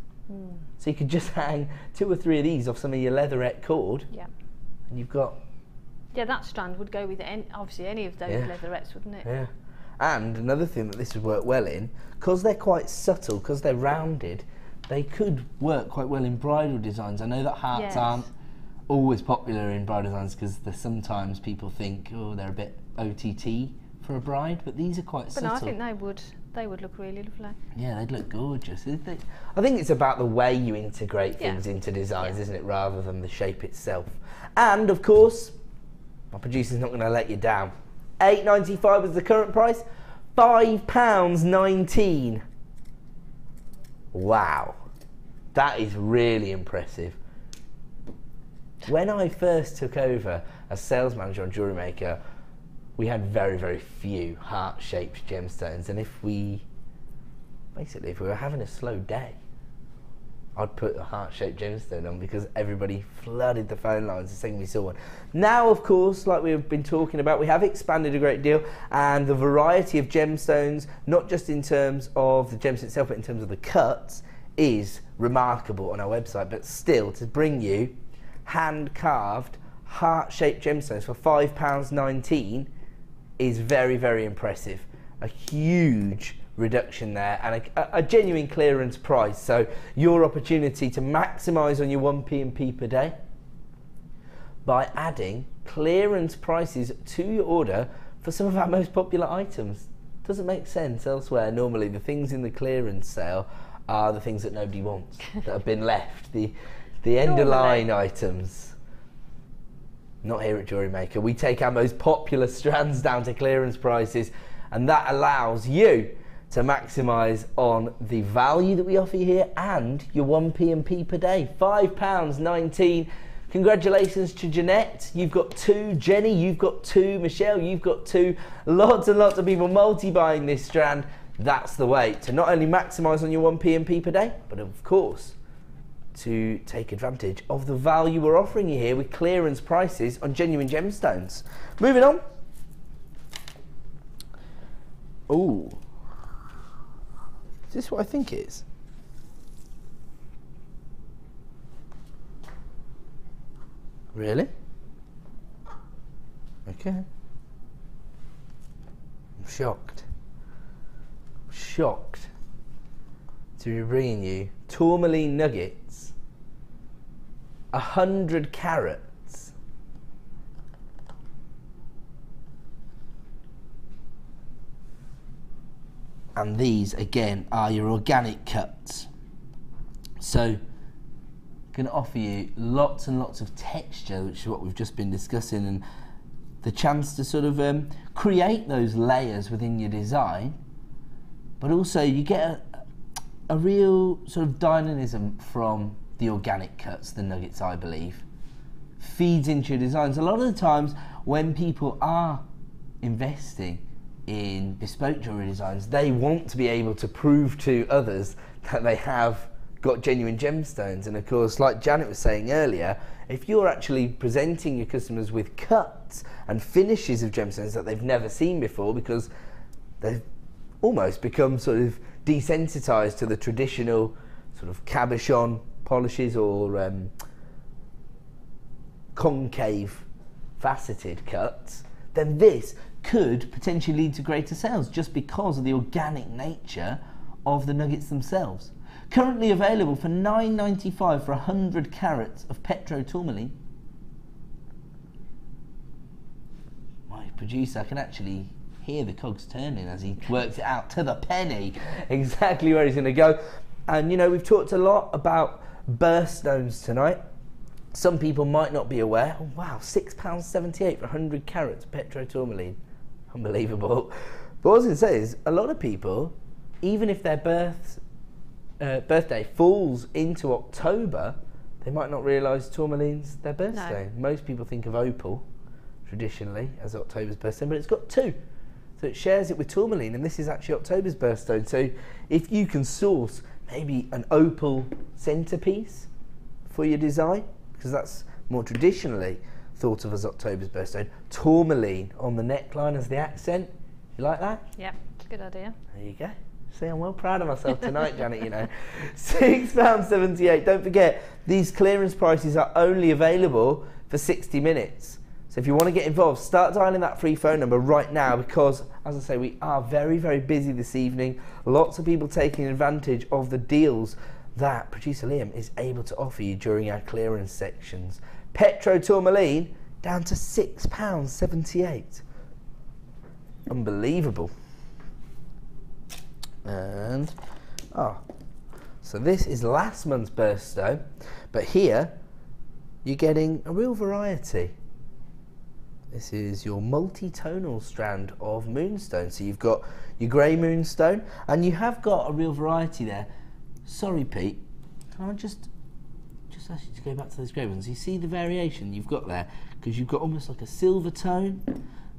So you could just hang 2 or 3 of these off some of your leatherette cord. Yeah. And you've got... Yeah, that strand would go with obviously any of those leatherettes, wouldn't it? Yeah. And another thing that this would work well in, because they're quite subtle, because they're rounded, they could work quite well in bridal designs. I know that hearts aren't always popular in bridal designs because sometimes people think, oh, they're a bit OTT for a bride, but these are quite subtle. But no, I think they would look really lovely. Yeah, they'd look gorgeous. I think it's about the way you integrate things into designs, isn't it, rather than the shape itself. And of course, my producer's not going to let you down. $8.95 is the current price. £5.19. Wow, that is really impressive. When I first took over as sales manager on Jewellery Maker, we had very, very few heart-shaped gemstones, and if we were having a slow day, I'd put a heart-shaped gemstone on because everybody flooded the phone lines the second we saw one. Now, of course, like we've been talking about, we have expanded a great deal, and the variety of gemstones, not just in terms of the gemstone itself, but in terms of the cuts, is remarkable on our website. But still, to bring you hand-carved, heart-shaped gemstones for £5.19 is very, very impressive. A huge reduction there, and a genuine clearance price. So your opportunity to maximise on your 1p&p per day by adding clearance prices to your order for some of our most popular items. Doesn't make sense elsewhere. Normally the things in the clearance sale are the things that nobody wants, that have been left, the end of line items. Not here at Jewellery Maker. We take our most popular strands down to clearance prices, and that allows you to maximise on the value that we offer you here and your 1p&p per day. £5.19. Congratulations to Jeanette, you've got 2. Jenny, you've got 2. Michelle, you've got 2. Lots and lots of people multi-buying this strand. That's the way to not only maximise on your 1p&p per day, but of course to take advantage of the value we're offering you here with clearance prices on genuine gemstones. Moving on. Ooh. Is this what I think it is? Really? Okay. I'm shocked. I'm shocked to be bringing you tourmaline nuggets, 100 carats. And these again are your organic cuts. So going to offer you lots and lots of texture, which is what we've just been discussing, and the chance to sort of create those layers within your design, but also you get a real sort of dynamism from the organic cuts, the nuggets, I believe, feeds into your designs. A lot of the times when people are investing in bespoke jewellery designs, they want to be able to prove to others that they have got genuine gemstones. And of course, like Janet was saying earlier, if you're actually presenting your customers with cuts and finishes of gemstones that they've never seen before, because they've almost become sort of desensitized to the traditional sort of cabochon polishes or concave faceted cuts, then this could potentially lead to greater sales just because of the organic nature of the nuggets themselves. Currently available for $9.95 for 100 carats of petro tourmaline. producer, I can actually hear the cogs turning as he works it out to the penny exactly where he's going to go. And you know, we've talked a lot about birthstones tonight. Some people might not be aware. Oh, wow, £6.78 for 100 carats petrotourmaline. Unbelievable. But what I was going to say is, a lot of people, even if their birthday falls into October, they might not realise tourmaline's their birthday. No. Most people think of opal traditionally as October's birthstone, but it's got 2. So it shares it with tourmaline, and this is actually October's birthstone. So if you can source maybe an opal centrepiece for your design, because that's more traditionally thought of as October's birthstone, tourmaline on the neckline as the accent. You like that? Yeah, it's a good idea. There you go. See, I'm well proud of myself tonight, Janet, you know. £6.78. Don't forget, these clearance prices are only available for 60 minutes. So if you want to get involved, start dialing that free phone number right now, because, as I say, we are very, very busy this evening. Lots of people taking advantage of the deals that producer Liam is able to offer you during our clearance sections. Petro tourmaline down to £6.78. Unbelievable. And so this is last month's birthstone, but here you're getting a real variety. This is your multi-tonal strand of moonstone. So you've got your grey moonstone, and you have got a real variety there. Sorry, Pete, can I just ask you to go back to those grey ones? You see the variation you've got there? Because you've got almost like a silver tone,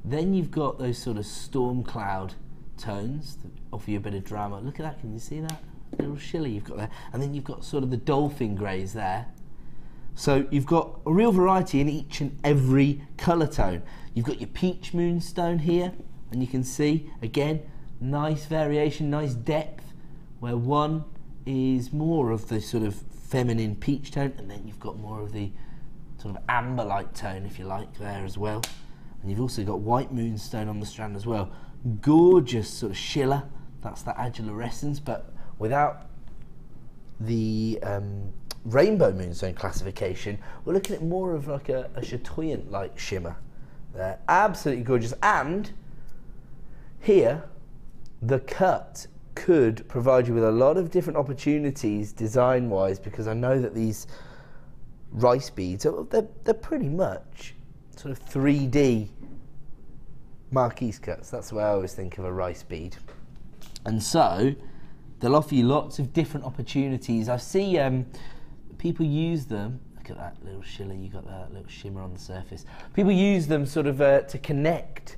then you've got those sort of storm cloud tones that offer you a bit of drama. Look at that, can you see that? A little shilly you've got there. And then you've got sort of the dolphin greys there. So you've got a real variety in each and every colour tone. You've got your peach moonstone here, and you can see, again, nice variation, nice depth, where one is more of the sort of feminine peach tone, and then you've got more of the sort of amber-like tone, if you like, there as well. And you've also got white moonstone on the strand as well. Gorgeous sort of shiller, that's the adulorescence, but without the rainbow moonstone classification, we're looking at more of like a chatoyant-like shimmer. They're absolutely gorgeous, and here the cut could provide you with a lot of different opportunities design-wise, because I know that these rice beads, they're pretty much sort of 3D marquise cuts. That's the way I always think of a rice bead. And so they'll offer you lots of different opportunities. I see people use them. Look at that little shiller, you got that little shimmer on the surface. People use them sort of to connect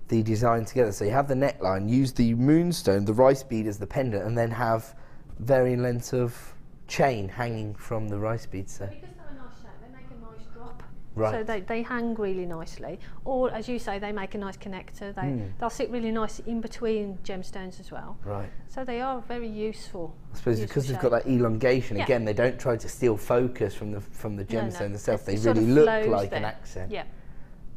the design together. So you have the neckline, use the moonstone, the rice bead as the pendant, and then have varying lengths of chain hanging from the rice bead. So because they're a nice shape, they make a nice drop. Right. So they hang really nicely. Or, as you say, they make a nice connector. They'll sit really nice in between gemstones as well. Right. So they are very useful. I suppose because they've got that elongation, again, they don't try to steal focus from the gemstone itself. They really look like an accent. Yeah.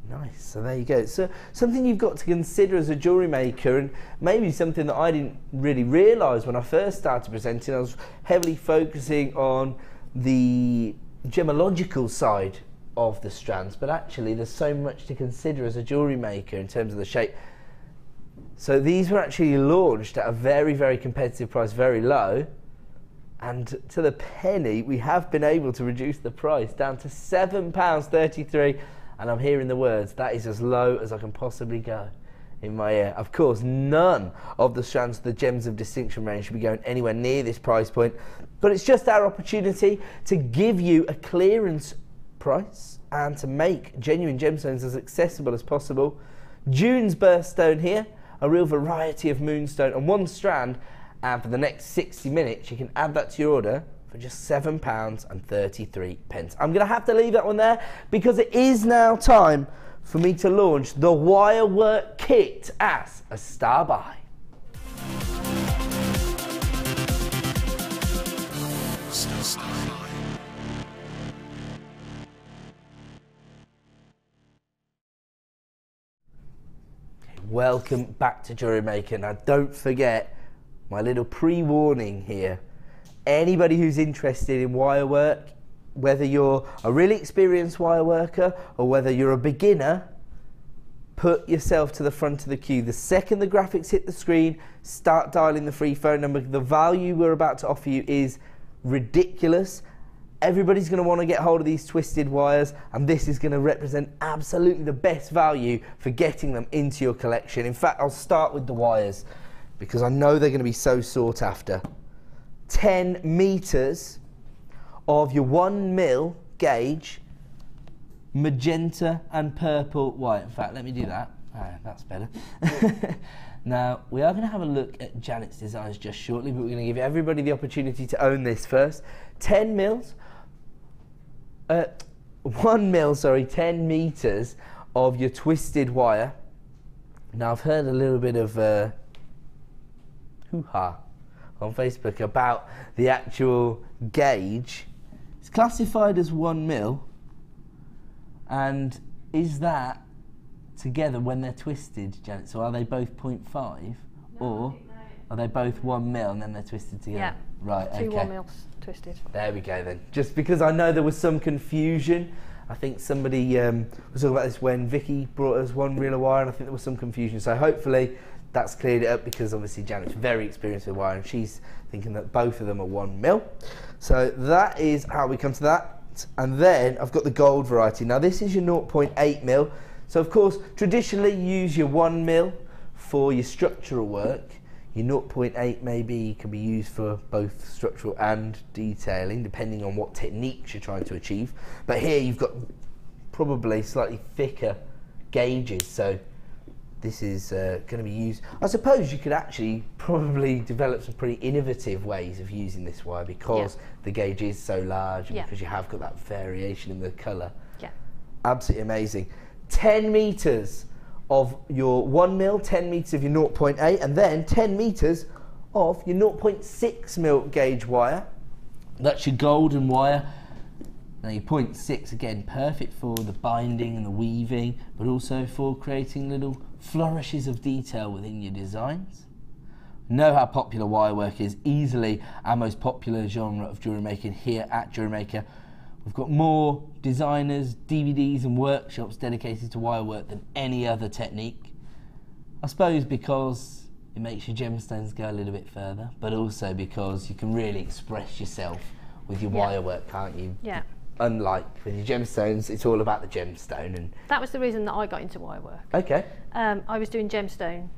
Nice, so there you go. So something you've got to consider as a jewellery maker, and maybe something that I didn't really realise when I first started presenting. I was heavily focusing on the gemological side of the strands, but actually there's so much to consider as a jewellery maker in terms of the shape. So these were actually launched at a very, very competitive price, very low, and to the penny we have been able to reduce the price down to £7.33. And I'm hearing the words, that is as low as I can possibly go in my ear. Of course, none of the strands of the Gems of Distinction range should be going anywhere near this price point, but it's just our opportunity to give you a clearance price and to make genuine gemstones as accessible as possible. June's birthstone here, a real variety of moonstone on one strand, and for the next 60 minutes you can add that to your order for just £7.33. I'm going to have to leave that one there because it is now time for me to launch the wire work kit as a star buy. Welcome back to Jewellery Making. Now don't forget my little pre-warning here. Anybody who's interested in wire work, whether you're a really experienced wire worker or whether you're a beginner, put yourself to the front of the queue. The second the graphics hit the screen, start dialing the free phone number. The value we're about to offer you is ridiculous. Everybody's going to want to get hold of these twisted wires, and this is going to represent absolutely the best value for getting them into your collection. In fact, I'll start with the wires because I know they're going to be so sought after. 10 meters of your 1mm gauge magenta and purple wire. In fact, let me do that. That's better. Now, we are going to have a look at Janet's designs just shortly, but we're going to give everybody the opportunity to own this first. 10 meters of your twisted wire. Now, I've heard a little bit of hoo-ha on Facebook about the actual gauge. It's classified as 1mm, and is that together when they're twisted, Janet? So are they both 0.5, or are they both 1mm and then they're twisted together? Yeah. Right. Two okay. 1mm twisted. There we go then. Just because I know there was some confusion. I think somebody was talking about this when Vicky brought us one reel of wire, and I think there was some confusion. So hopefully that's cleared it up, because obviously Janet's very experienced with wire and she's thinking that both of them are 1mm. So that is how we come to that. And then I've got the gold variety. Now this is your 0.8mm. So of course, traditionally you use your 1mm for your structural work. Your 0.8 maybe can be used for both structural and detailing, depending on what techniques you're trying to achieve. But here you've got probably slightly thicker gauges, so this is going to be used. I suppose you could actually probably develop some pretty innovative ways of using this wire, because the gauge is so large, and because you have got that variation in the colour. Yeah. Absolutely amazing. 10 meters of your 1mm, 10 meters of your 0.8, and then 10 meters of your 0.6mm gauge wire. That's your golden wire. Now your 0.6, again, perfect for the binding and the weaving, but also for creating little flourishes of detail within your designs. Know how popular wire work is, easily our most popular genre of jewellery making here at Jewellery Maker. We've got more designers, DVDs and workshops dedicated to wire work than any other technique. I suppose because it makes your gemstones go a little bit further, but also because you can really express yourself with your wire work, can't you? Yeah. Unlike with your gemstones, it's all about the gemstone. And that was the reason that I got into wire work. Okay. I was doing gemstone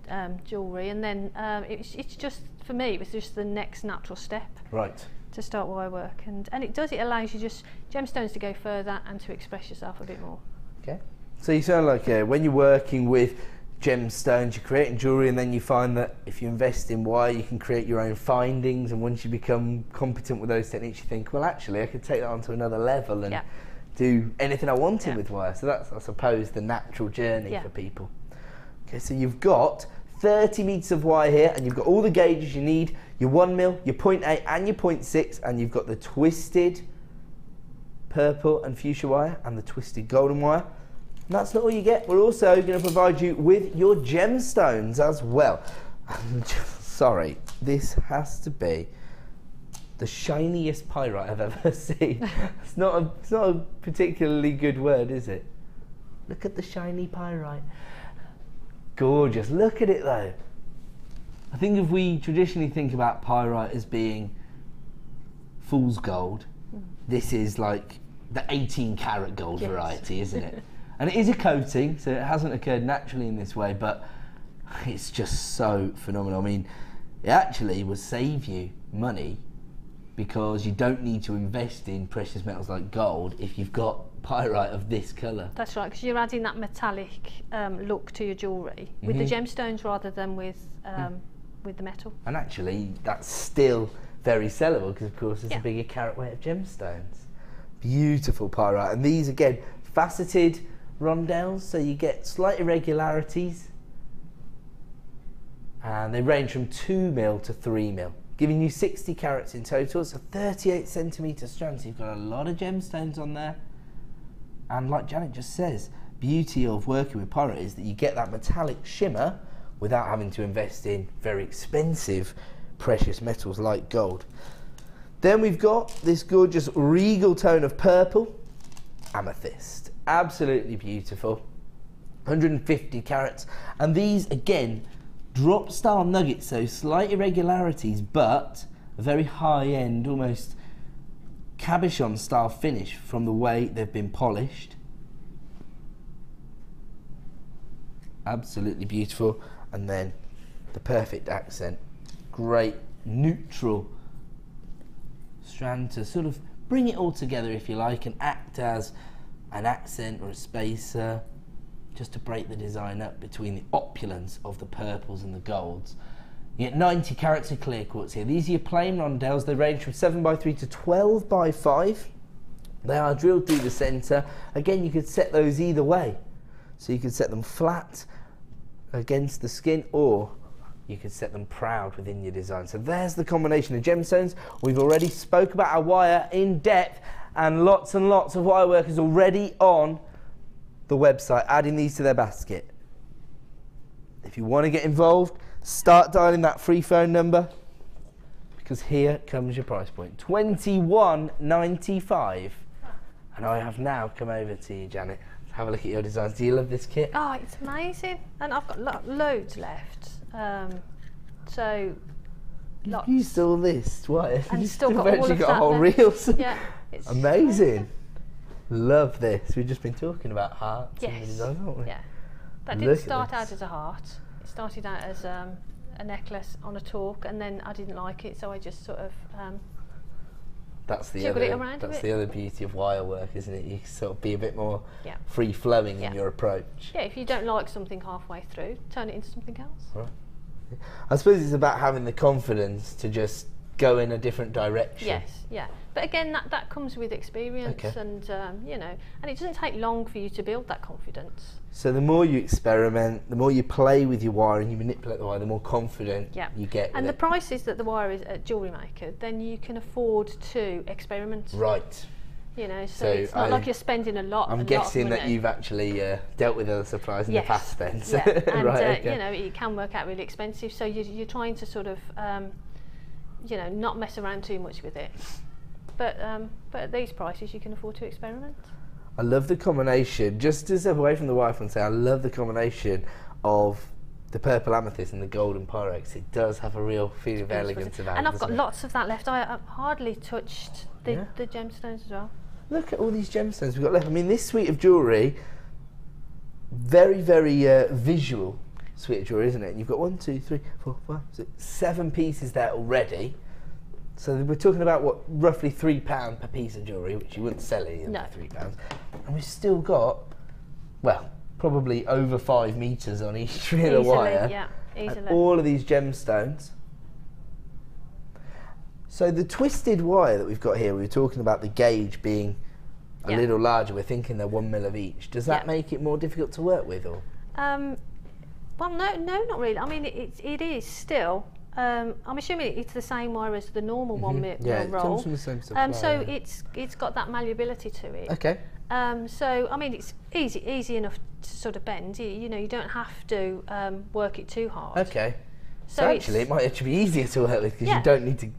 jewellery, and then it's just, for me, it was just the next natural step. Right. To start wire work, and it allows you just gemstones to go further and to express yourself a bit more. Okay. So you sound like when you're working with gemstones, you're creating jewellery, and then you find that if you invest in wire, you can create your own findings, and once you become competent with those techniques, you think, well, actually, I could take that on to another level and do anything I wanted with wire. So that's, I suppose, the natural journey for people. Okay, so you've got 30 meters of wire here, and you've got all the gauges you need, your 1mm, your 0.8 and your 0.6, and you've got the twisted purple and fuchsia wire and the twisted golden wire. And that's not all you get. We're also going to provide you with your gemstones as well. Sorry, this has to be the shiniest pyrite I've ever seen. It's not a particularly good word, is it? Look at the shiny pyrite. Gorgeous. Look at it though. I think if we traditionally think about pyrite as being fool's gold, this is like the 18 karat gold variety, isn't it? And it is a coating, so it hasn't occurred naturally in this way, but it's just so phenomenal. I mean, it actually will save you money, because you don't need to invest in precious metals like gold if you've got pyrite of this colour. That's right, because you're adding that metallic look to your jewellery with the gemstones rather than with the metal. And actually, that's still very sellable, because of course it's a bigger carat weight of gemstones. Beautiful pyrite, and these again faceted rondelles, so you get slight irregularities, and they range from 2mm to 3mm, giving you 60 carats in total. It's a 38 centimetre strand, so you've got a lot of gemstones on there. And like Janet just says, beauty of working with pyrite is that you get that metallic shimmer without having to invest in very expensive precious metals like gold. Then we've got this gorgeous regal tone of purple, amethyst. Absolutely beautiful. 150 carats. And these, again, drop style nuggets, so slight irregularities, but a very high end, almost cabochon style finish from the way they've been polished. Absolutely beautiful. And then the perfect accent, great neutral strand to sort of bring it all together, if you like, and act as an accent or a spacer, just to break the design up between the opulence of the purples and the golds. You get 90 carats of clear quartz here. These are your plain rondelles. They range from 7x3 to 12x5. They are drilled through the centre. Again, you could set those either way. So you could set them flat against the skin, or you could set them proud within your design. So there's the combination of gemstones. We've already spoke about our wire in depth, and lots of wire workers already on the website adding these to their basket. If you want to get involved, start dialing that free phone number, because here comes your price point, $21.95. And I have now come over to you, Janet. Have a look at your designs. Do you love this kit? Oh, it's amazing, and I've got loads left. So lots. You used all this, what? And You still got actually all of got that a whole left. reel. Yeah, it's Amazing. Love this. We've just been talking about hearts and the Yes. design, haven't we? Yeah, that Look didn't at start this. out as a heart. It started out as a necklace on a talk, and then I didn't like it, so I just sort of That's the jiggle it other. around a That's bit. the other beauty of wire work, isn't it? You can sort of be a bit more Yeah. free flowing Yeah. in your approach. Yeah, if you don't like something halfway through, turn it into something else. Right. I suppose it's about having the confidence to just go in a different direction. Yes, yeah. But again, that comes with experience, Okay. and you know, and it doesn't take long for you to build that confidence. So the more you experiment, the more you play with your wire and you manipulate the wire, the more confident Yeah. you get with And the it. prices that the wire is at Jewellery Maker, then you can afford to experiment. Right. You know, So so it's not like you're spending a lot. I'm guessing that you've actually dealt with other suppliers in the past then. So Yeah, and right, okay. you know, it can work out really expensive. So you're trying to sort of, you know, not mess around too much with it. But at these prices, you can afford to experiment. I love the combination, just to step away from the wire and say I love the combination of the purple amethyst and the golden pyrex. It does have a real feeling of elegance about it. And I've got doesn't it? lots of that left. I've hardly touched the, Yeah. the gemstones as well. Look at all these gemstones we've got left. I mean, this suite of jewellery, very, very visual suite of jewellery, isn't it? And you've got 1, 2, 3, 4, 5, 6, 7 pieces there already. So we're talking about, what, roughly £3 per piece of jewellery, which you wouldn't sell it No. for £3. And we've still got, well, probably over 5 metres on each reel of Easily, wire. yeah, easily. And all of these gemstones. So the twisted wire that we've got here, we were talking about the gauge being a Yeah. little larger. We're thinking they're 1 mil of each. Does that Yeah. make it more difficult to work with, or? Well, no, not really. I mean, it is still. I'm assuming it's the same wire as the normal 1 mil Yeah, it roll. comes from the same supplier. So yeah. it's got that malleability to it. Okay. So I mean, it's easy enough to sort of bend. You know, you don't have to work it too hard. Okay. So So actually, it might actually be easier to work with because Yeah. you don't need to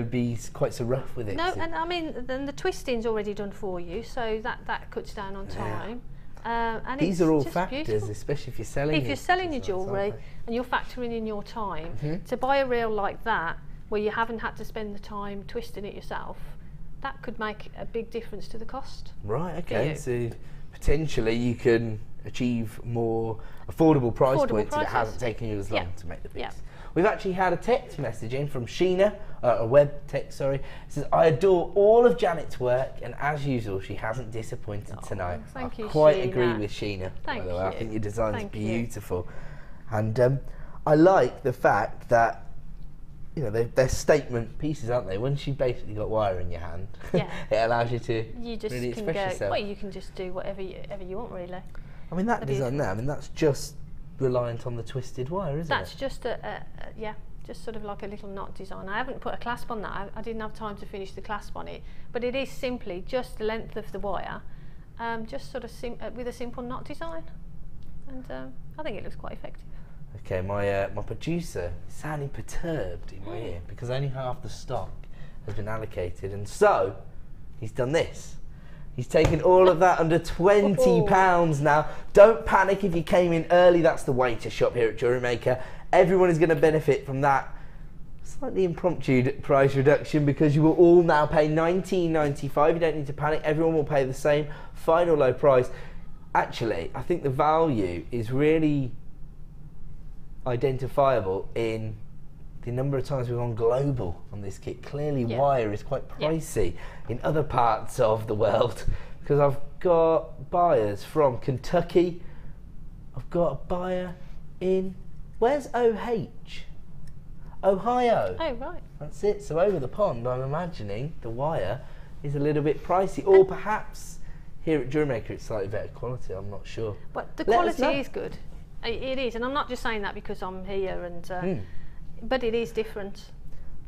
be quite so rough with it. No, So- and I mean, then the twisting's already done for you, so that cuts down on time. And These it's are all just factors, beautiful. especially if you're selling. If you're selling your designs, aren't jewellery they? and you're factoring in your time, Mhm. to buy a reel like that, where you haven't had to spend the time twisting it yourself, that could make a big difference to the cost. Right, okay. you. So potentially you can achieve more affordable price Affordable points if it prices. hasn't taken you as long Yeah. to make the piece. Yeah. We've actually had a text message in from Sheena, a web text, sorry. It says, I adore all of Janet's work, and as usual, she hasn't disappointed tonight. thank I you, quite Sheena. agree with Sheena, Thank by the way. I you. think your design's Thank you. beautiful. And I like the fact that, you know, they're statement pieces, aren't they? Once you've basically got wire in your hand, Yeah. it allows you to You just really can express go. yourself. Well, you can just do whatever you want, really. I mean, that They're design beautiful. there, I mean, that's just reliant on the twisted wire, isn't That's it? just just sort of like a little knot design. I haven't put a clasp on that. I didn't have time to finish the clasp on it, but it is simply just the length of the wire, just sort of with a simple knot design, and I think it looks quite effective. Okay, my producer is sounding perturbed in my ear because only half the stock has been allocated, and so he's done this. He's taken all of that under £20 now. Don't panic if you came in early. That's the way to shop here at Jewellery Maker. Everyone is going to benefit from that slightly impromptu price reduction because you will all now pay £19.95. You don't need to panic. Everyone will pay the same final low price. Actually, I think the value is really identifiable in the number of times we've gone global on this kit. Clearly wire is quite pricey in other parts of the world because I've got buyers from Kentucky. I've got a buyer in, where's OH? Ohio. Oh, right. That's it. So over the pond, I'm imagining the wire is a little bit pricey, or perhaps here at Jewellery Maker it's slightly better quality. I'm not sure. But the quality is good. It is, and I'm not just saying that because I'm here, and but it is different.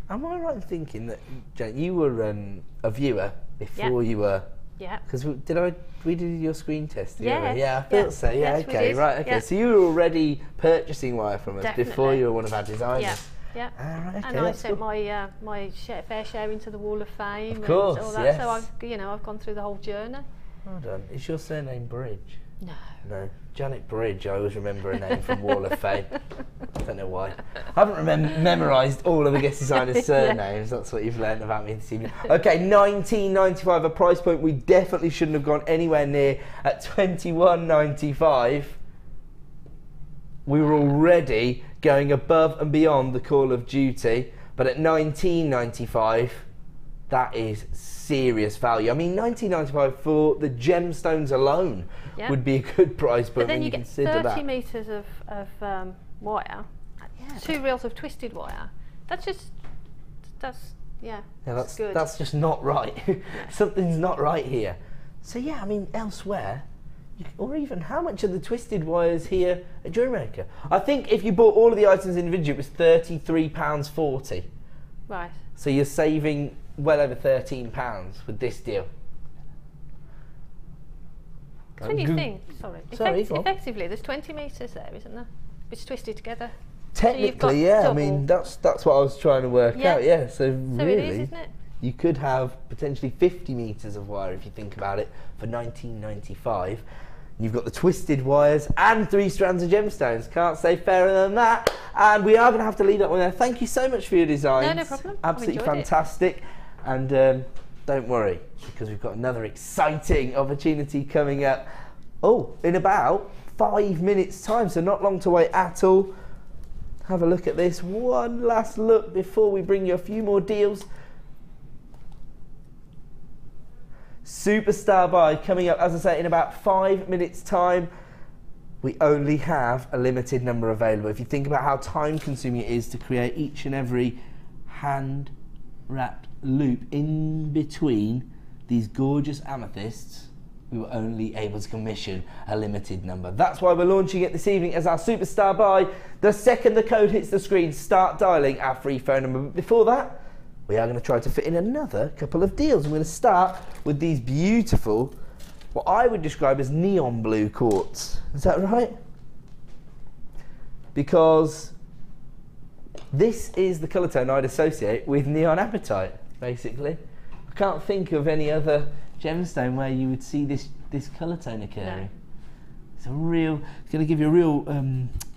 Am I right in thinking that, Jane, you were a viewer before you were? Yeah. Because we did your screen test together? Yes. Yeah, I thought so. Yeah, Yes, we okay, did. right, okay. Yeah. So you were already purchasing wire from us before you were one of our designers. Yeah. Yeah, right, okay, and I that's sent cool. my fair share into the Wall of Fame. Of course, and all that. yes. So I've gone through the whole journey. Well done. Is your surname Bridge? No. No. Janet Bridge, I always remember a name from Wall of Fame. I don't know why. I haven't memorised all of the guest designers' surnames. That's what you've learned about me this evening. Okay, £19.95, a price point we definitely shouldn't have gone anywhere near at £21.95. We were already going above and beyond the call of duty, but at £19.95, that is serious value. I mean, £19.95 for the gemstones alone would be a good price, but then when you you get consider 30 that. metres of wire, 2 reels of twisted wire. That's good. That's just not right. Something's not right here. So yeah, I mean, elsewhere, or even how much are the twisted wires here at Jewellery Maker? I think if you bought all of the items individually, it was £33.40. Right. So you're saving well over £13 with this deal. When you think, Sorry, go on. effectively, there's 20 metres there, isn't there? It's twisted together. Technically, yeah. I mean, that's what I was trying to work out. Yeah. So really, it is, isn't it? You could have potentially 50 metres of wire if you think about it for £19.95. You've got the twisted wires and 3 strands of gemstones. Can't say fairer than that. And we are going to have to leave that one there. Thank you so much for your designs. No problem. Absolutely fantastic. And don't worry, because we've got another exciting opportunity coming up. Oh, in about 5 minutes' time, so not long to wait at all. Have a look at this. One last look before we bring you a few more deals. Superstar buy coming up, as I say, in about 5 minutes' time. We only have a limited number available. If you think about how time consuming it is to create each and every hand wrapped loop in between these gorgeous amethysts, we were only able to commission a limited number. That's why we're launching it this evening as our superstar buy. The second the code hits the screen, start dialing our free phone number. But before that, we are going to try to fit in another couple of deals. I'm going to start with these beautiful, what I would describe as neon blue quartz. Is that right? Because this is the colour tone I'd associate with neon apatite, basically. I can't think of any other gemstone where you would see this colour tone occurring. No. It's going to give you a real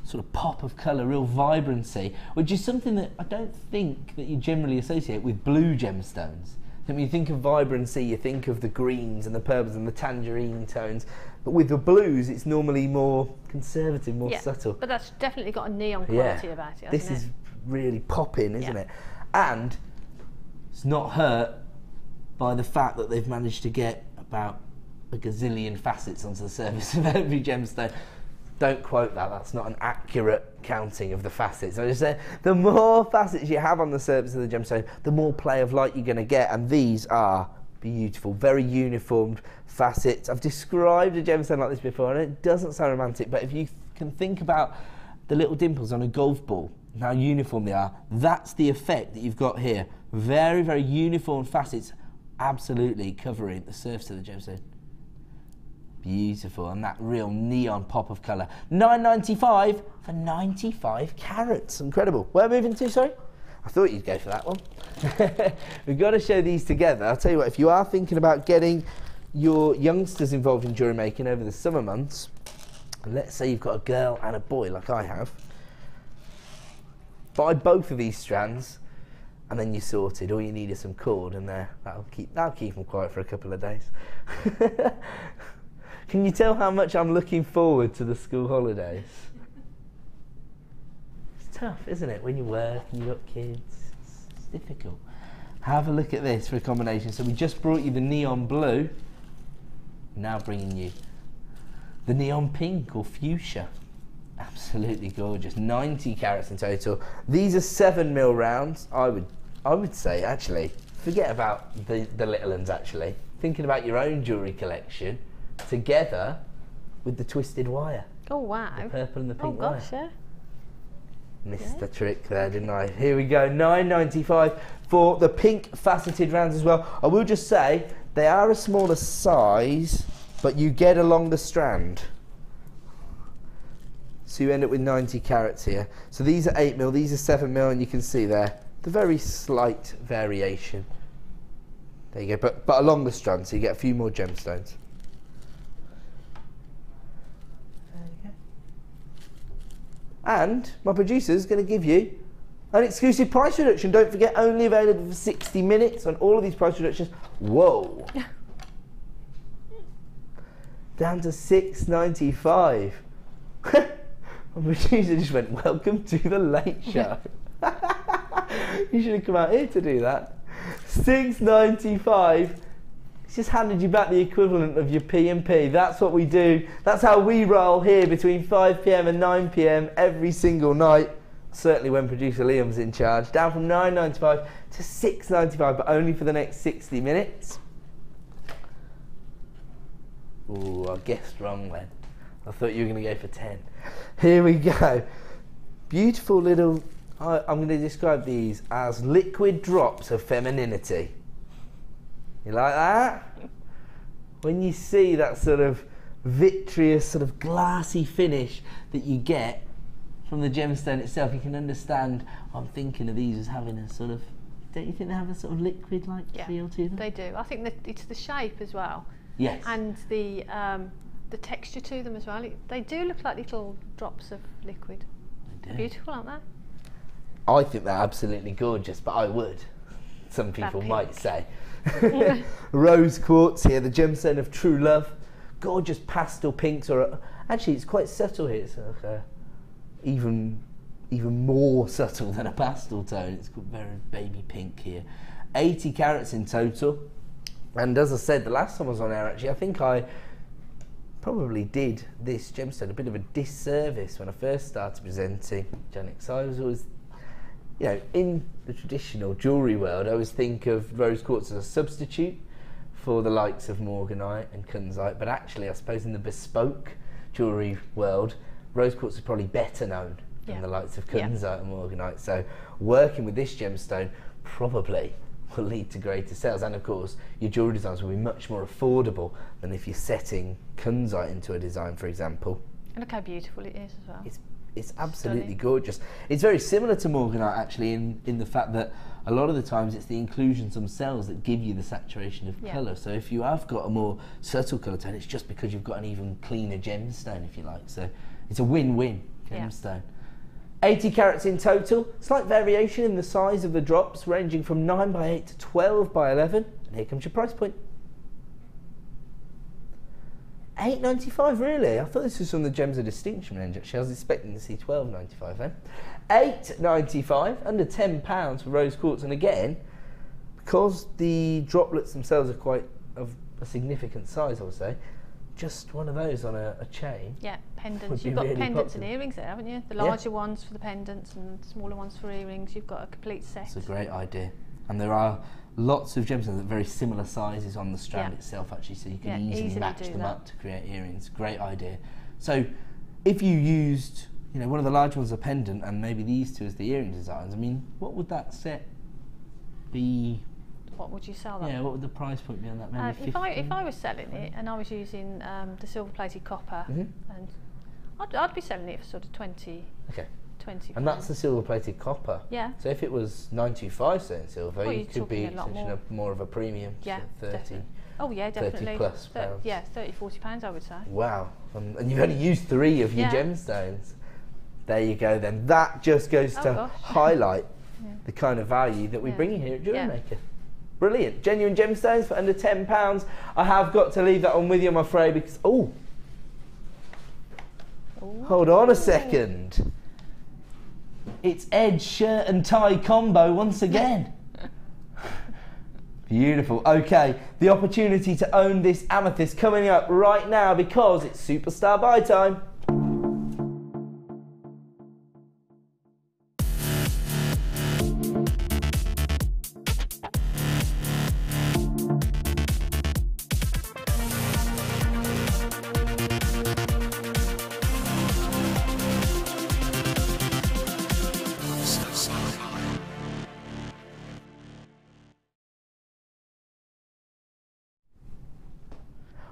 sort of pop of colour, real vibrancy, which is something that I don't think that you generally associate with blue gemstones. So when you think of vibrancy, you think of the greens and the purples and the tangerine tones, but with the blues, it's normally more conservative, more subtle. But that's definitely got a neon quality about it, hasn't This is really popping, isn't it? And it's not hurt by the fact that they've managed to get about a gazillion facets onto the surface of every gemstone. Don't quote that, that's not an accurate counting of the facets. I just say the more facets you have on the surface of the gemstone, the more play of light you're going to get, and these are beautiful, very uniformed facets. I've described a gemstone like this before, and it doesn't sound romantic, but if you can think about the little dimples on a golf ball, and how uniform they are, that's the effect that you've got here. Very, very uniform facets, absolutely covering the surface of the gemstone. Beautiful, and that real neon pop of colour. $9.95 for 95 carats. Incredible. Where are we moving to, sorry? I thought you'd go for that one. We've got to show these together. I'll tell you what, if you are thinking about getting your youngsters involved in jewellery making over the summer months, let's say you've got a girl and a boy like I have, buy both of these strands and then you're sorted. All you need is some cord and that'll keep them quiet for a couple of days. Can you tell how much I'm looking forward to the school holidays? It's tough, isn't it, when you work and you've got kids? It's difficult. Have a look at this for a combination. So we just brought you the neon blue, now bringing you the neon pink or fuchsia. Absolutely gorgeous. 90 carats in total. These are 7mm rounds. I would say, actually, forget about the little ones, actually. Thinking about your own jewellery collection together with the twisted wire. Oh, wow. The purple and the pink wire. Oh, gosh, yeah. Missed the trick there, didn't I? Here we go, $9.95 for the pink faceted rounds as well. I will just say, they are a smaller size, but you get a longer strand. So you end up with 90 carats here. So these are 8mm, these are 7mm, and you can see there the very slight variation. There you go, but a longer strand, so you get a few more gemstones. And my producer's going to give you an exclusive price reduction. Don't forget, only available for 60 minutes on all of these price reductions. Whoa. Down to $6.95. My producer just went, welcome to the late show. You should have come out here to do that. $6.95. It's just handed you back the equivalent of your P&P. That's what we do. That's how we roll here between 5 PM and 9 PM every single night. Certainly when producer Liam's in charge. Down from $9.95 to $6.95, but only for the next 60 minutes. Ooh, I guessed wrong then. I thought you were going to go for 10. Here we go. Beautiful little, I'm going to describe these as liquid drops of femininity. You like that? When you see that sort of vitreous, sort of glassy finish that you get from the gemstone itself, you can understand, I'm thinking of these as having a sort of, don't you think they have a sort of liquid-like feel to them? They do. I think that it's the shape as well. Yes. And the texture to them as well. They do look like little drops of liquid. They do. Beautiful, aren't they? I think they're absolutely gorgeous, but I would. Some people might say. Rose Quartz here, the gemstone of true love. Gorgeous pastel pinks, or actually it's quite subtle here. It's like even more subtle than a pastel tone. It's got very baby pink here. 80 carats in total. And as I said, the last time I was on air, actually, I think I probably did this gemstone a bit of a disservice when I first started presenting Janix. I was always, you know, in the traditional jewellery world, I always think of Rose Quartz as a substitute for the likes of morganite and kunzite, but actually I suppose in the bespoke jewellery world, Rose Quartz is probably better known than the likes of kunzite and morganite. So working with this gemstone probably will lead to greater sales, and of course your jewellery designs will be much more affordable than if you're setting kunzite into a design, for example. And look how beautiful it is as well. It's absolutely gorgeous. It's very similar to morganite actually in the fact that a lot of the times it's the inclusions themselves that give you the saturation of colour. So if you have got a more subtle colour tone, it's just because you've got an even cleaner gemstone, if you like. So it's a win-win gemstone. 80 carats in total. Slight variation in the size of the drops, ranging from 9x8 to 12x11. And here comes your price point. $8.95, really? I thought this was from the Gems of Distinction range, actually. I was expecting to see $12.95 then. $8.95, under £10 for Rose Quartz. And again, because the droplets themselves are quite of a significant size, I would say, just one of those on a chain. Yeah, pendants. You've got really pendants and earrings there, haven't you? The larger ones for the pendants and the smaller ones for earrings. You've got a complete set. It's a great idea. And there are lots of gemstones that are very similar sizes on the strand itself, actually, so you can easily match them up to create earrings. Great idea. So if you used, you know, one of the large ones as a pendant and maybe these two as the earring designs, I mean, what would that set be? What would you sell that? Yeah, what would the price point be on that? Maybe if I was selling it and I was using the silver-plated copper, and I'd be selling it for sort of 20. Okay. 20. And that's the silver-plated copper. Yeah. So if it was 925 cent silver, well, you could be more of a premium. Yeah, 30. definitely. Oh yeah, definitely. 30 plus pounds. Yeah, 30, 40 pounds I would say. Wow. And you've only used 3 of your gemstones. There you go then. That just goes to highlight the kind of value that we bring you here at Jewellery Maker. Brilliant. Genuine gemstones for under £10. I have got to leave that on with you, I'm afraid, because... Oh! Hold on a second. It's Ed's shirt and tie combo once again. Beautiful. Okay, the opportunity to own this amethyst coming up right now because it's superstar buy time.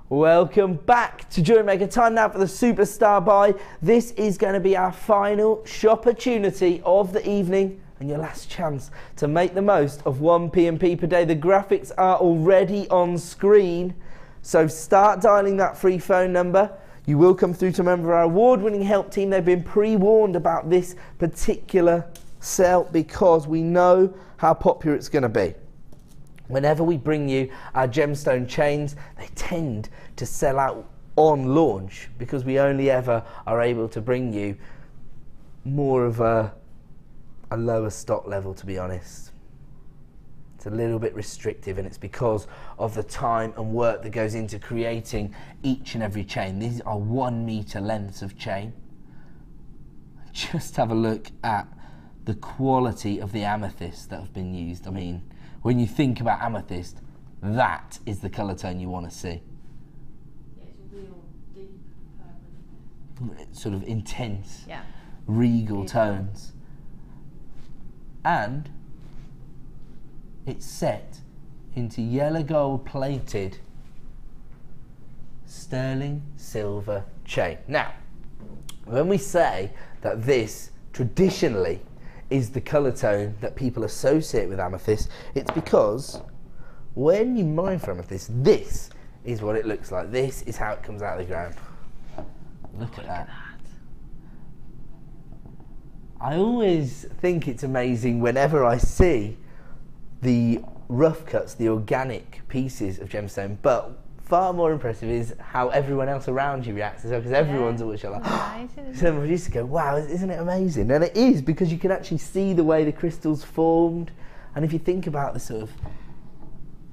Welcome back to Jewellery Maker. Time now for the superstar buy. This is going to be our final shop-opportunity of the evening and your last chance to make the most of 1 P&P per day. The graphics are already on screen, so start dialing that free phone number. You will come through to a member of our award-winning help team. They've been pre-warned about this particular sale because we know how popular it's going to be. Whenever we bring you our gemstone chains, they tend to sell out on launch because we only ever are able to bring you more of a lower stock level, to be honest. It's a little bit restrictive, and it's because of the time and work that goes into creating each and every chain. These are 1 meter lengths of chain. Just have a look at the quality of the amethyst that have been used. I mean, when you think about amethyst, that is the colour tone you want to see. Yeah, it's a real deep purple. Sort of intense, regal tones. And it's set into yellow gold plated sterling silver chain. Now, when we say that this traditionally is the colour tone that people associate with amethyst, it's because when you mine for amethyst, this is what it looks like. This is how it comes out of the ground. Look at that. I always think it's amazing whenever I see the rough cuts, the organic pieces of gemstone, but far more impressive is how everyone else around you reacts as well, because everyone's always like, someone used to go, wow, isn't it amazing? And it is, because you can actually see the way the crystal's formed. And if you think about the sort of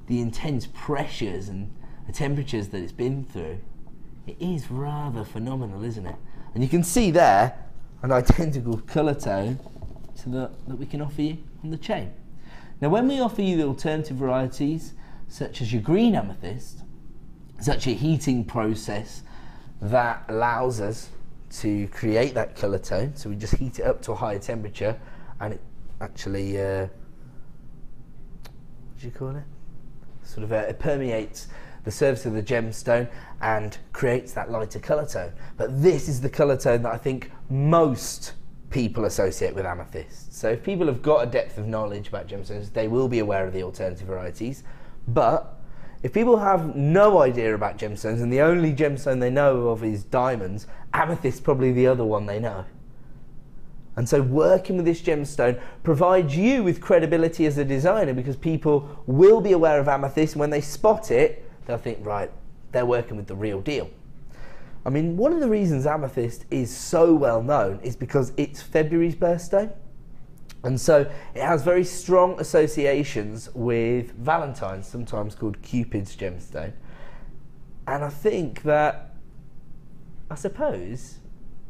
the intense pressures and the temperatures that it's been through, it is rather phenomenal, isn't it? And you can see there an identical colour tone to that we can offer you on the chain. Now, when we offer you the alternative varieties, such as your green amethyst, such a heating process that allows us to create that colour tone. So we just heat it up to a higher temperature and it actually, what do you call it? Sort of it permeates the surface of the gemstone and creates that lighter colour tone. But this is the colour tone that I think most people associate with amethyst. So if people have got a depth of knowledge about gemstones, they will be aware of the alternative varieties. But if people have no idea about gemstones and the only gemstone they know of is diamonds, amethyst is probably the other one they know. And so working with this gemstone provides you with credibility as a designer, because people will be aware of amethyst. When they spot it, they'll think, right, they're working with the real deal. I mean, one of the reasons amethyst is so well known is because it's February's birthstone. And so it has very strong associations with Valentine's, sometimes called Cupid's gemstone. And I think that, I suppose,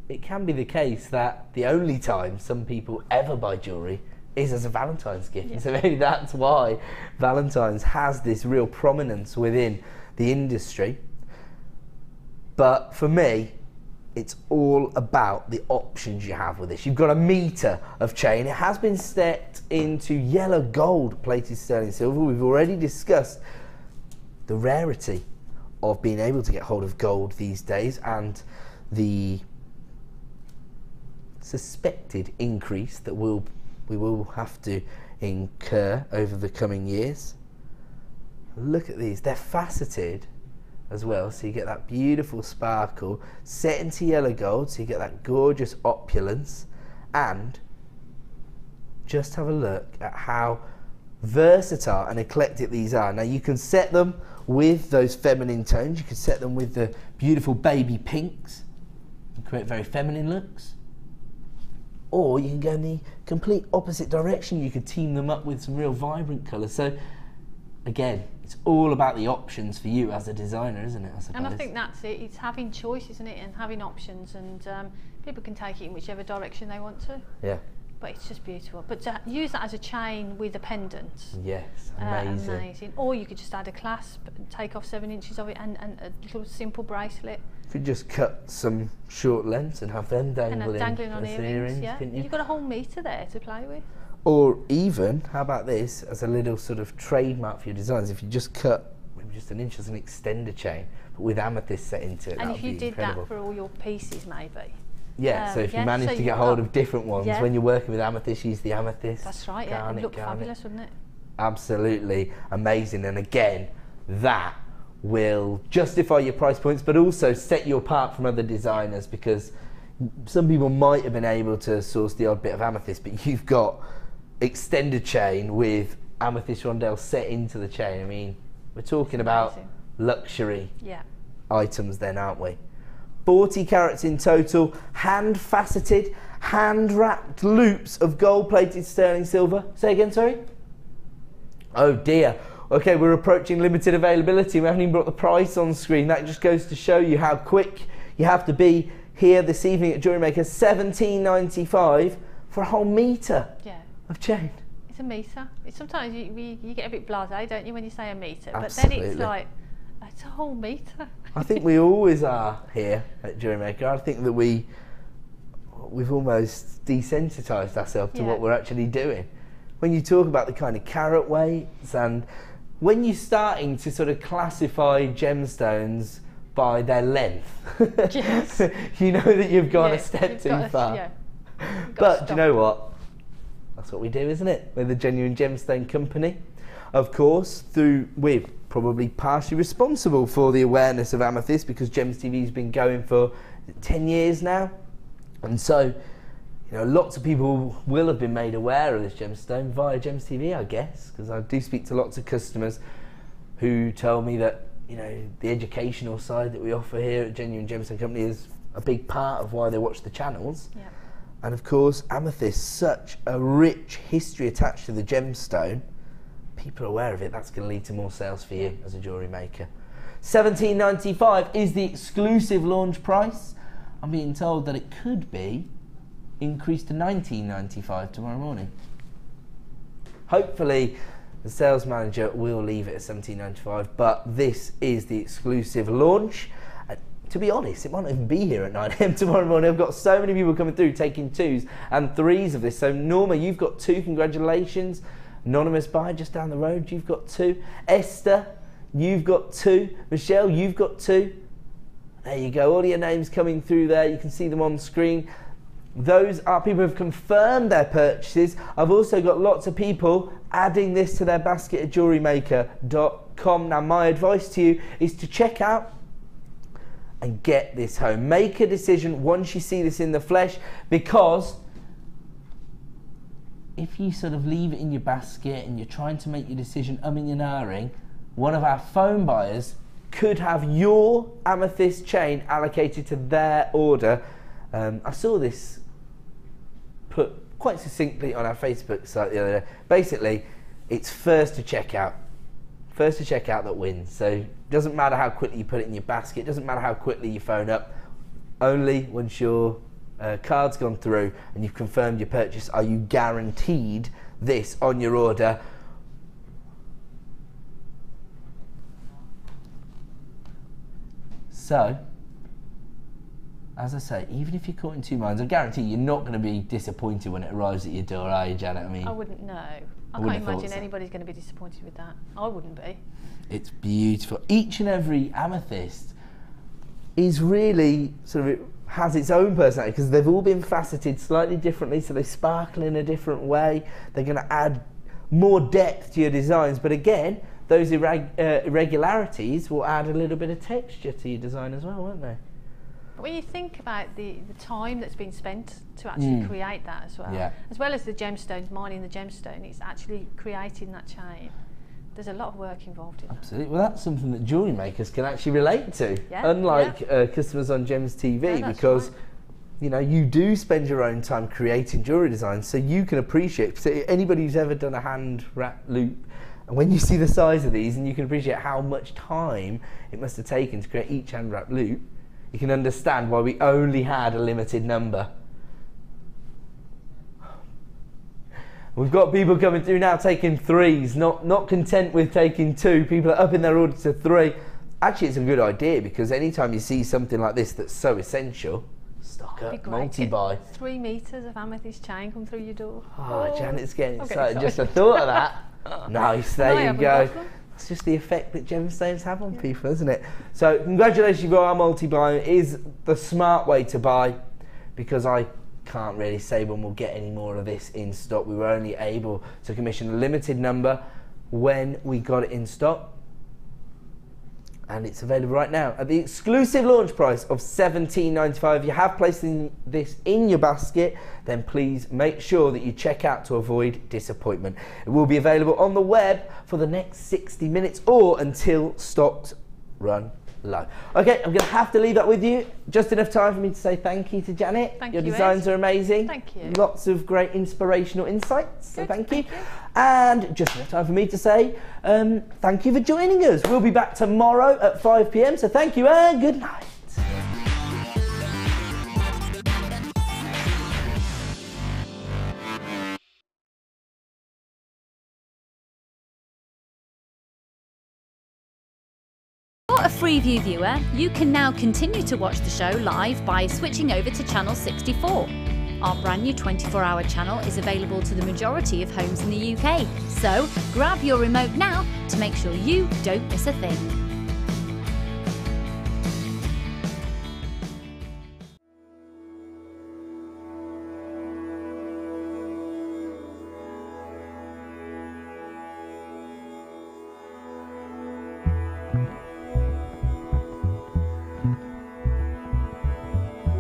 it can be the case that the only time some people ever buy jewellery is as a Valentine's gift. Yeah. So maybe that's why Valentine's has this real prominence within the industry. But for me, it's all about the options you have with this. You've got a metre of chain. It has been set into yellow gold plated sterling silver. We've already discussed the rarity of being able to get hold of gold these days and the suspected increase that we will have to incur over the coming years. Look at these, they're faceted as well, so you get that beautiful sparkle set into yellow gold, so you get that gorgeous opulence. And just have a look at how versatile and eclectic these are. Now you can set them with those feminine tones, you can set them with the beautiful baby pinks and create very feminine looks, or you can go in the complete opposite direction. You could team them up with some real vibrant colours. So again, it's all about the options for you as a designer, isn't it? I suppose. And I think that's it. It's having choice, isn't it? And having options, and people can take it in whichever direction they want to. Yeah. But it's just beautiful. But to use that as a chain with a pendant. Yes, amazing. Amazing. Or you could just add a clasp and take off 7 inches of it, and a little simple bracelet. You could just cut some short lengths and have them dangling on as earrings, yeah. couldn't you? You've got a whole meter there to play with. Or even, how about this, as a little sort of trademark for your designs, if you just cut maybe just an inch as an extender chain, but with amethyst set into it. And if you did incredible. that for all your pieces, maybe. Yeah, so if you manage to get hold of different ones, when you're working with amethyst, use the amethyst. That's right, yeah, it would look fabulous, wouldn't it? Absolutely amazing. And again, that will justify your price points, but also set you apart from other designers, because some people might have been able to source the odd bit of amethyst, but you've got extended chain with amethyst rondelle set into the chain. I mean, we're talking about luxury items then, aren't we? 40 carats in total, hand faceted, hand wrapped loops of gold plated sterling silver. Say again, sorry? Oh dear. Okay, we're approaching limited availability. We haven't even brought the price on screen. That just goes to show you how quick you have to be here this evening at Jewellery Maker. $17.95 for a whole metre of chain. It's a metre. Sometimes you get a bit blasé, don't you, when you say a metre? Absolutely. But then it's like, it's a whole metre. I think we always are here at Jewellery Maker. I think that we've almost desensitised ourselves to what we're actually doing. When you talk about the kind of carat weights, and when you're starting to sort of classify gemstones by their length, you know that you've gone a step too far. But do you know what? That's what we do, isn't it? We're the Genuine Gemstone Company. Of course, we're probably partially responsible for the awareness of amethyst, because Gems TV has been going for 10 years now. And so, you know, lots of people will have been made aware of this gemstone via Gems TV, I guess, because I do speak to lots of customers who tell me that, you know, the educational side that we offer here at Genuine Gemstone Company is a big part of why they watch the channels. Yeah. And of course, amethyst, such a rich history attached to the gemstone. People are aware of it. That's going to lead to more sales for you as a jewellery maker. $17.95 is the exclusive launch price. I'm being told that it could be increased to $19.95 tomorrow morning. Hopefully the sales manager will leave it at $17.95, but this is the exclusive launch. To be honest, it might not even be here at 9 AM tomorrow morning. I've got so many people coming through taking 2s and 3s of this. So Norma, you've got 2, congratulations. Anonymous buyer just down the road, you've got 2. Esther, you've got 2. Michelle, you've got 2. There you go, all your names coming through there. You can see them on screen. Those are people who have confirmed their purchases. I've also got lots of people adding this to their basket at jewellerymaker.com. Now, my advice to you is to check out and get this home. Make a decision once you see this in the flesh, because if you sort of leave it in your basket and you're trying to make your decision umming and ahhing, one of our phone buyers could have your amethyst chain allocated to their order. I saw this put quite succinctly on our Facebook site the other day. Basically, it's first to check out. First to check out that wins. So it doesn't matter how quickly you put it in your basket, it doesn't matter how quickly you phone up. Only once your card's gone through and you've confirmed your purchase are you guaranteed this on your order. So, as I say, even if you're caught in two minds, I guarantee you're not going to be disappointed when it arrives at your door, are you, Janet? I mean, I wouldn't know. I can't imagine anybody's going to be disappointed with that. I wouldn't be. It's beautiful. Each and every amethyst is really sort of, it has its own personality, because they've all been faceted slightly differently, so they sparkle in a different way. They're going to add more depth to your designs, but again, those irregularities will add a little bit of texture to your design as well, won't they? When you think about the time that's been spent to actually create that as well as the gemstones, mining the gemstone, it's actually creating that chain. There's a lot of work involved in that. Absolutely. Well, that's something that jewellery makers can actually relate to, unlike customers on Gems TV, because you know, you do spend your own time creating jewellery designs, so you can appreciate. So anybody who's ever done a hand wrap loop, and when you see the size of these, and you can appreciate how much time it must have taken to create each hand wrap loop, you can understand why we only had a limited number. We've got people coming through now taking 3s, not content with taking 2. People are upping their order to 3. Actually, it's a good idea, because anytime you see something like this that's so essential, stock up, multi-buy. 3 metres of amethyst chain come through your door. Oh, Janet's getting excited. Just the thought of that. Nice, there you go. It's just the effect that gemstones have on people, isn't it? So congratulations, you've got our multi-buy. It is the smart way to buy, because I can't really say when we'll get any more of this in stock. We were only able to commission a limited number when we got it in stock, and it's available right now at the exclusive launch price of $17.95. If you have placed this in your basket, then please make sure that you check out to avoid disappointment. It will be available on the web for the next 60 minutes or until stocks run low. Okay, I'm going to have to leave that with you. Just enough time for me to say thank you to Janet. Thank you, Your designs Ed. are amazing. Thank you. Lots of great inspirational insights, so Good, thank you. thank you. And just enough time for me to say thank you for joining us. We'll be back tomorrow at 5 PM, so thank you and good night. For a Freeview viewer, you can now continue to watch the show live by switching over to channel 64. Our brand new 24-hour channel is available to the majority of homes in the UK, so grab your remote now to make sure you don't miss a thing.